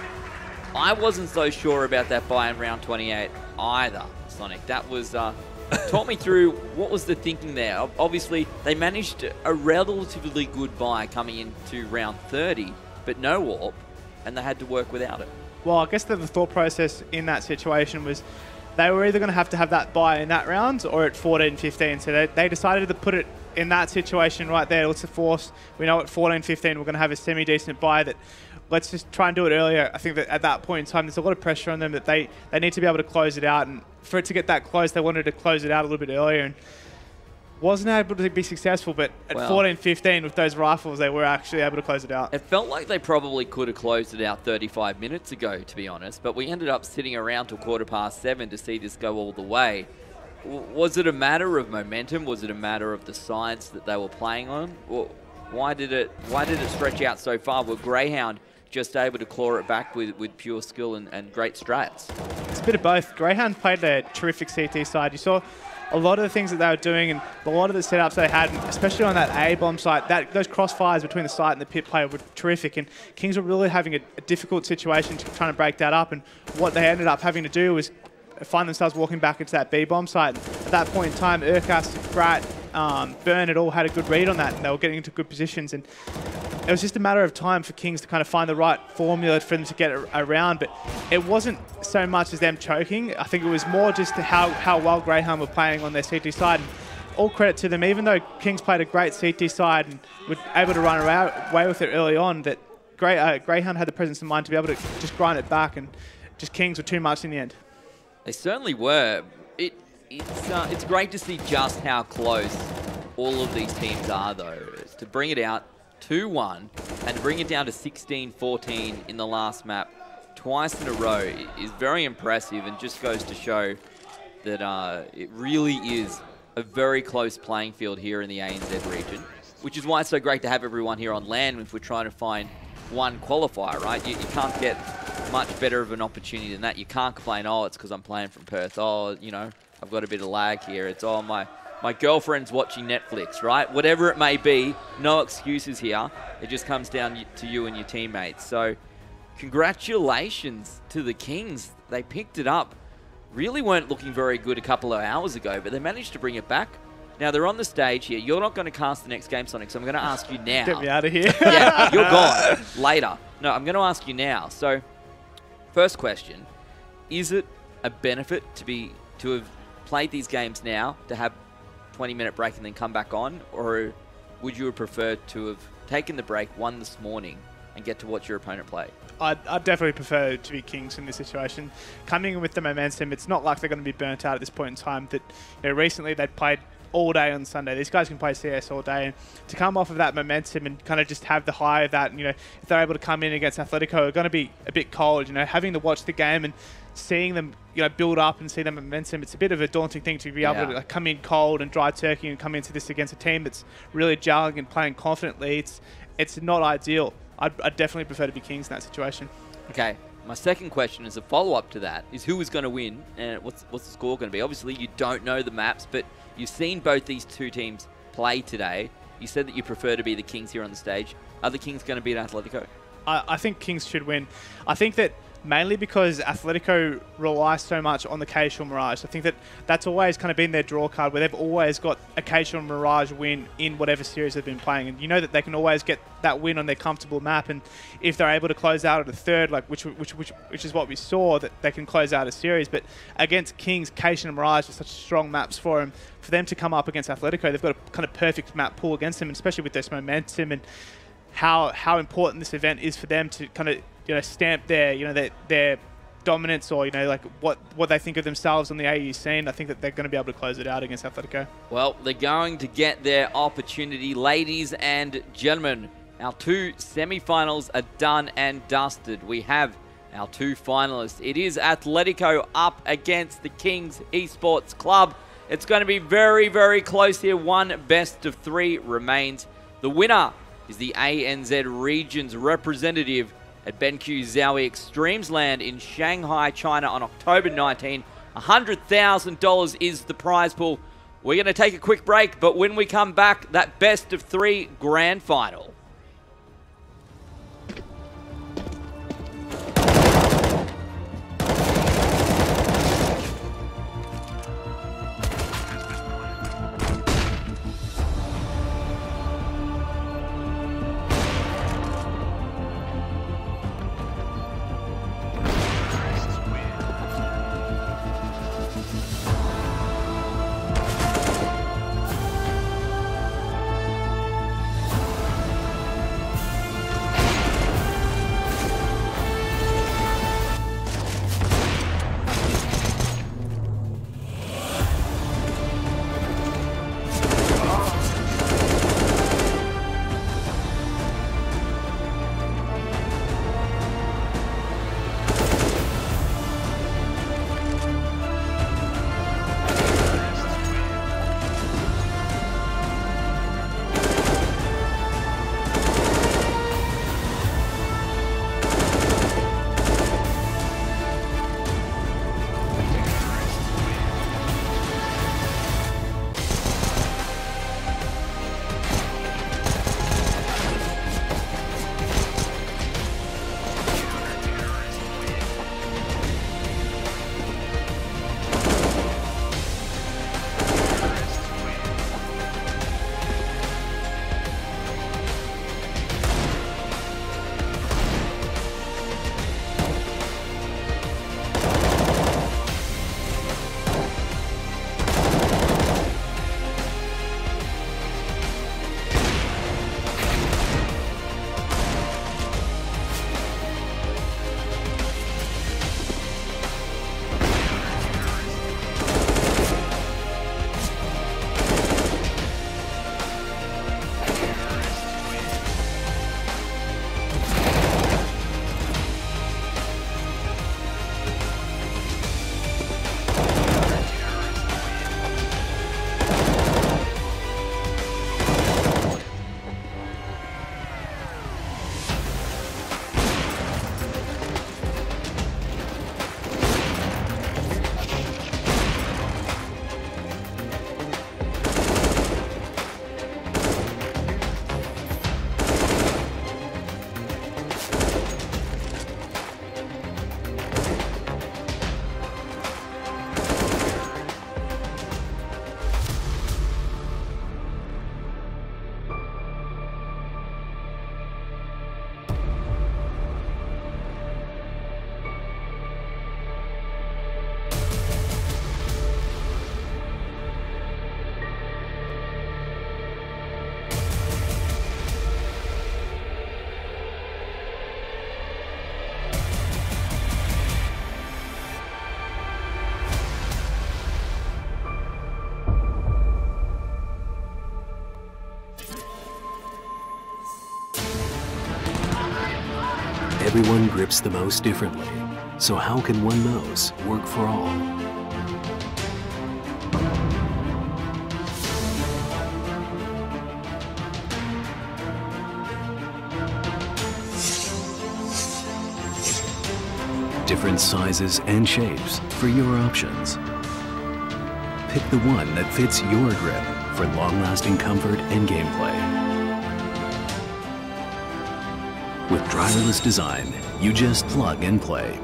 I wasn't so sure about that buy in round 28 either, Sonic. That was, talk me through what was the thinking there. Obviously, they managed a relatively good buy coming into round 30, but no warp, and they had to work without it. Well, I guess the thought process in that situation was they were either going to have that buy in that round or at 14-15. So they decided to put it in that situation right there. Let's force. We know at 14-15 we're going to have a semi-decent buy. That let's just try and do it earlier. I think that at that point in time, there's a lot of pressure on them that they need to be able to close it out. And for it to get that close, they wanted to close it out a little bit earlier. And wasn't able to be successful, but at 14-15 with those rifles, they were actually able to close it out. It felt like they probably could have closed it out 35 minutes ago, to be honest, but we ended up sitting around till 7:15 to see this go all the way. Was it a matter of momentum? Was it a matter of the sides that they were playing on? Why did it stretch out so far? Were Greyhound just able to claw it back with pure skill and great strats? It's a bit of both. Greyhound played a terrific CT side. You saw a lot of the things that they were doing and a lot of the setups they had, especially on that A-bomb site, those crossfires between the site and the pit player were terrific, and Kings were really having a difficult situation trying to break that up, and what they ended up having to do was find themselves walking back into that B-bomb site. At that point in time, Urkas, Brat, Burn had all had a good read on that, and they were getting into good positions, and it was just a matter of time for Kings to kind of find the right formula for them to get around, but it wasn't so much as them choking. I think it was more just how well Greyhound were playing on their CT side. And all credit to them, even though Kings played a great CT side and were able to run away with it early on, that Greyhound had the presence of mind to be able to just grind it back, and just Kings were too much in the end. They certainly were. It's great to see just how close all of these teams are, though. It's to bring it out 2-1 and bring it down to 16-14 in the last map twice in a row is very impressive, and just goes to show that it really is a very close playing field here in the ANZ region, which is why it's so great to have everyone here on LAN if we're trying to find one qualifier, right? You can't get much better of an opportunity than that. You can't complain, oh, it's because I'm playing from Perth. Oh, you know, I've got a bit of lag here. It's, oh, my girlfriend's watching Netflix, right? Whatever it may be, no excuses here. It just comes down to you and your teammates. So congratulations to the Kings. They picked it up. Really weren't looking very good a couple of hours ago, but they managed to bring it back. Now, they're on the stage here. You're not going to cast the next game, Sonic, so I'm going to ask you now. Get me out of here. Yeah, you're gone. Later. No, I'm going to ask you now. So, first question. Is it a benefit to have played these games now, to have 20-minute break and then come back on? Or would you have preferred to have taken the break, won this morning, and get to watch your opponent play? I'd definitely prefer to be Kings in this situation. Coming in with the momentum, it's not like they're going to be burnt out at this point in time. That, you know, recently they'd played all day on Sunday. These guys can play CS all day, and to come off of that momentum and kind of just have the high of that, you know, if they're able to come in against Atletico, they're going to be a bit cold, you know, having to watch the game and seeing them, you know, build up and see the momentum. It's a bit of a daunting thing to be able to, like, come in cold and dry turkey and come into this against a team that's really gelling and playing confidently. It's not ideal. I'd definitely prefer to be Kings in that situation. Okay. My second question is a follow-up to that, is who is going to win and what's the score going to be? Obviously, you don't know the maps, but you've seen both these two teams play today. You said that you prefer to be the Kings here on the stage. Are the Kings going to beat Atletico? I think Kings should win. I think that mainly because Atletico rely so much on the occasional Mirage. I think that that's always kind of been their draw card, where they've always got occasional Mirage win in whatever series they've been playing. And you know that they can always get that win on their comfortable map, and if they're able to close out at a third, like which is what we saw, that they can close out a series. But against Kings, Cation and Mirage are such strong maps for them to come up against Atletico. They've got a kind of perfect map pool against them, and especially with this momentum and how important this event is for them to kind of stamp their dominance, or like what they think of themselves on the AU scene. I think that they're going to be able to close it out against Atletico. Well, they're going to get their opportunity, ladies and gentlemen. Our 2 semi-finals are done and dusted. We have our 2 finalists. It is Atletico up against the Kings Esports Club. It's going to be very, very close here. 1 best of 3 remains. The winner is the ANZ region's representative at BenQ Zowie eXTREMESLAND in Shanghai, China on October 19. $100,000 is the prize pool. We're going to take a quick break, but when we come back, that best of 3 grand final. Everyone grips the mouse differently, so how can one mouse work for all? Different sizes and shapes for your options. Pick the one that fits your grip for long-lasting comfort and gameplay. With driverless design, you just plug and play.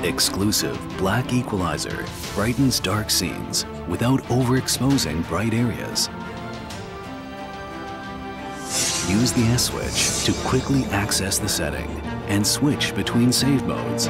Exclusive black equalizer brightens dark scenes without overexposing bright areas. Use the S switch to quickly access the setting and switch between save modes.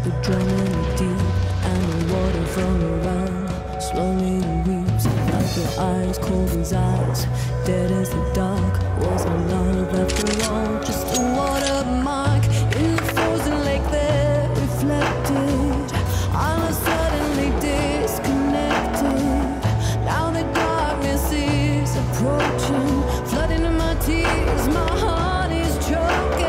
the drum in the deep, and the water from around slowly weeps. Like your eyes, cold as ice, dead as the dark. Was our love after all just a watermark in the frozen lake there reflected? I was suddenly disconnected. Now the darkness is approaching, flooding in my tears. My heart is choking.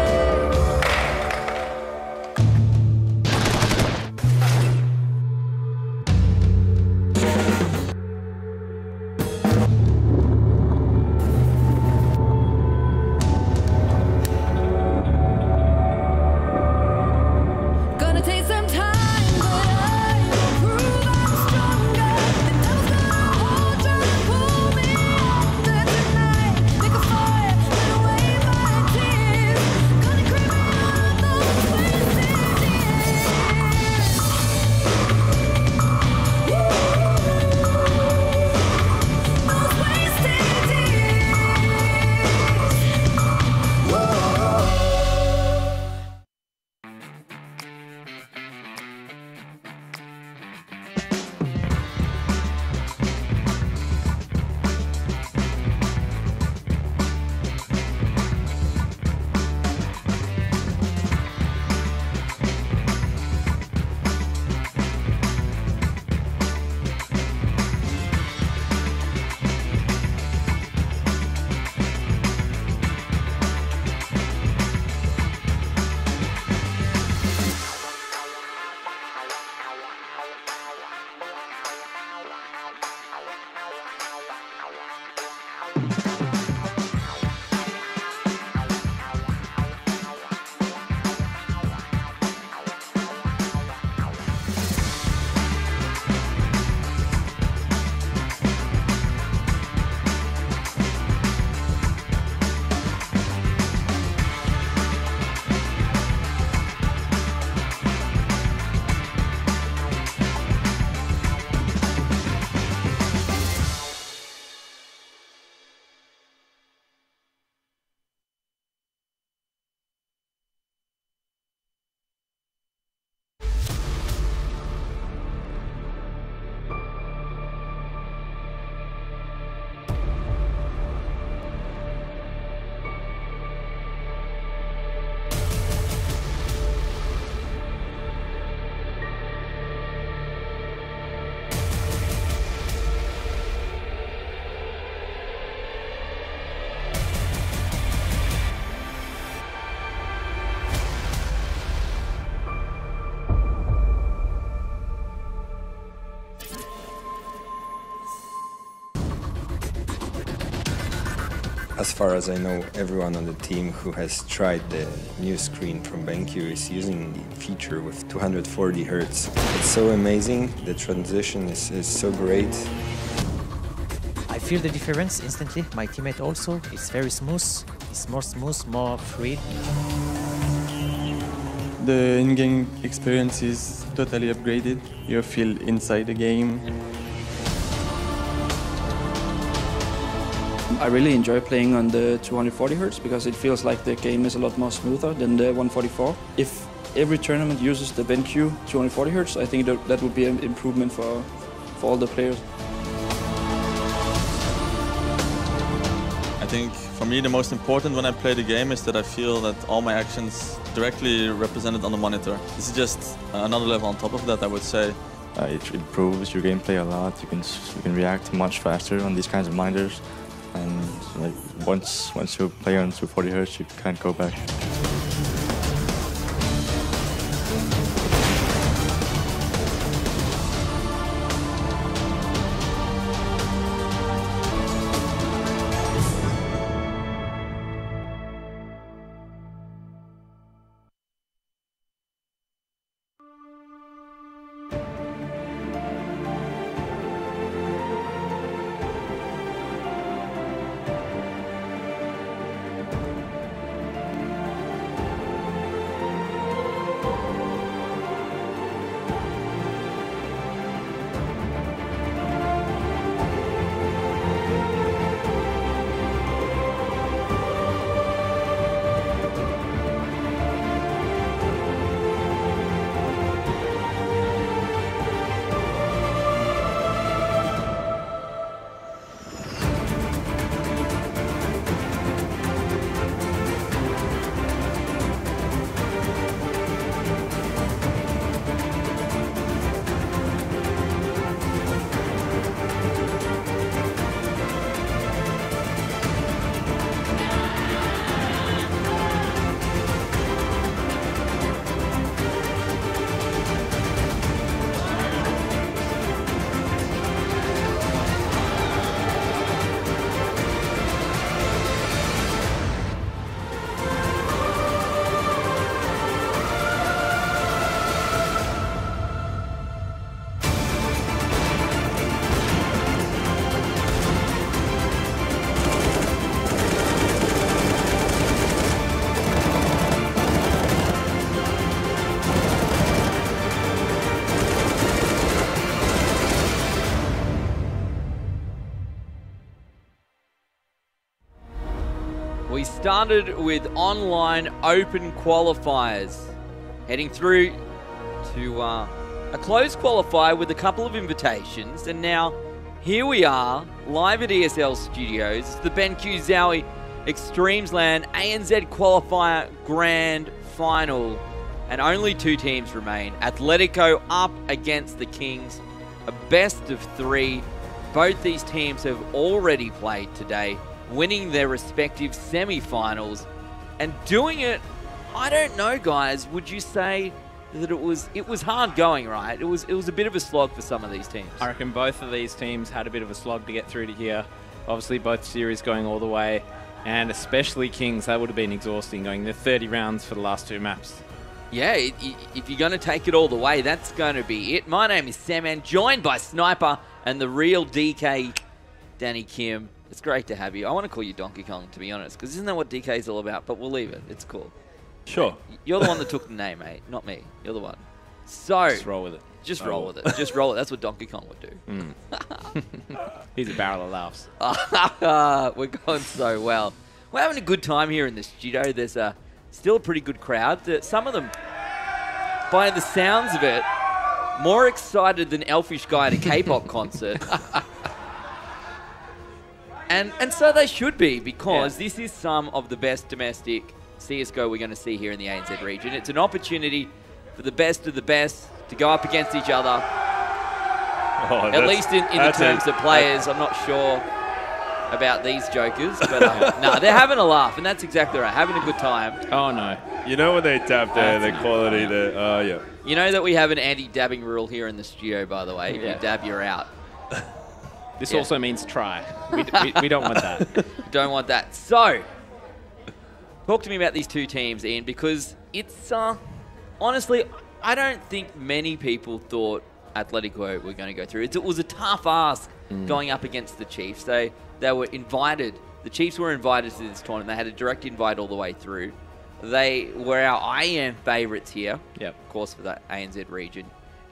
As far as I know, everyone on the team who has tried the new screen from BenQ is using the feature with 240 Hz. It's so amazing, the transition is so great. I feel the difference instantly. My teammate also is very smooth. It's more smooth, more free. The in-game experience is totally upgraded. You feel inside the game. I really enjoy playing on the 240 Hz because it feels like the game is a lot more smoother than the 144. If every tournament uses the BenQ 240 Hz, I think that would be an improvement for all the players. I think for me the most important when I play the game is that I feel that all my actions directly represented on the monitor. This is just another level on top of that, I would say. It improves your gameplay a lot. You can react much faster on these kinds of monitors. And like once you play on 240 Hz, you can't go back. we started with online open qualifiers, heading through to a closed qualifier with a couple of invitations, and now here we are, live at ESL Studios. It's the BenQ Zowie eXTREMESLAND ANZ Qualifier Grand Final. And only 2 teams remain. Atletico up against the Kings. A best of 3. Both these teams have already played today, winning their respective semi-finals. And doing it, I don't know, guys, would you say that it was hard going, right? It was a bit of a slog for some of these teams. I reckon both of these teams had a bit of a slog to get through to here. Obviously, both series going all the way, and especially Kings, that would have been exhausting going the 30 rounds for the last 2 maps. Yeah, if you're going to take it all the way, that's going to be it. My name is Sam, joined by Sniper and the real DK, Danny Kim. It's great to have you. I want to call you Donkey Kong, to be honest, because isn't that what DK is all about? But we'll leave it. It's cool. Sure. You're the one that took the name, mate, not me. You're the one. So just roll with it. Just roll with it. Just roll it. That's what Donkey Kong would do. He's a barrel of laughs. We're going so well. We're having a good time here in the studio. There's still a pretty good crowd. Some of them, by the sounds of it, more excited than Elfish Guy at a K-pop concert. And so they should be, because this is some of the best domestic CSGO we're going to see here in the ANZ region. It's an opportunity for the best of the best to go up against each other. At least in the terms of players. I'm not sure about these jokers, but no, they're having a laugh, and that's exactly right. Having a good time. Oh, no. You know when they tap their quality, yeah. You know that we have an anti-dabbing rule here in the studio, by the way. If you dab, you're out. This also means try. We don't want that. Don't want that. So, talk to me about these 2 teams, Ian, because it's, honestly, I don't think many people thought Atletico were going to go through. It was a tough ask going up against the Chiefs. They were invited. The Chiefs were invited to this tournament. They had a direct invite all the way through. They were our IEM favourites here, of course, for the ANZ region.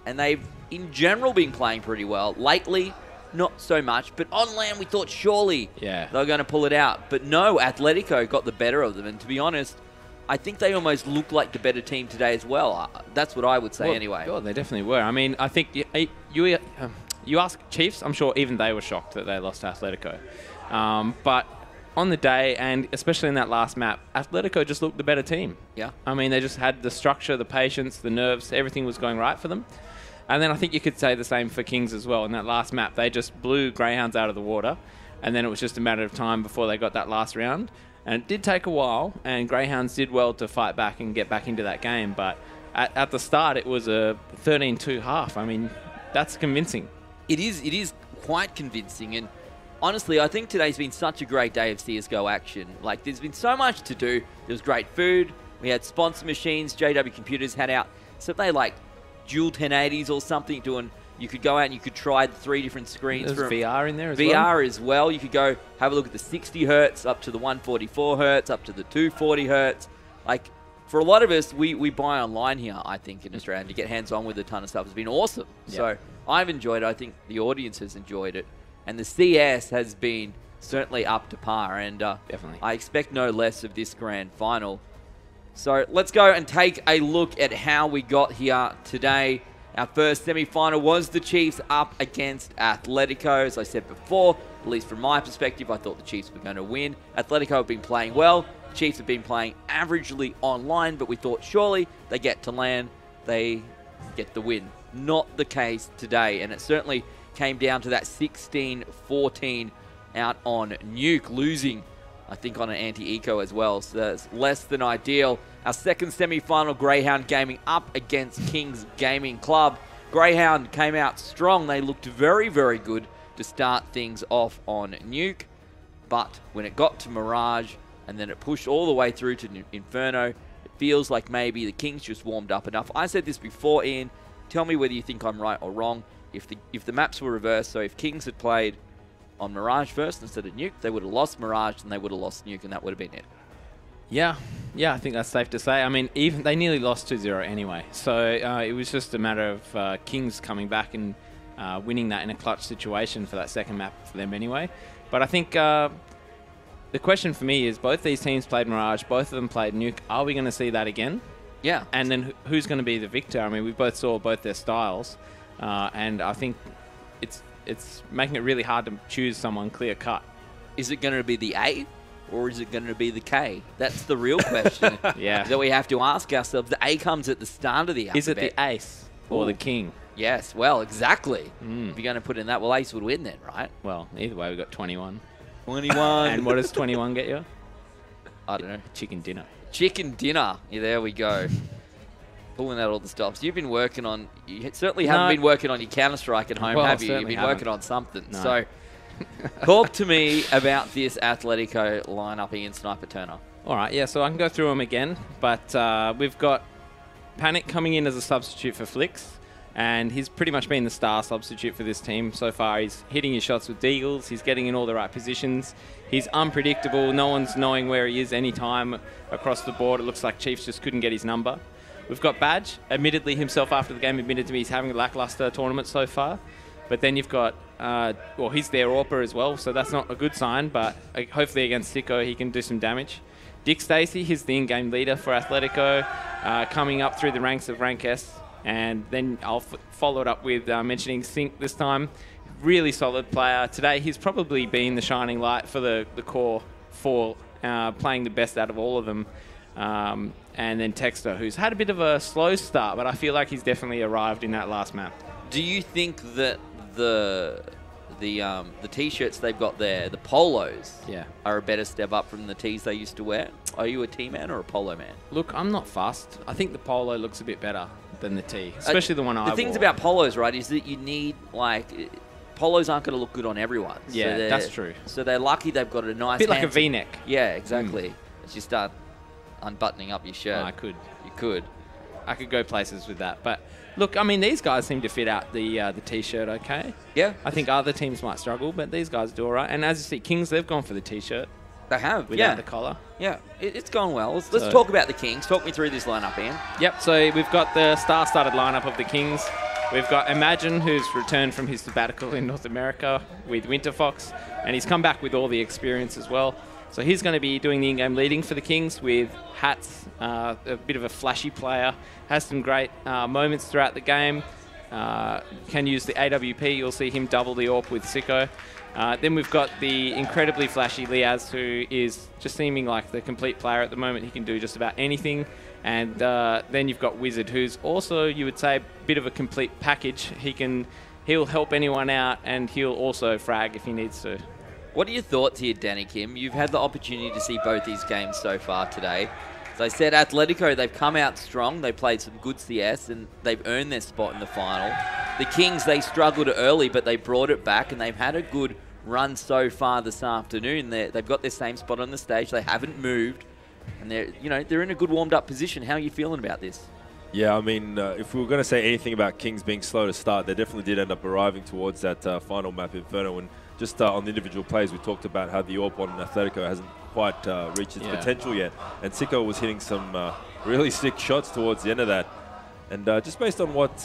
And they've, in general, been playing pretty well. Lately, not so much. But on land, we thought surely they were going to pull it out. But no, Atletico got the better of them. And to be honest, I think they almost looked like the better team today as well. That's what I would say anyway. God, they definitely were. I mean, I think you ask Chiefs, I'm sure even they were shocked that they lost to Atletico. But on the day, and especially in that last map, Atletico just looked the better team. Yeah. I mean, they just had the structure, the patience, the nerves, everything was going right for them. And then I think you could say the same for Kings as well. In that last map, they just blew Greyhounds out of the water. And then it was just a matter of time before they got that last round. And it did take a while, and Greyhounds did well to fight back and get back into that game. But at the start, it was a 13-2 half. I mean, that's convincing. It is quite convincing. And honestly, I think today's been such a great day of CSGO action. Like, there's been so much to do. There was great food. We had sponsor machines. JW Computers had out, so they like dual 1080s or something doing. You could go out and you could try the 3 different screens. There's VR in there as well. VR as well. You could go have a look at the 60 hertz, up to the 144 hertz, up to the 240 hertz. Like, for a lot of us, we buy online here, I think, in Australia. And to get hands-on with a ton of stuff has been awesome. Yeah. So I've enjoyed it. I think the audience has enjoyed it. And the CS has been certainly up to par. And definitely, I expect no less of this grand final. So let's go and take a look at how we got here today. Our first semi-final was the Chiefs up against Atletico. As I said before, at least from my perspective, I thought the Chiefs were going to win. Atletico have been playing well. The Chiefs have been playing averagely online, but we thought surely they get to land, they get the win. Not the case today, and it certainly came down to that 16-14 out on Nuke, losing, I think, on an anti-eco as well, so that's less than ideal. Our second semi-final, Grayhound Gaming up against Kings Gaming Club. Grayhound came out strong. They looked very, very good to start things off on Nuke, but when it got to Mirage and then it pushed all the way through to Inferno, it feels like maybe the Kings just warmed up enough. I said this before, Ian. Tell me whether you think I'm right or wrong. If the maps were reversed, so if Kings had played on Mirage first instead of Nuke, they would have lost Mirage and they would have lost Nuke, and that would have been it. Yeah, I think that's safe to say. I mean, even they nearly lost 2-0 anyway, so it was just a matter of Kings coming back and winning that in a clutch situation for that second map for them anyway. But I think the question for me is both these teams played Mirage, both of them played Nuke. Are we going to see that again? Yeah. And then who's going to be the victor? I mean, we both saw both their styles, and I think it's making it really hard to choose someone clear cut. Is it going to be the A or is it going to be the K? That's the real question that we have to ask ourselves. The A comes at the start of the alphabet. Is it the ace or the king? Yes, well, exactly. If you're going to put in that, well, ace would win then, right? Well, either way, we've got 21. 21. And what does 21 get you? I don't know. Chicken dinner. Chicken dinner. Yeah, there we go. Pulling out all the stops. You've been working on... You certainly haven't been working on your Counter-Strike at home, have you? You've been working on something. No. So, talk to me about this Atletico lineup against Sniper Turner. All right, yeah, so I can go through them again. But we've got Panic coming in as a substitute for Flicks. And he's pretty much been the star substitute for this team so far. He's hitting his shots with deagles. He's getting in all the right positions. He's unpredictable. No one's knowing where he is any time across the board. It looks like Chiefs just couldn't get his number. We've got Badge. Admittedly, himself after the game admitted to me he's having a lackluster tournament so far. But then you've got, well, he's their AWPer as well, so that's not a good sign. But hopefully against Sicko, he can do some damage. Dick Stacey, he's the in-game leader for Atletico, coming up through the ranks of Rank S. And then I'll follow it up with mentioning Sync this time. Really solid player. Today, he's probably been the shining light for the core four, playing the best out of all of them. And then Texter, who's had a bit of a slow start, but I feel like he's definitely arrived in that last map. Do you think that the T-shirts they've got there, the polos, are a better step up from the tees they used to wear? Are you a T-man or a polo man? Look, I'm not fussed. I think the polo looks a bit better than the tee, especially the one I wore. The things about polos, right, is that you need, like, polos aren't going to look good on everyone. Yeah, so that's true. So they're lucky they've got a nice... bit like a V-neck. Yeah, exactly. As you start unbuttoning up your shirt. I could. You could. I could go places with that. But, look, I mean, these guys seem to fit out the T-shirt okay. Yeah. I think other teams might struggle, but these guys do all right. And as you see, Kings, they've gone for the T-shirt. They have, without the collar. Yeah, it's gone well. Let's talk about the Kings. Talk me through this lineup, Ian. Yep, so we've got the star-studded lineup of the Kings. We've got Imagine, who's returned from his sabbatical in North America with Winter Fox, and he's come back with all the experience as well. So he's going to be doing the in-game leading for the Kings with Hats, a bit of a flashy player, has some great moments throughout the game. Can use the AWP. You'll see him double the AWP with Sicko. Then we've got the incredibly flashy Liaz, who is just seeming like the complete player at the moment. He can do just about anything. And then you've got Wizard, who's also, you would say, a bit of a complete package. He'll help anyone out, and he'll also frag if he needs to. What are your thoughts here, Danny Kim? You've had the opportunity to see both these games so far today. As I said, Atletico, they've come out strong. They played some good CS, and they've earned their spot in the final. The Kings, they struggled early, but they brought it back, and they've had a good run so far this afternoon. They've got their same spot on the stage. They haven't moved, and they're in a good warmed-up position. How are you feeling about this? Yeah, I mean, if we were going to say anything about Kings being slow to start, they definitely did end up arriving towards that final map, Inferno. And just on the individual plays, we talked about how the AWP on Atletico hasn't quite reached its potential yet. And Sicko was hitting some really sick shots towards the end of that. And just based on what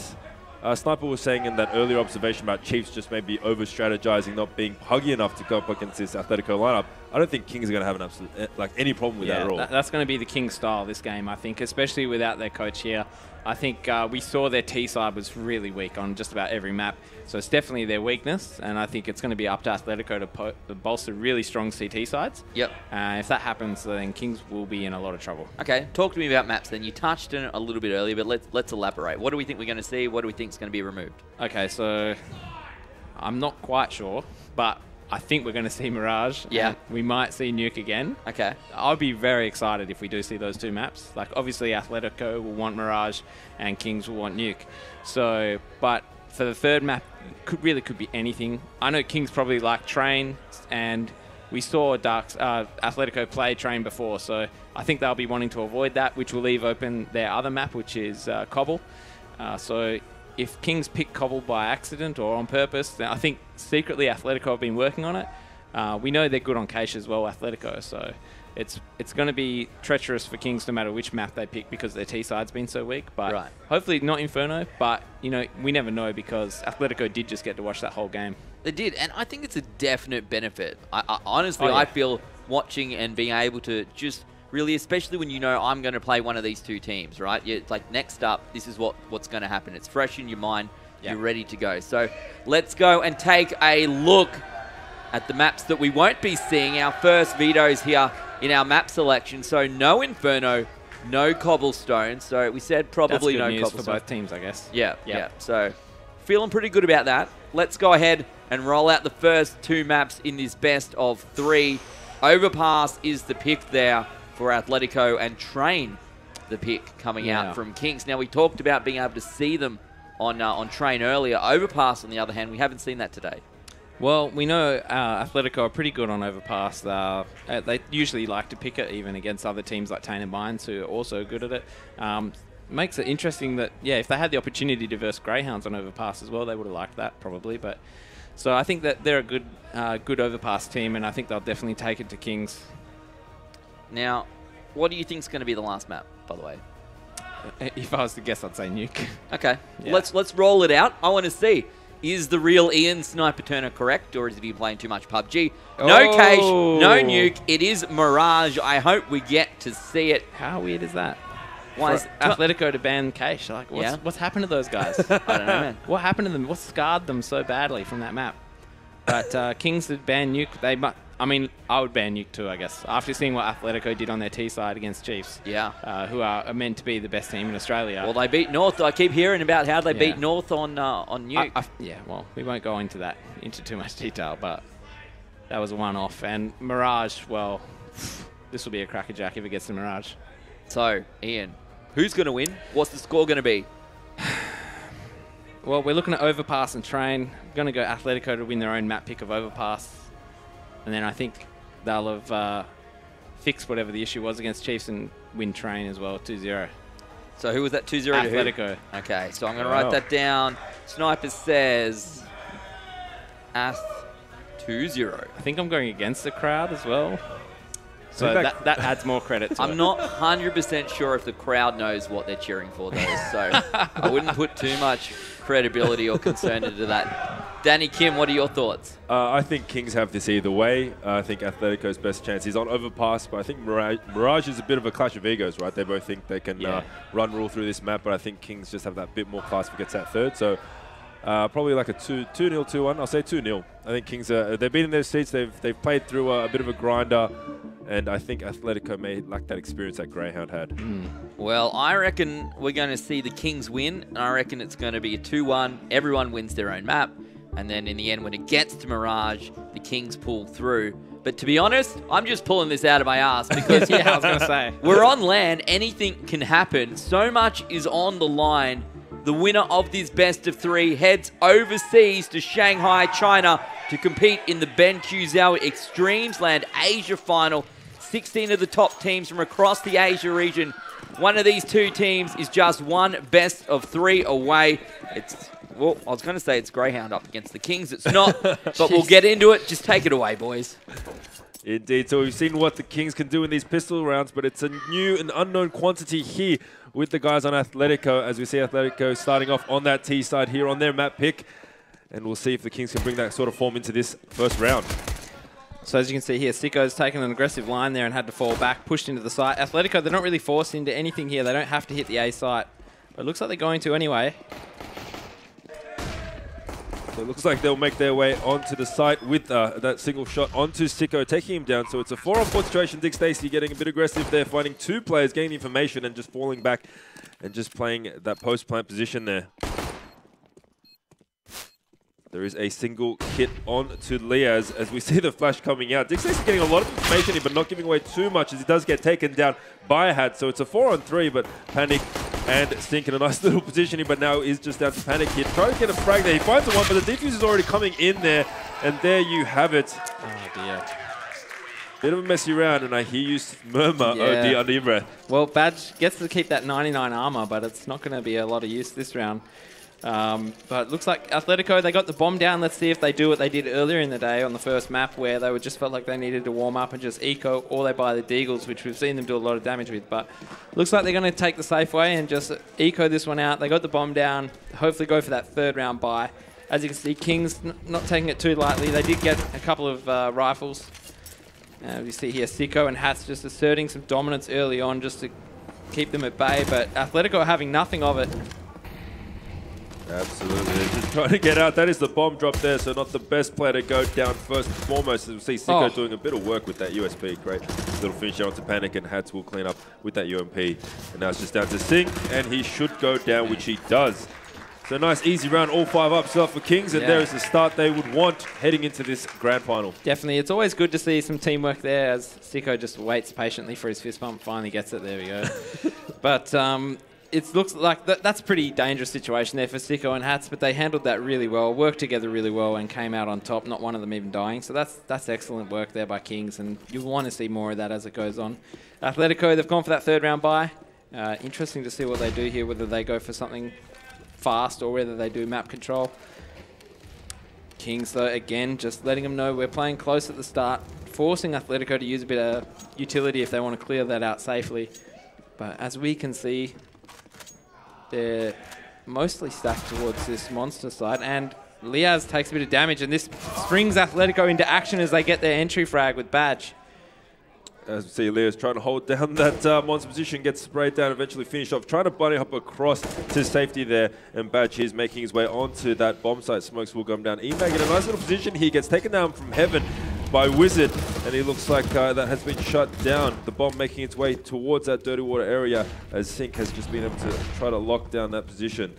Sniper was saying in that earlier observation about Chiefs just maybe over-strategizing, not being huggy enough to go up against this Atletico lineup, I don't think Kings are going to have an absolute, any problem with that at all. That's going to be the Kings style this game, I think, especially without their coach here. I think we saw their T side was really weak on just about every map. So it's definitely their weakness, and I think it's going to be up to Atletico to bolster really strong CT sides. Yep. If that happens, then Kings will be in a lot of trouble. Okay, talk to me about maps then. You touched on it a little bit earlier, but let's elaborate. What do we think we're going to see? What do we think is going to be removed? Okay, so I'm not quite sure, but I think we're going to see Mirage. Yeah. We might see Nuke again. Okay. I'll be very excited if we do see those two maps. Like, obviously, Atletico will want Mirage and Kings will want Nuke. So, but for the third map, could be anything. I know Kings probably like Train, and we saw Atletico play Train before, so I think they'll be wanting to avoid that, which will leave open their other map, which is Cobble. So if Kings pick Cobble by accident or on purpose, then I think secretly Atletico have been working on it. We know they're good on cache as well, Atletico, so it's going to be treacherous for Kings no matter which map they pick because their T-side's been so weak. But hopefully not Inferno, but we never know because Atletico did just get to watch that whole game. They did, and I think it's a definite benefit. Honestly, I feel watching and being able to just really, especially when you know I'm going to play one of these two teams, right? It's like next up, this is what's going to happen. It's fresh in your mind. You're ready to go. So let's go and take a look at the maps that we won't be seeing. Our first vetoes here in our map selection. So no Inferno, no Cobblestone. So we said probably no Cobblestone. For both teams, I guess. Yeah. So feeling pretty good about that. Let's go ahead and roll out the first two maps in this best of 3. Overpass is the pick there for Atletico, and Train the pick coming out from Kings. Now, we talked about being able to see them on Train earlier. Overpass, on the other hand, we haven't seen that today. Well, we know Atletico are pretty good on Overpass. They usually like to pick it, even against other teams like Tainted Minds, who are also good at it. Makes it interesting that, if they had the opportunity to verse Greyhounds on Overpass as well, they would have liked that, probably. But so I think that they're a good Overpass team, and I think they'll definitely take it to Kings. Now, what do you think is going to be the last map, by the way? If I was to guess, I'd say Nuke. Okay, let's roll it out. I want to see, is the real Ian Sniper Turner correct, or is he playing too much PUBG? No Cache, no Nuke. It is Mirage. I hope we get to see it. How weird is that? Why is Atletico to ban Cache? Like, what's happened to those guys? I don't know, man. What happened to them? What scarred them so badly from that map? But Kings did ban Nuke. I would ban Nuke too, I guess. After seeing what Atletico did on their T side against Chiefs. Who are meant to be the best team in Australia. Well, they beat North. I keep hearing about how they beat North on Nuke. Well, we won't go into too much detail, but that was a one-off. And Mirage, well, this will be a crackerjack if it gets to Mirage. So, Ian, who's going to win? What's the score going to be? Well, we're looking at Overpass and Train. I'm going to go Atletico to win their own map pick of Overpass. And then I think they'll have fixed whatever the issue was against Chiefs and win Train as well, 2-0. So who was that, 2-0 to Atletico. Who? Okay, so I'm going to write that down. Sniper says Ath 2-0. I think I'm going against the crowd as well. So that adds more credit to it. I'm not 100% sure if the crowd knows what they're cheering for, though, so I wouldn't put too much credibility or concern into that. Danny Kim, what are your thoughts? I think Kings have this either way. I think Atletico's best chance is on Overpass, but I think Mirage is a bit of a clash of egos, right? They both think they can run rule through this map, but I think Kings just have that bit more class if it gets that third. So probably like a 2-0, 2-1. I'll say 2-0. I think Kings, they've been in their seats. They've played through a bit of a grinder. And I think Atletico may lack that experience that Greyhound had. Well, I reckon we're going to see the Kings win. And I reckon it's going to be a 2-1. Everyone wins their own map. And then in the end, when it gets to Mirage, the Kings pull through. But to be honest, I'm just pulling this out of my ass because I was going to say, we're on land. Anything can happen. So much is on the line. The winner of this best of 3 heads overseas to Shanghai, China to compete in the Ben Qzhou eXTREMESLAND Asia Final. 16 of the top teams from across the Asia region. One of these two teams is just one best of 3 away. Well, I was going to say it's Greyhound up against the Kings. It's not, but we'll get into it. Just take it away, boys. Indeed. So we've seen what the Kings can do in these pistol rounds, but it's a new and unknown quantity here with the guys on Atletico, as we see Atletico starting off on that T side here on their map pick. And we'll see if the Kings can bring that sort of form into this first round. So as you can see here, Sicko's taken an aggressive line there and had to fall back, pushed into the site. Atletico, they're not really forced into anything here. They don't have to hit the A site. But it looks like they're going to anyway. So it looks like they'll make their way onto the site with that single shot onto Sicko, taking him down. So it's a 4-on-4 situation. Dick Stacey getting a bit aggressive there, finding 2 players, gaining information and just falling back and just playing that post-plant position there. There is a single hit on to Leaz as we see the flash coming out. Dick Stacey getting a lot of information here, but not giving away too much as he does get taken down by a hat. So it's a 4-on-3, but Panic and Stink in a nice little position here, but now is just down to Panic here. Trying to get a frag there. He finds the one, but the defuse is already coming in there. And there you have it. Oh, dear. Bit of a messy round, and I hear you murmur, oh dear, under your breath. Well, Badge gets to keep that 99 armor, but it's not going to be a lot of use this round. But it looks like Atletico, they got the bomb down. Let's see if they do what they did earlier in the day on the first map where they just felt like they needed to warm up and just eco, or they buy the Deagles, which we've seen them do a lot of damage with. But looks like they're going to take the safe way and just eco this one out. They got the bomb down, hopefully go for that 3rd round buy. As you can see, Kings not taking it too lightly. They did get a couple of rifles. We see here Sicko and Hats just asserting some dominance early on just to keep them at bay, but Athletico are having nothing of it. Absolutely, they're just trying to get out. That is the bomb drop there, so not the best player to go down first and foremost. We'll see Sicko doing a bit of work with that USP. Great little finish there onto Panic, and Hats will clean up with that UMP. And now it's just down to Sink, and he should go down, which he does. So nice, easy round, all 5 up still for Kings, and there is the start they would want heading into this grand final. Definitely, it's always good to see some teamwork there as Sicko just waits patiently for his fist bump, finally gets it, there we go. But it looks like that's a pretty dangerous situation there for Sicko and Hats, but they handled that really well, worked together really well, and came out on top, not one of them even dying. So that's excellent work there by Kings, and you want to see more of that as it goes on. Athletico, they've gone for that 3rd round bye. Interesting to see what they do here, whether they go for something fast or whether they do map control. Kings, though, again, just letting them know we're playing close at the start, forcing Athletico to use a bit of utility if they want to clear that out safely. But as we can see, they're mostly stacked towards this monster side, and Liaz takes a bit of damage, and this springs Athletico into action as they get their entry frag with Badge. As we see, Leo's trying to hold down that monster position, gets sprayed down, eventually finish off, trying to bunny hop across to safety there, and Badge is making his way onto that bomb site. Smokes will come down. eMag in a nice little position. He gets taken down from heaven by Wizard, and he looks like that has been shut down. The bomb making its way towards that dirty water area as Sink has just been able to try to lock down that position.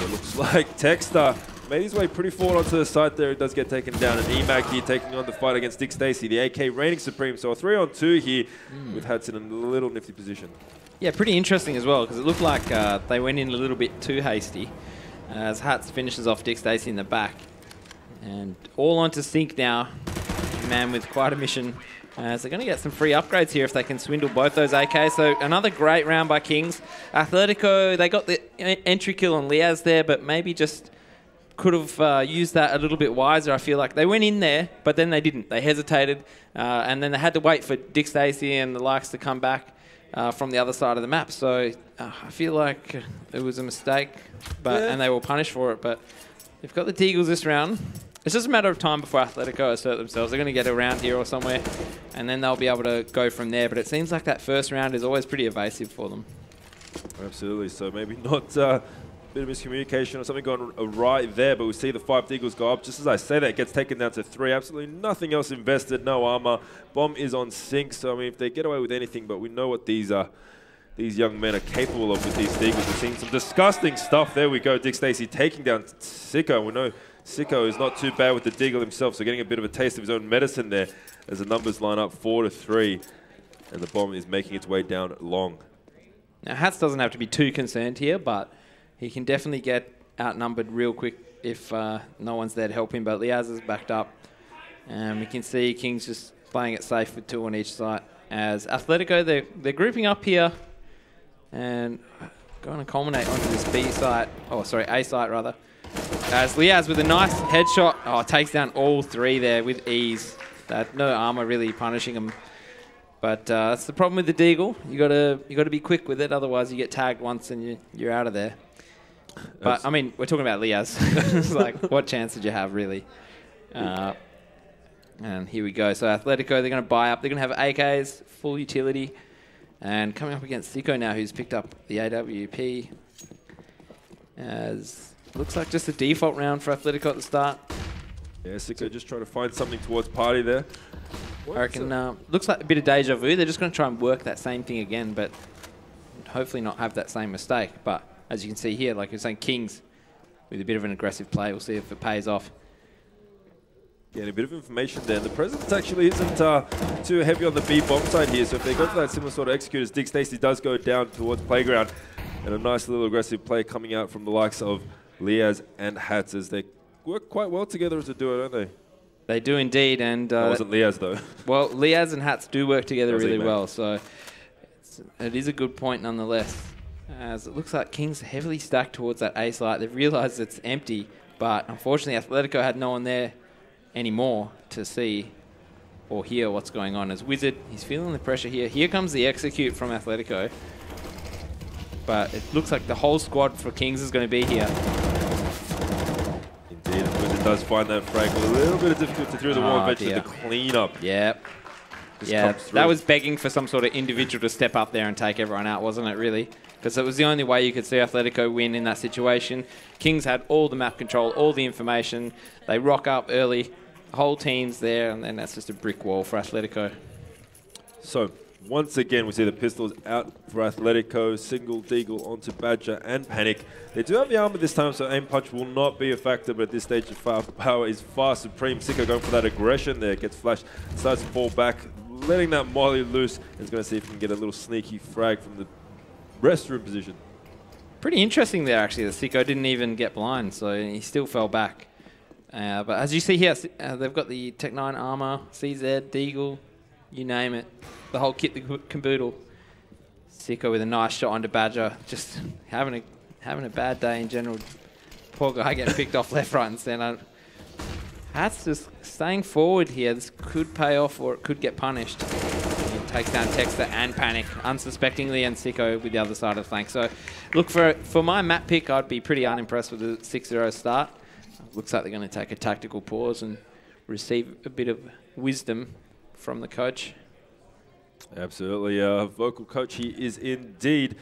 It looks like Texter made his way pretty forward onto the side there. It does get taken down, and eMag here taking on the fight against Dick Stacey, the AK reigning supreme. So a 3-on-2 here with Hats in a little nifty position. Yeah, pretty interesting as well, because it looked like they went in a little bit too hasty as Hats finishes off Dick Stacey in the back. And all onto Sink now. Man with quite a mission. So they're going to get some free upgrades here if they can swindle both those AKs. So another great round by Kings. Athletico, they got the entry kill on Liaz there, but maybe just could have used that a little bit wiser, I feel like. They went in there, but then they didn't. They hesitated, and then they had to wait for Dick Stacey and the likes to come back from the other side of the map. So I feel like it was a mistake, and they were punished for it. But they've got the Deagles this round. It's just a matter of time before Athletico assert themselves. They're going to get around here or somewhere, and then they'll be able to go from there. But it seems like that first round is always pretty evasive for them. Absolutely. So maybe not a bit of miscommunication or something going awry there, but we see the 5 Deagles go up. Just as I say that, it gets taken down to 3. Absolutely nothing else invested, no armor. Bomb is on Sink, so I mean, if they get away with anything, but we know what these young men are capable of with these Deagles. We've seen some disgusting stuff. There we go. Dick Stacey taking down Sicko. We know Sicko is not too bad with the Deagle himself, so getting a bit of a taste of his own medicine there as the numbers line up 4-3, and the bomb is making its way down long. Now, Hats doesn't have to be too concerned here, but he can definitely get outnumbered real quick if no one's there to help him. But Liaz is backed up, and we can see Kings just playing it safe with 2 on each side. As Athletico, they're grouping up here and going to culminate onto this B site, A site rather. As Liaz with a nice headshot, takes down all 3 there with ease. No armor really punishing him. But that's the problem with the Deagle. You gotta be quick with it, otherwise you get tagged once and you're out of there. But I mean, we're talking about Liaz. It's like, what chance did you have, really? And here we go. So Athletico, they're going to buy up. They're going to have AKs, full utility, and coming up against Sicko now, who's picked up the AWP. As looks like just a default round for Athletico at the start. Yeah, Sicko just trying to find something towards party there. I reckon looks like a bit of deja vu. They're just going to try and work that same thing again, but hopefully not have that same mistake. But as you can see here, like you're saying, Kings with a bit of an aggressive play. We'll see if it pays off. Yeah, and a bit of information there. The presence actually isn't too heavy on the B bomb side here, so if they go for that similar sort of executors, Dick Stacey does go down towards Playground, and a nice little aggressive play coming out from the likes of Liaz and Hats, as they work quite well together as a duo, don't they? They do indeed, and that wasn't Liaz though. Well, Liaz and Hats do work together really well, so it is a good point nonetheless. As it looks like Kings are heavily stacked towards that A site. They've realised it's empty, but unfortunately Athletico had no one there anymore to see or hear what's going on. As Wizard, he's feeling the pressure here. Here comes the execute from Athletico, but it looks like the whole squad for Kings is going to be here. Indeed, Wizard does find that frag with a little bit of difficulty through the wall, eventually the clean up. Yep. Yeah, that was begging for some sort of individual to step up there and take everyone out, wasn't it, really? Because it was the only way you could see Atletico win in that situation. Kings had all the map control, all the information. They rock up early, whole team's there, and then that's just a brick wall for Atletico. So, once again, we see the pistols out for Atletico. Single Deagle onto Badger and Panic. They do have the armor this time, so aim punch will not be a factor, but at this stage, the firepower is far supreme. Sicko going for that aggression there, gets flashed, starts to fall back, letting that molly loose. He's going to see if he can get a little sneaky frag from the restroom position. Pretty interesting there, actually. The Sicko didn't even get blind, so he still fell back. But as you see here, they've got the Tech 9 armor, CZ, Deagle, you name it. The whole kit, the caboodle. Sicko with a nice shot onto Badger. Just having a bad day in general. Poor guy getting picked off left, right, and centre. Hat's just staying forward here. This could pay off or it could get punished. He takes down Texter and Panic unsuspectingly, and Sicko with the other side of the flank. So, look, for my map pick, I'd be pretty unimpressed with the 6-0 start. Looks like they're going to take a tactical pause and receive a bit of wisdom from the coach. Absolutely. Vocal coach he is indeed.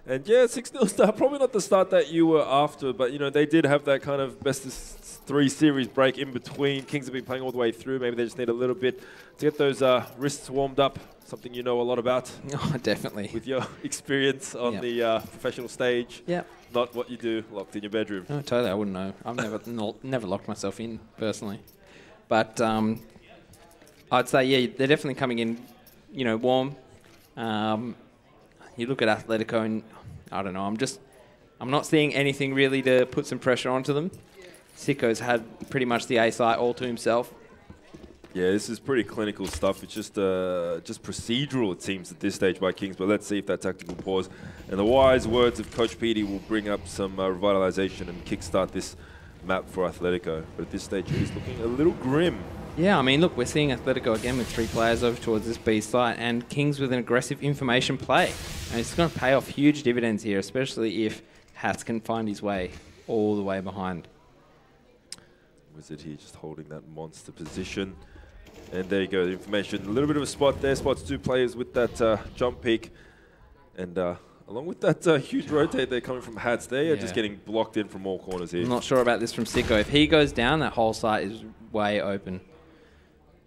And yeah, 6-0 start, probably not the start that you were after, but you know, they did have that kind of best of 3 series break in between. Kings have been playing all the way through. Maybe they just need a little bit to get those wrists warmed up, something you know a lot about. Oh, definitely. With your experience on the professional stage. Yeah. Not what you do locked in your bedroom. Oh, totally, I wouldn't know. I've never locked myself in, personally. But I'd say, yeah, they're definitely coming in, you know, warm. You look at Atletico and, I don't know, I'm not seeing anything really to put some pressure onto them. Sicko's had pretty much the A site all to himself. Yeah, this is pretty clinical stuff. It's just procedural, it seems, at this stage by Kings. But let's see if that tactical pause and the wise words of Coach Petey will bring up some revitalization and kickstart this map for Atletico. But at this stage, he's looking a little grim. Yeah, I mean, look, we're seeing Atletico again with 3 players over towards this B site, and Kings with an aggressive information play. And it's going to pay off huge dividends here, especially if Hats can find his way all the way behind. Wizard here just holding that monster position. And there you go, the information. A little bit of a spot there. Spots 2 players with that jump peak. And along with that huge rotate there coming from Hats, they are just getting blocked in from all corners here. I'm not sure about this from Sicko. If he goes down, that whole site is way open.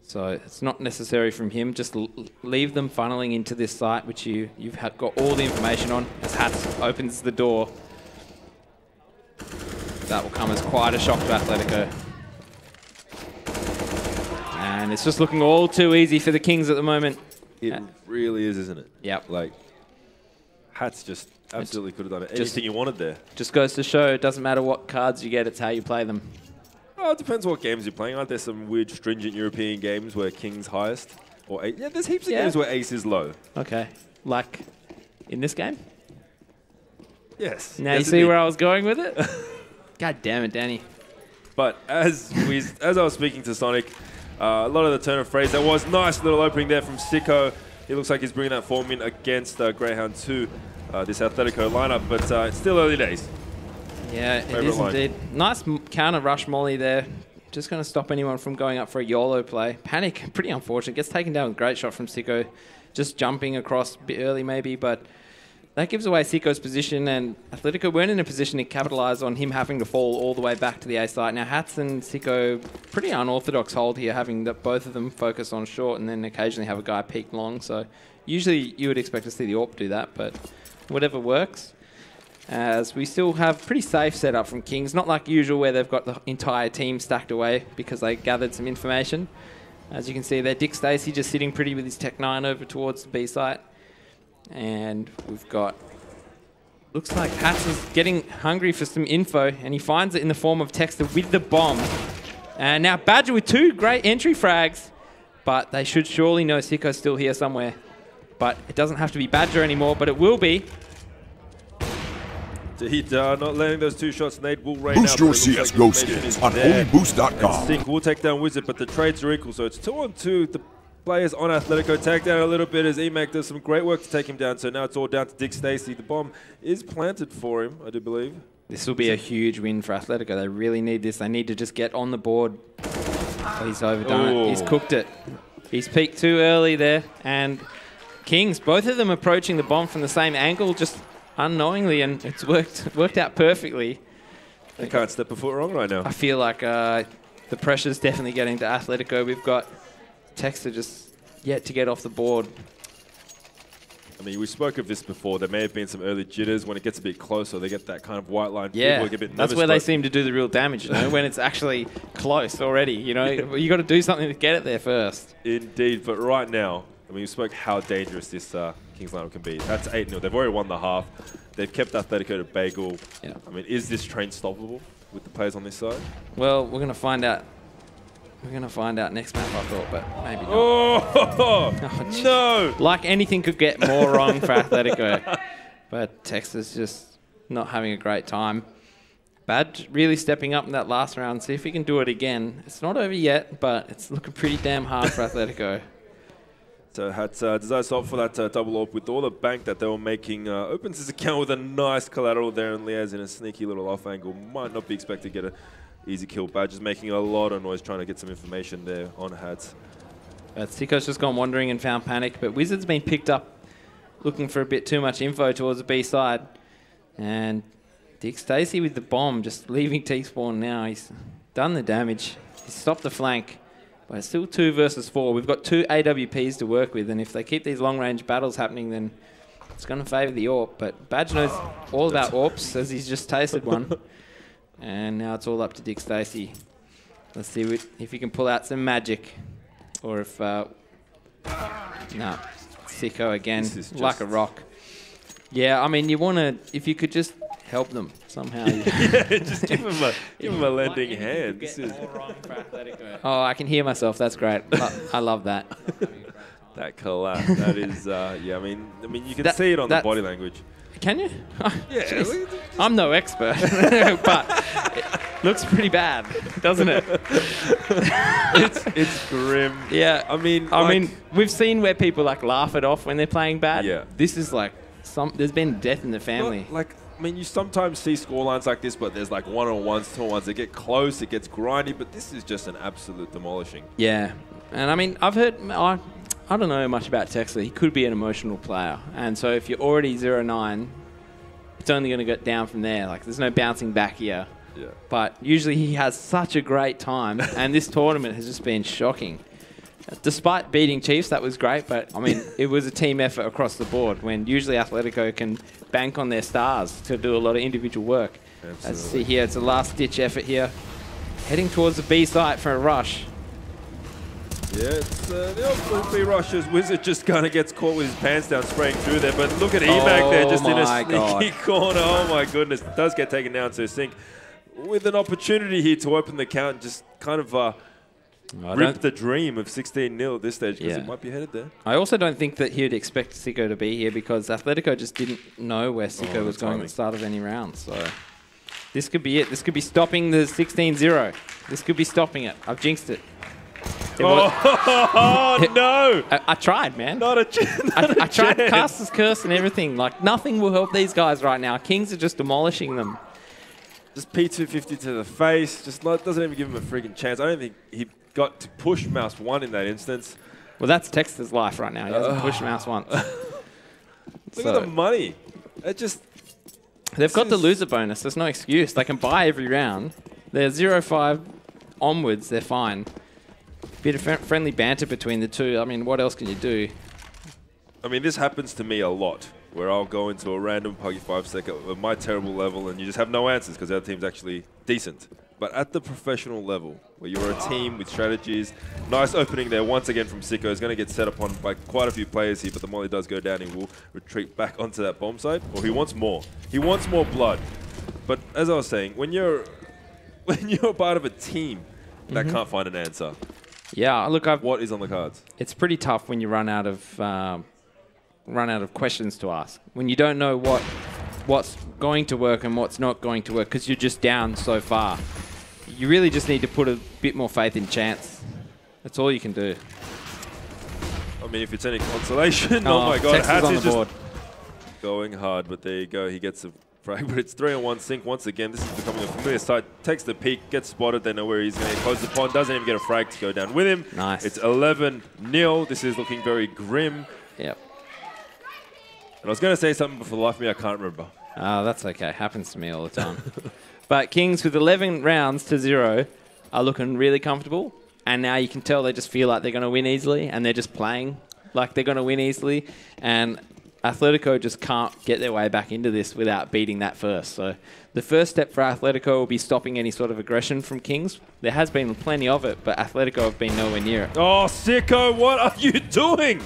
So it's not necessary from him. Just leave them funneling into this site, which you've got all the information on. As Hats opens the door, that will come as quite a shock to Atletico. And it's just looking all too easy for the Kings at the moment. It really is, isn't it? Yep. Like, Hats just absolutely could have done it. Anything you wanted there. Just goes to show it doesn't matter what cards you get, it's how you play them. Oh, it depends what games you're playing. Aren't there some weird, stringent European games where King's highest? Or Ace? Yeah, there's heaps of games where Ace is low. Okay. Like in this game? Yes. Now you see where I was going with it? God damn it, Danny. But as I was speaking to Sonic, a lot of the turn of phrase, there was nice little opening there from Sicko. He looks like he's bringing that form in against Grayhound 2, this Atletico lineup, but it's still early days. Yeah, it is indeed. Nice counter rush molly there. Just going to stop anyone from going up for a YOLO play. Panic, pretty unfortunate. Gets taken down with a great shot from Sicko. Just jumping across a bit early maybe, but that gives away Sicko's position, and Atletico weren't in a position to capitalise on him having to fall all the way back to the A site. Now, Hats and Sicko, pretty unorthodox hold here, having both of them focus on short and then occasionally have a guy peek long. So usually you would expect to see the AWP do that, but whatever works. As we still have pretty safe setup from Kings. Not like usual where they've got the entire team stacked away because they gathered some information. As you can see there, Dick Stacey just sitting pretty with his Tech 9 over towards the B site. And we've got... Looks like Hats is getting hungry for some info, and he finds it in the form of Texter with the bomb. And now Badger with 2 great entry frags, but they should surely know Sicko's still here somewhere. But it doesn't have to be Badger anymore, but it will be. Not letting those 2 shots. Nade will rain Boost out. your CSGO skins on HolyBoost.com. Sync will take down Wizard, but the trades are equal, so it's 2-on-2. The players on Atletico tag down a little bit as eMac does some great work to take him down. So now it's all down to Dick Stacey. The bomb is planted for him, I do believe. This will be a huge win for Atletico. They really need this. They need to just get on the board. Oh, he's overdone it. He's cooked it. He's peaked too early there, and Kings, both of them approaching the bomb from the same angle, just unknowingly, and it's worked out perfectly. They can't step a foot wrong right now. I feel like the pressure's definitely getting to Atletico. We've got Texter just yet to get off the board. I mean, we spoke of this before. There may have been some early jitters. When it gets a bit closer, they get that kind of white line. Yeah, People get a bit that's nervous, where they seem to do the real damage, you know, when it's actually close already, you know. You got to do something to get it there first. Indeed, but right now, I mean, we spoke how dangerous this Kings lineup can be. That's 8-0. They've already won the half. They've kept Atletico to bagel. Yeah. I mean, is this train stoppable with the players on this side? Well, we're going to find out. We're going to find out next map, I thought, but maybe not. Oh, no! Like anything could get more wrong for Atletico. But Texas just not having a great time. Badge really stepping up in that last round. See if he can do it again. It's not over yet, but it's looking pretty damn hard for Atletico. So Hats decides to opt for that double AWP with all the bank that they were making. Opens his account with a nice collateral there, and Liaz in a sneaky little off angle. Might not be expected to get an easy kill. Badge is making a lot of noise trying to get some information there on Hats. Siko's just gone wandering and found Panic, but Wizard's been picked up looking for a bit too much info towards the B side. And Dick Stacey with the bomb, just leaving T-spawn now. He's done the damage. He's stopped the flank. But it's still 2 versus 4. We've got 2 AWPs to work with, and if they keep these long-range battles happening, then it's going to favour the AWP. But Badge knows all about AWPs, as he's just tasted one. And now it's all up to Dick Stacey. Let's see if he can pull out some magic. Or if... no. Sicko again, like a rock. Yeah, I mean, you want to... If you could just help them somehow. Yeah, just give him a lending hand. Oh, I can hear myself. That's great. I love that. That collapse. That is, yeah. I mean, you can see it on the body language. Can you? Yeah. I'm no expert, but it looks pretty bad, doesn't it? it's grim. Yeah. I mean, we've seen where people like laugh it off when they're playing bad. Yeah. This is like there's been death in the family. Well, I mean, you sometimes see scorelines like this, but there's like 1-on-1s, 2-on-1s. They get close, it gets grindy, but this is just an absolute demolishing. Yeah. And I mean, I've heard, I don't know much about Texler. He could be an emotional player. And so if you're already 0-9, it's only going to get down from there. Like, there's no bouncing back here. Yeah. But usually he has such a great time, and this tournament has just been shocking. Despite beating Chiefs, that was great, but I mean, it was a team effort across the board when usually Atletico can bank on their stars to do a lot of individual work. Absolutely. Let's see here, it's a last-ditch effort here. Heading towards the B site for a rush. Yeah, it's the old B rushes. Wizard just kind of gets caught with his pants down, spraying through there. But look at EMAG there, just in a sneaky corner. Oh my goodness, does get taken down to a sink. With an opportunity here to open the count, just kind of rip the dream of 16-0 at this stage, because it might be headed there. I also don't think that he'd expect Sicko to be here, because Atletico just didn't know where Sicko was going at the start of any round. So this could be it. This could be stopping the 16-0. This could be stopping it. I've jinxed it. No! I tried, man. Not a chance. I tried Caster's Curse and everything. Like, nothing will help these guys right now. Kings are just demolishing them. Just P250 to the face. Just doesn't even give him a freaking chance. I don't think he got to push mouse 1 in that instance. Well, that's Texter's life right now. He hasn't pushed mouse once. Look at the money. It just... They've got the loser bonus. There's no excuse. They can buy every round. They're 0-5 onwards. They're fine. Bit of friendly banter between the two. I mean, what else can you do? I mean, this happens to me a lot, where I'll go into a random Puggy 5-sec at my terrible level and you just have no answers because the other team's actually decent. But at the professional level, where you're a team with strategies, nice opening there once again from Sicko. Is going to get set upon by quite a few players here, but the molly does go down. He will retreat back onto that bomb site, or he wants more. He wants more blood. But as I was saying, when you're part of a team that can't find an answer, yeah, look, what is on the cards? It's pretty tough when you run out of questions to ask. When you don't know what's going to work and what's not going to work, because you're just down so far. You really just need to put a bit more faith in chance. That's all you can do. I mean, if it's any consolation, oh my God, Texas on the board. Going hard, but there you go. He gets a frag, but it's 3-on-1 sync once again. This is becoming a familiar sight. Takes the peek, gets spotted, they know where he's going to close the pond, doesn't even get a frag to go down with him. Nice. It's 11-0. This is looking very grim. Yep. And I was going to say something, but for the life of me, I can't remember. Oh, that's okay. Happens to me all the time. But Kings with 11 rounds to 0 are looking really comfortable. And now you can tell they just feel like they're going to win easily, and they're just playing like they're going to win easily. And Athletico just can't get their way back into this without beating that first. So the first step for Athletico will be stopping any sort of aggression from Kings. There has been plenty of it, but Athletico have been nowhere near it. Oh, Sicko, what are you doing?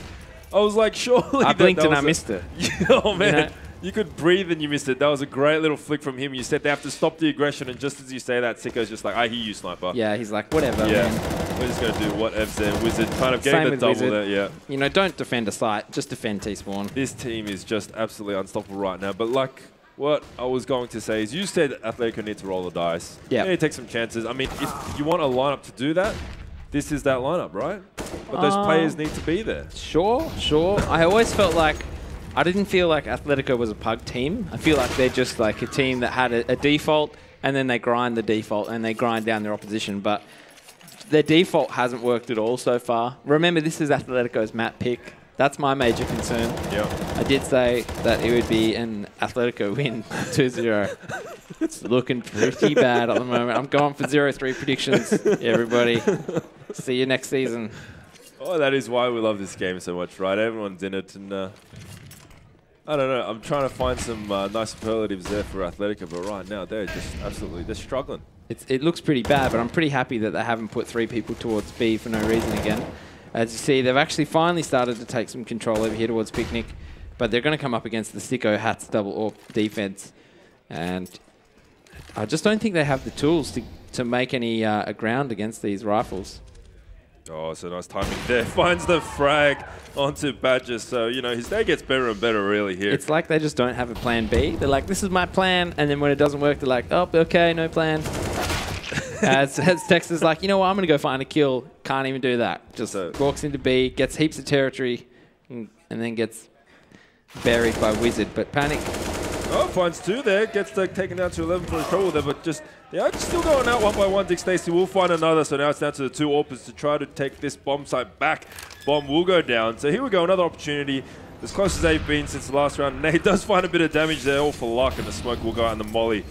I was like, surely I blinked and I missed it. Oh, man. You know? You could breathe and you missed it. That was a great little flick from him. You said they have to stop the aggression, and just as you say that, Sicko's just like, I hear you, sniper. Yeah, he's like, whatever, man. We're just going to do whatever's there. Wizard kind of getting the double Wizard. there, yeah. You know, don't defend a site, just defend T-spawn. This team is just absolutely unstoppable right now. But like what I was going to say is you said Atletico need to roll the dice. Yeah. They need to take some chances. I mean, if you want a lineup to do that, this is that lineup, right? But those players need to be there. Sure. I always felt like I didn't feel like Atletico was a pug team. I feel like they're just like a team that had a default, and then they grind the default and they grind down their opposition. But their default hasn't worked at all so far. Remember, this is Atletico's map pick. That's my major concern. Yep. I did say that it would be an Atletico win 2-0. It's looking pretty bad at the moment. I'm going for 0-3 predictions, everybody. See you next season. Oh, that is why we love this game so much, right? Everyone's in it, and I don't know. I'm trying to find some nice superlatives there for Atletico, but right now they're just absolutely, they're struggling. It looks pretty bad, but I'm pretty happy that they haven't put 3 people towards B for no reason again. As you see, they've actually finally started to take some control over here towards Picnic, but they're going to come up against the Sicko Hats double AWP defense, and I just don't think they have the tools to make any ground against these rifles. Oh, so nice timing there. Finds the frag onto Badger. So, you know, his day gets better and better really here. It's like they just don't have a plan B. They're like, this is my plan. And then when it doesn't work, they're like, oh, okay, no plan. as Tex is like, you know what, I'm going to go find a kill. Can't even do that. Just walks into B, gets heaps of territory, and then gets buried by Wizard. But Panic. Oh, finds 2 there. Gets taken down to 11 for the trouble there, but just, they are still going out 1 by 1. Dick Stacey will find another, so now it's down to the 2 AWPers to try to take this bomb site back. Bomb will go down. So here we go, another opportunity. As close as they've been since the last round. Nate does find a bit of damage there, all for luck, and the smoke will go out in the molly.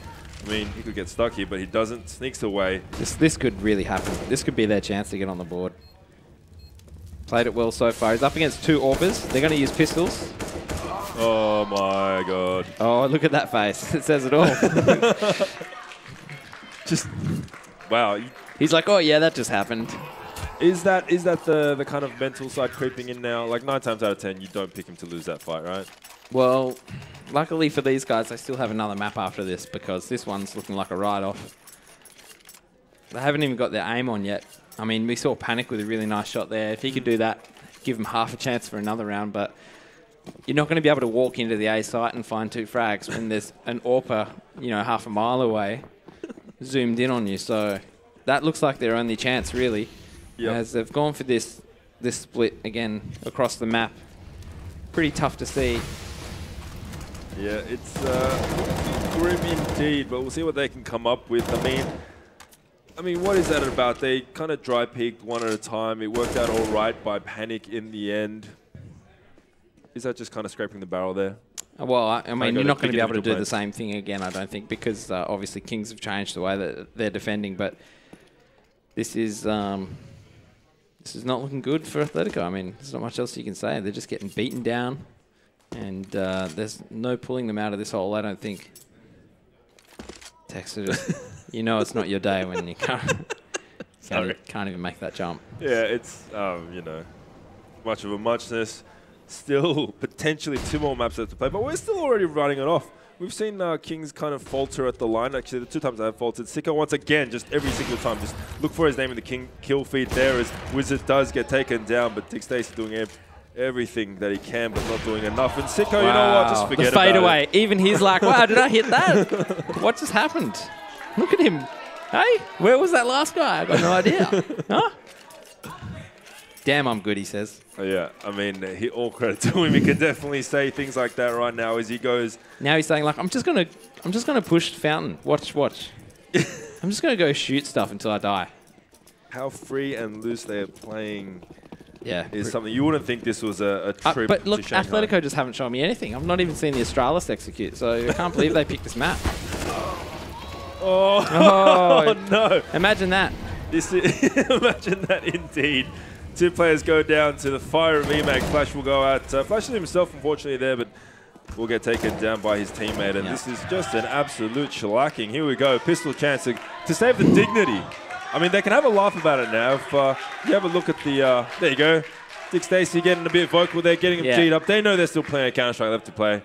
I mean, he could get stuck here, but he doesn't. Sneaks away. This could really happen. This could be their chance to get on the board. Played it well so far. He's up against 2 AWPers. They're going to use pistols. Oh my god. Oh, look at that face. It says it all. Just, wow. He's like, oh yeah, that just happened. Is that the kind of mental side creeping in now? Like 9 times out of 10, you don't pick him to lose that fight, right? Well, luckily for these guys, they still have another map after this because this one's looking like a write-off. They haven't even got their aim on yet. I mean, we saw Panic with a really nice shot there. If he could do that, give him half a chance for another round, but you're not going to be able to walk into the A site and find 2 frags when there's an AWPer, you know, half a mile away, zoomed in on you. So that looks like their only chance, really, as they've gone for this split again across the map. Pretty tough to see. Yeah, it's grim indeed, but we'll see what they can come up with. I mean, what is that about? They kind of dry peaked 1 at a time. It worked out all right by Panic in the end. Is that just kind of scraping the barrel there? Well, I mean, you're not going to be able to do the same thing again, I don't think, because obviously Kings have changed the way that they're defending. But this is not looking good for Atletico. I mean, there's not much else you can say. They're just getting beaten down, and there's no pulling them out of this hole, I don't think. Texter, just, you know, it's not your day when you can't even make that jump. Yeah, it's you know, much of a muchness. Still potentially 2 more maps left to play, but we're still already running it off. We've seen Kings kind of falter at the line. Actually, the 2 times they have faltered. Sicko, once again, just every single time, just look for his name in the kill feed there as Wizard does get taken down, but Dick Stacey doing everything that he can, but not doing enough. And Sicko, you know what? Just forget about it. The fadeaway. Even he's like, wow, did I hit that? What just happened? Look at him. Hey, where was that last guy? I got no idea. Huh? Damn, I'm good, he says. Oh, yeah, I mean, all credit to him. He can definitely say things like that right now as he goes. Now he's saying, like, I'm just gonna push Fountain. Watch. I'm just gonna go shoot stuff until I die. How free and loose they are playing. Yeah, is something you wouldn't think this was a trip. But look, to Shanghai. Atletico just haven't shown me anything. I've not even seen the Astralis execute, so I can't believe they picked this map. Oh no! Imagine that. Imagine that indeed. 2 players go down to the fire of eMAG. Flash will go out. Flash is himself, unfortunately, there, but will get taken down by his teammate. And this is just an absolute shellacking. Here we go. Pistol chance to save the dignity. I mean, they can have a laugh about it now. If you have a look at the... there you go. Dick Stacey getting a bit vocal there, getting him G'd up. They know they're still playing a Counter-Strike left to play.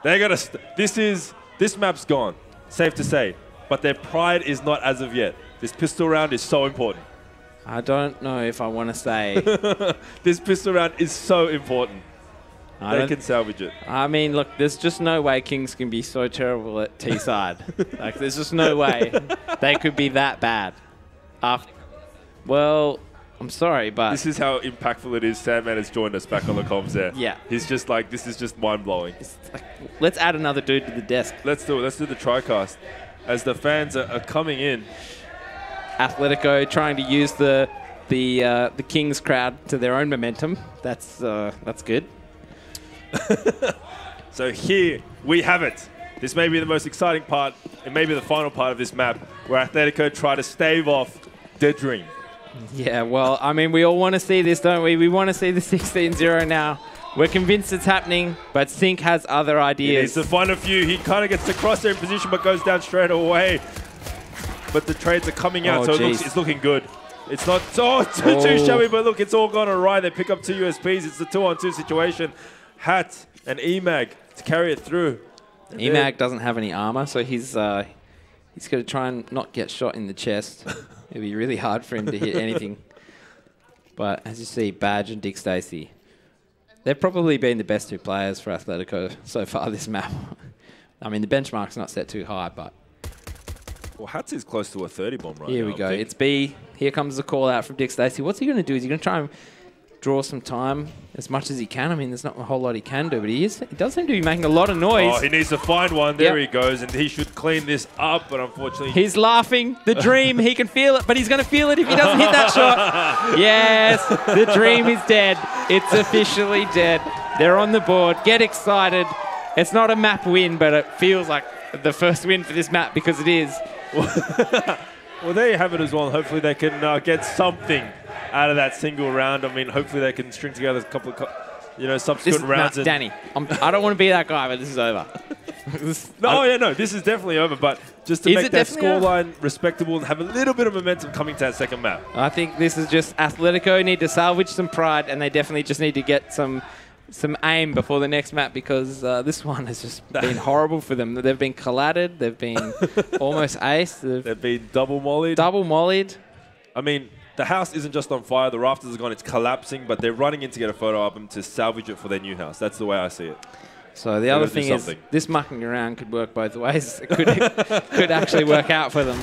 They got to... This map's gone. Safe to say. But their pride is not as of yet. This pistol round is so important. I don't know if I want to say. This pistol round is so important. They can salvage it. I mean, look, there's just no way Kings can be so terrible at T-side. Like, there's just no way they could be that bad. Well, I'm sorry, but... This is how impactful it is. Sandman has joined us back on the comms there. Yeah. He's just like, this is just mind-blowing. Like, let's add another dude to the desk. Let's do it. Let's do the TriCast. As the fans are coming in. Atletico trying to use the Kings crowd to their own momentum. That's good. So here we have it. This may be the most exciting part. It may be the final part of this map where Atletico try to stave off their dream. Yeah, well, I mean, we all want to see this, don't we? We want to see the 16-0 now. We're convinced it's happening, but Sync has other ideas. He needs to find a few. He kind of gets the crosshair in position, but goes down straight away. But the trades are coming out, so it's looking good. It's not too shabby, but look, it's all gone awry. They pick up 2 USPs. It's a 2-on-2 situation. Hat and eMAG to carry it through. eMAG doesn't have any armor, so he's going to try and not get shot in the chest. It'll be really hard for him to hit anything. But as you see, Badge and Dick Stacey, they've probably been the best 2 players for Atletico so far this map. I mean, the benchmark's not set too high, but... Well, Hats is close to a 30 bomb right now. Here we go. It's B. Here comes the call out from Dick Stacey. What's he going to do? Is he going to try and draw some time as much as he can? I mean, there's not a whole lot he can do, but he does seem to be making a lot of noise. Oh, he needs to find one. There he goes, and he should clean this up, but unfortunately... He's laughing. The dream, he can feel it, but he's going to feel it if he doesn't hit that shot. Yes, the dream is dead. It's officially dead. They're on the board. Get excited. It's not a map win, but it feels like the first win for this map because it is. Well, there you have it as well. Hopefully they can get something out of that single round. I mean, hopefully they can string together a couple of, subsequent rounds. No, Danny, I don't want to be that guy, but this is over. This is definitely over. But just to make that scoreline respectable and have a little bit of momentum coming to that second map. I think this is just Atletico need to salvage some pride, and they definitely just need to get some aim before the next map because this one has just been horrible for them. They've been collided. They've been almost aced. They've been double mollied. Double mollied. I mean, the house isn't just on fire. The rafters are gone. It's collapsing, but they're running in to get a photo album to salvage it for their new house. That's the way I see it. So the other thing is this mucking around could work both ways. It could actually work out for them.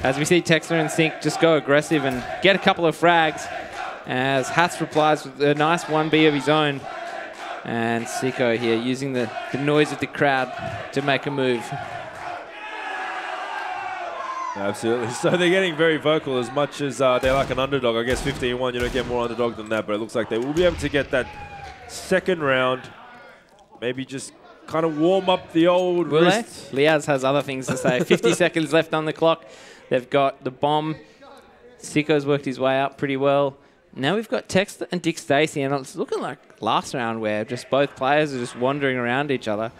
As we see Texter and Sync just go aggressive and get a couple of frags as Hats replies with a nice 1B of his own. And Siko here using the noise of the crowd to make a move. Absolutely. So they're getting very vocal as much as they're like an underdog. I guess 15-1, you don't get more underdog than that, but it looks like they will be able to get that second round. Maybe just kind of warm up the old wrist. Liaz has other things to say. 50 seconds left on the clock. They've got the bomb. Siko's worked his way up pretty well. Now we've got Texter and Dick Stacey, and it's looking like last round where just both players are just wandering around each other.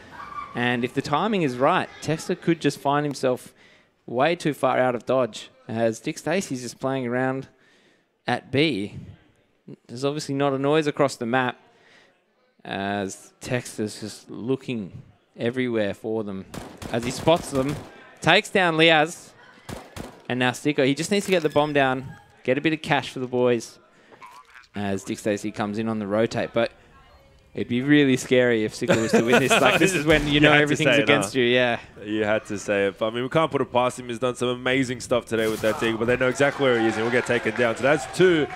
And if the timing is right, Texter could just find himself way too far out of dodge as Dick Stacey's just playing around at B. There's obviously not a noise across the map as Texter's just looking everywhere for them. As he spots them, takes down Liaz, and now Siko. He just needs to get the bomb down, get a bit of cash for the boys as Dick Stacey comes in on the rotate. But it'd be really scary if Siko was to win this. Like, this is when you know everything's against you, yeah. You had to say it. I mean, we can't put it past him. He's done some amazing stuff today with that Deagle, but they know exactly where he is, and we'll get taken down. So that's 2.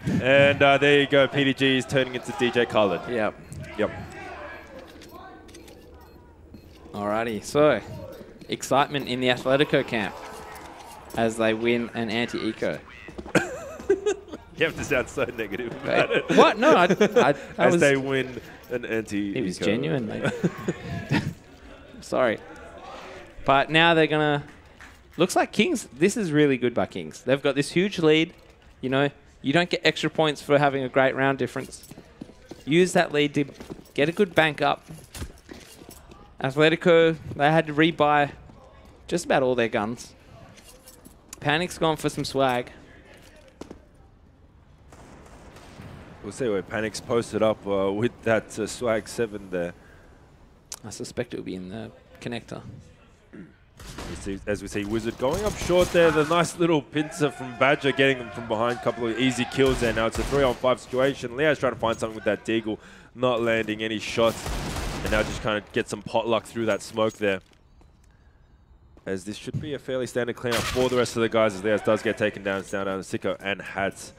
And there you go. PDG is turning into DJ Khaled. Yep. Yep. Alrighty, so excitement in the Atletico camp as they win an anti-eco. You have to sound so negative about it. What? No, as they win an anti-eco. It was genuine, mate. Sorry. But now they're going to... Looks like Kings, this is really good by Kings. They've got this huge lead. You know, you don't get extra points for having a great round difference. Use that lead to get a good bank up. Atletico, they had to rebuy just about all their guns. Panic's gone for some swag. We'll see where Panic's posted up with that swag 7 there. I suspect it will be in the connector. As we see Wizard going up short there, the nice little pincer from Badger getting them from behind, a couple of easy kills there. Now it's a 3-on-5 situation. Leo's trying to find something with that Deagle, not landing any shots. And now just kind of get some potluck through that smoke there. As this should be a fairly standard cleanup for the rest of the guys, as Leo's does get taken down. It's down to Sicko and Hats.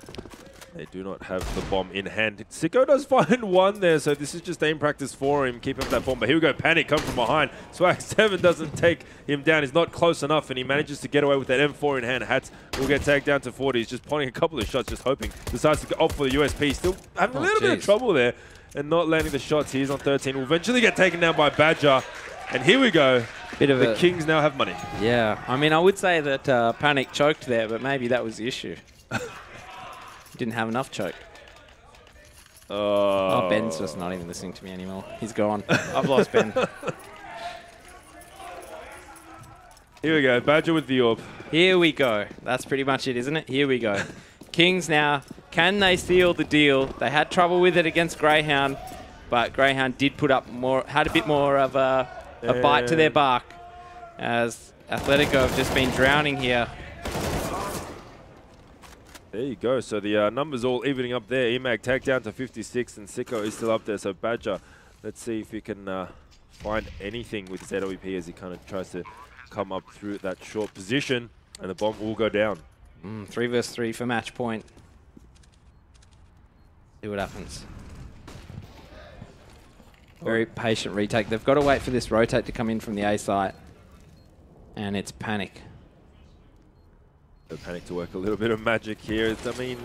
They do not have the bomb in hand. Sicko does find one there, so this is just aim practice for him. Keep up that bomb, but here we go. Panic come from behind. Swag 7 doesn't take him down. He's not close enough, and he manages to get away with that M4 in hand. Hats will get tagged down to 40. He's just pointing a couple of shots, just hoping. Decides to go off for the USP. Still having a little bit of trouble there and not landing the shots. He's on 13. Will eventually get taken down by Badger. And here we go. The Kings now have money. Yeah, I mean, I would say that Panic choked there, but maybe that was the issue. Didn't have enough choke. Oh, Ben's just not even listening to me anymore. He's gone. I've lost Ben. Here we go. Badger with the orb. Here we go. That's pretty much it, isn't it? Here we go. Kings now. Can they seal the deal? They had trouble with it against Grayhound, but Grayhound did put up more, had a bit more of a bite to their bark, as Atletico have just been drowning here. There you go. So the numbers all evening up there. EMAG tagged down to 56, and Sicko is still up there. So Badger, let's see if he can find anything with ZOEP as he kind of tries to come up through that short position, and the bomb will go down. 3 versus 3 for match point. See what happens. Very patient retake. They've got to wait for this rotate to come in from the A site, and it's Panic. So Panic to work a little bit of magic here. I mean,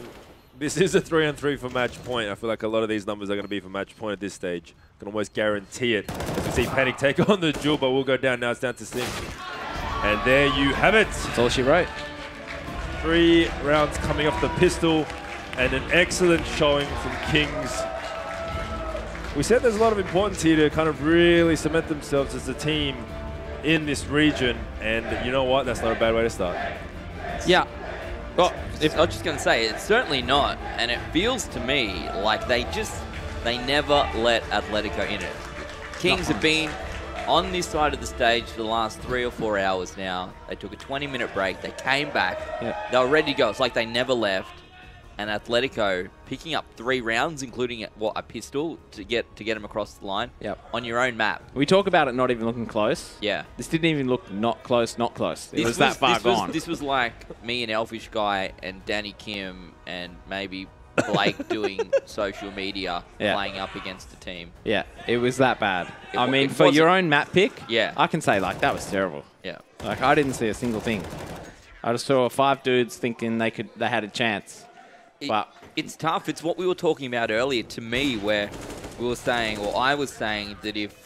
this is a 3-on-3 for match point. I feel like a lot of these numbers are going to be for match point at this stage. Can almost guarantee it. As we see Panic take on the jewel, but we'll go down now. It's down to Sim. And there you have it. That's all she wrote. 3 rounds coming off the pistol, and an excellent showing from Kings. We said there's a lot of importance here to kind of really cement themselves as a team in this region, and you know what? That's not a bad way to start. Yeah. Well, I was just going to say, it's certainly not, and it feels to me like they never let Atletico in it. Kings have been on this side of the stage for the last 3 or 4 hours now. They took a 20-minute break. They came back. Yep. They were ready to go. It's like they never left. And Atletico picking up 3 rounds, including a pistol to get them across the line. Yep. On your own map. We talk about it not even looking close. Yeah. This didn't even look not close. It was that far gone. This was like me and Elfish Guy and Danny Kim and maybe Blake doing social media playing up against the team. Yeah, it was that bad. I mean, for your own map pick, yeah, I can say like that was terrible. Yeah. Like I didn't see a single thing. I just saw 5 dudes thinking they had a chance. But it's tough. It's what we were talking about earlier to me, where we were saying, or I was saying that if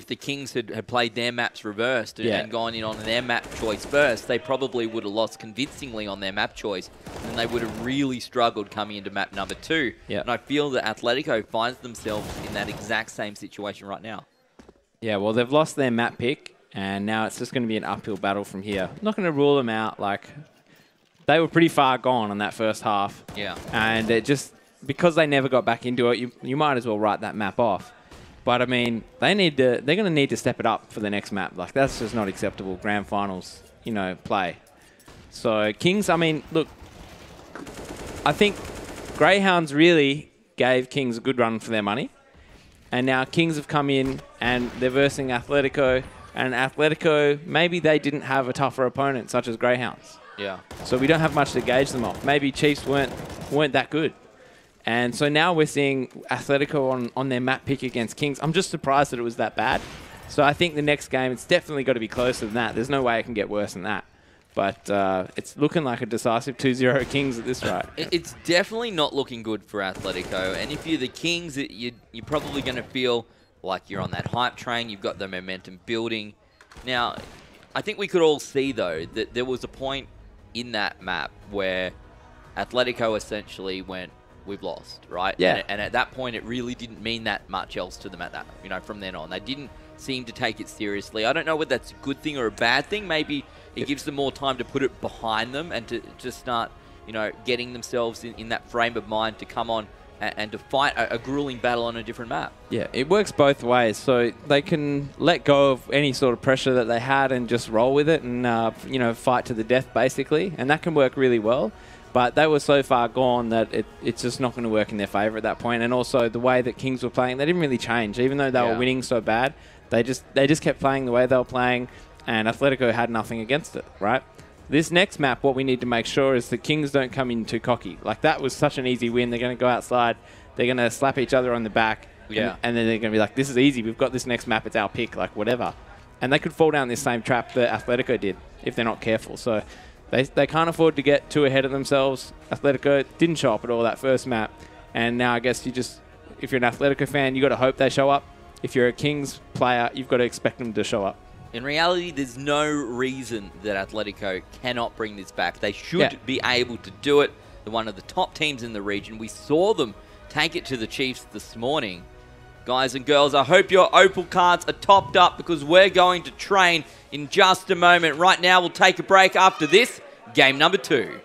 the Kings had played their maps reversed and gone in on their map choice first, they probably would have lost convincingly on their map choice, and they would have really struggled coming into map number 2. Yeah. And I feel that Atletico finds themselves in that exact same situation right now. Yeah, well, they've lost their map pick, and now it's just going to be an uphill battle from here. I'm not going to rule them out. Like, they were pretty far gone in that first half. Yeah. And it just, because they never got back into it, you might as well write that map off. But I mean, they're going to need to step it up for the next map. Like, that's just not acceptable. Grand finals, play. So Kings, I mean, look, I think Greyhounds really gave Kings a good run for their money. And now Kings have come in and they're versing Atletico, And Atletico, maybe they didn't have a tougher opponent, such as Greyhounds. Yeah. So we don't have much to gauge them off. Maybe Chiefs weren't that good. And so now we're seeing Atletico on their map pick against Kings. I'm just surprised that it was that bad. So I think the next game, it's definitely got to be closer than that. There's no way it can get worse than that. But it's looking like a decisive 2-0 Kings at this rate. It's definitely not looking good for Atletico. And if you're the Kings, you're probably going to feel like you're on that hype train. You've got the momentum building. Now, I think we could all see, though, that there was a point in that map where Atletico essentially went, we've lost, right? Yeah. And at that point, it really didn't mean that much else to them at that, from then on. They didn't seem to take it seriously. I don't know whether that's a good thing or a bad thing. Maybe it gives them more time to put it behind them and to start, getting themselves in that frame of mind to come on and to fight a grueling battle on a different map. Yeah, it works both ways. So they can let go of any sort of pressure that they had and just roll with it and, fight to the death, basically. And that can work really well. But they were so far gone that it's just not going to work in their favour at that point. And also the way that Kings were playing, they didn't really change. Even though they were winning so bad, they just kept playing the way they were playing, and Atletico had nothing against it, right? This next map, what we need to make sure is the Kings don't come in too cocky. Like, that was such an easy win. They're going to go outside. They're going to slap each other on the back. Yeah. And then they're going to be like, this is easy. We've got this next map. It's our pick, like whatever. And they could fall down this same trap that Atletico did if they're not careful. So they can't afford to get too ahead of themselves. Atletico didn't show up at all that first map. And now I guess if you're an Atletico fan, you got to hope they show up. If you're a Kings player, you've got to expect them to show up. In reality, there's no reason that Atletico cannot bring this back. They should be able to do it. They're one of the top teams in the region. We saw them take it to the Chiefs this morning. Guys and girls, I hope your Opal cards are topped up because we're going to train in just a moment. Right now, we'll take a break after this. Game number 2.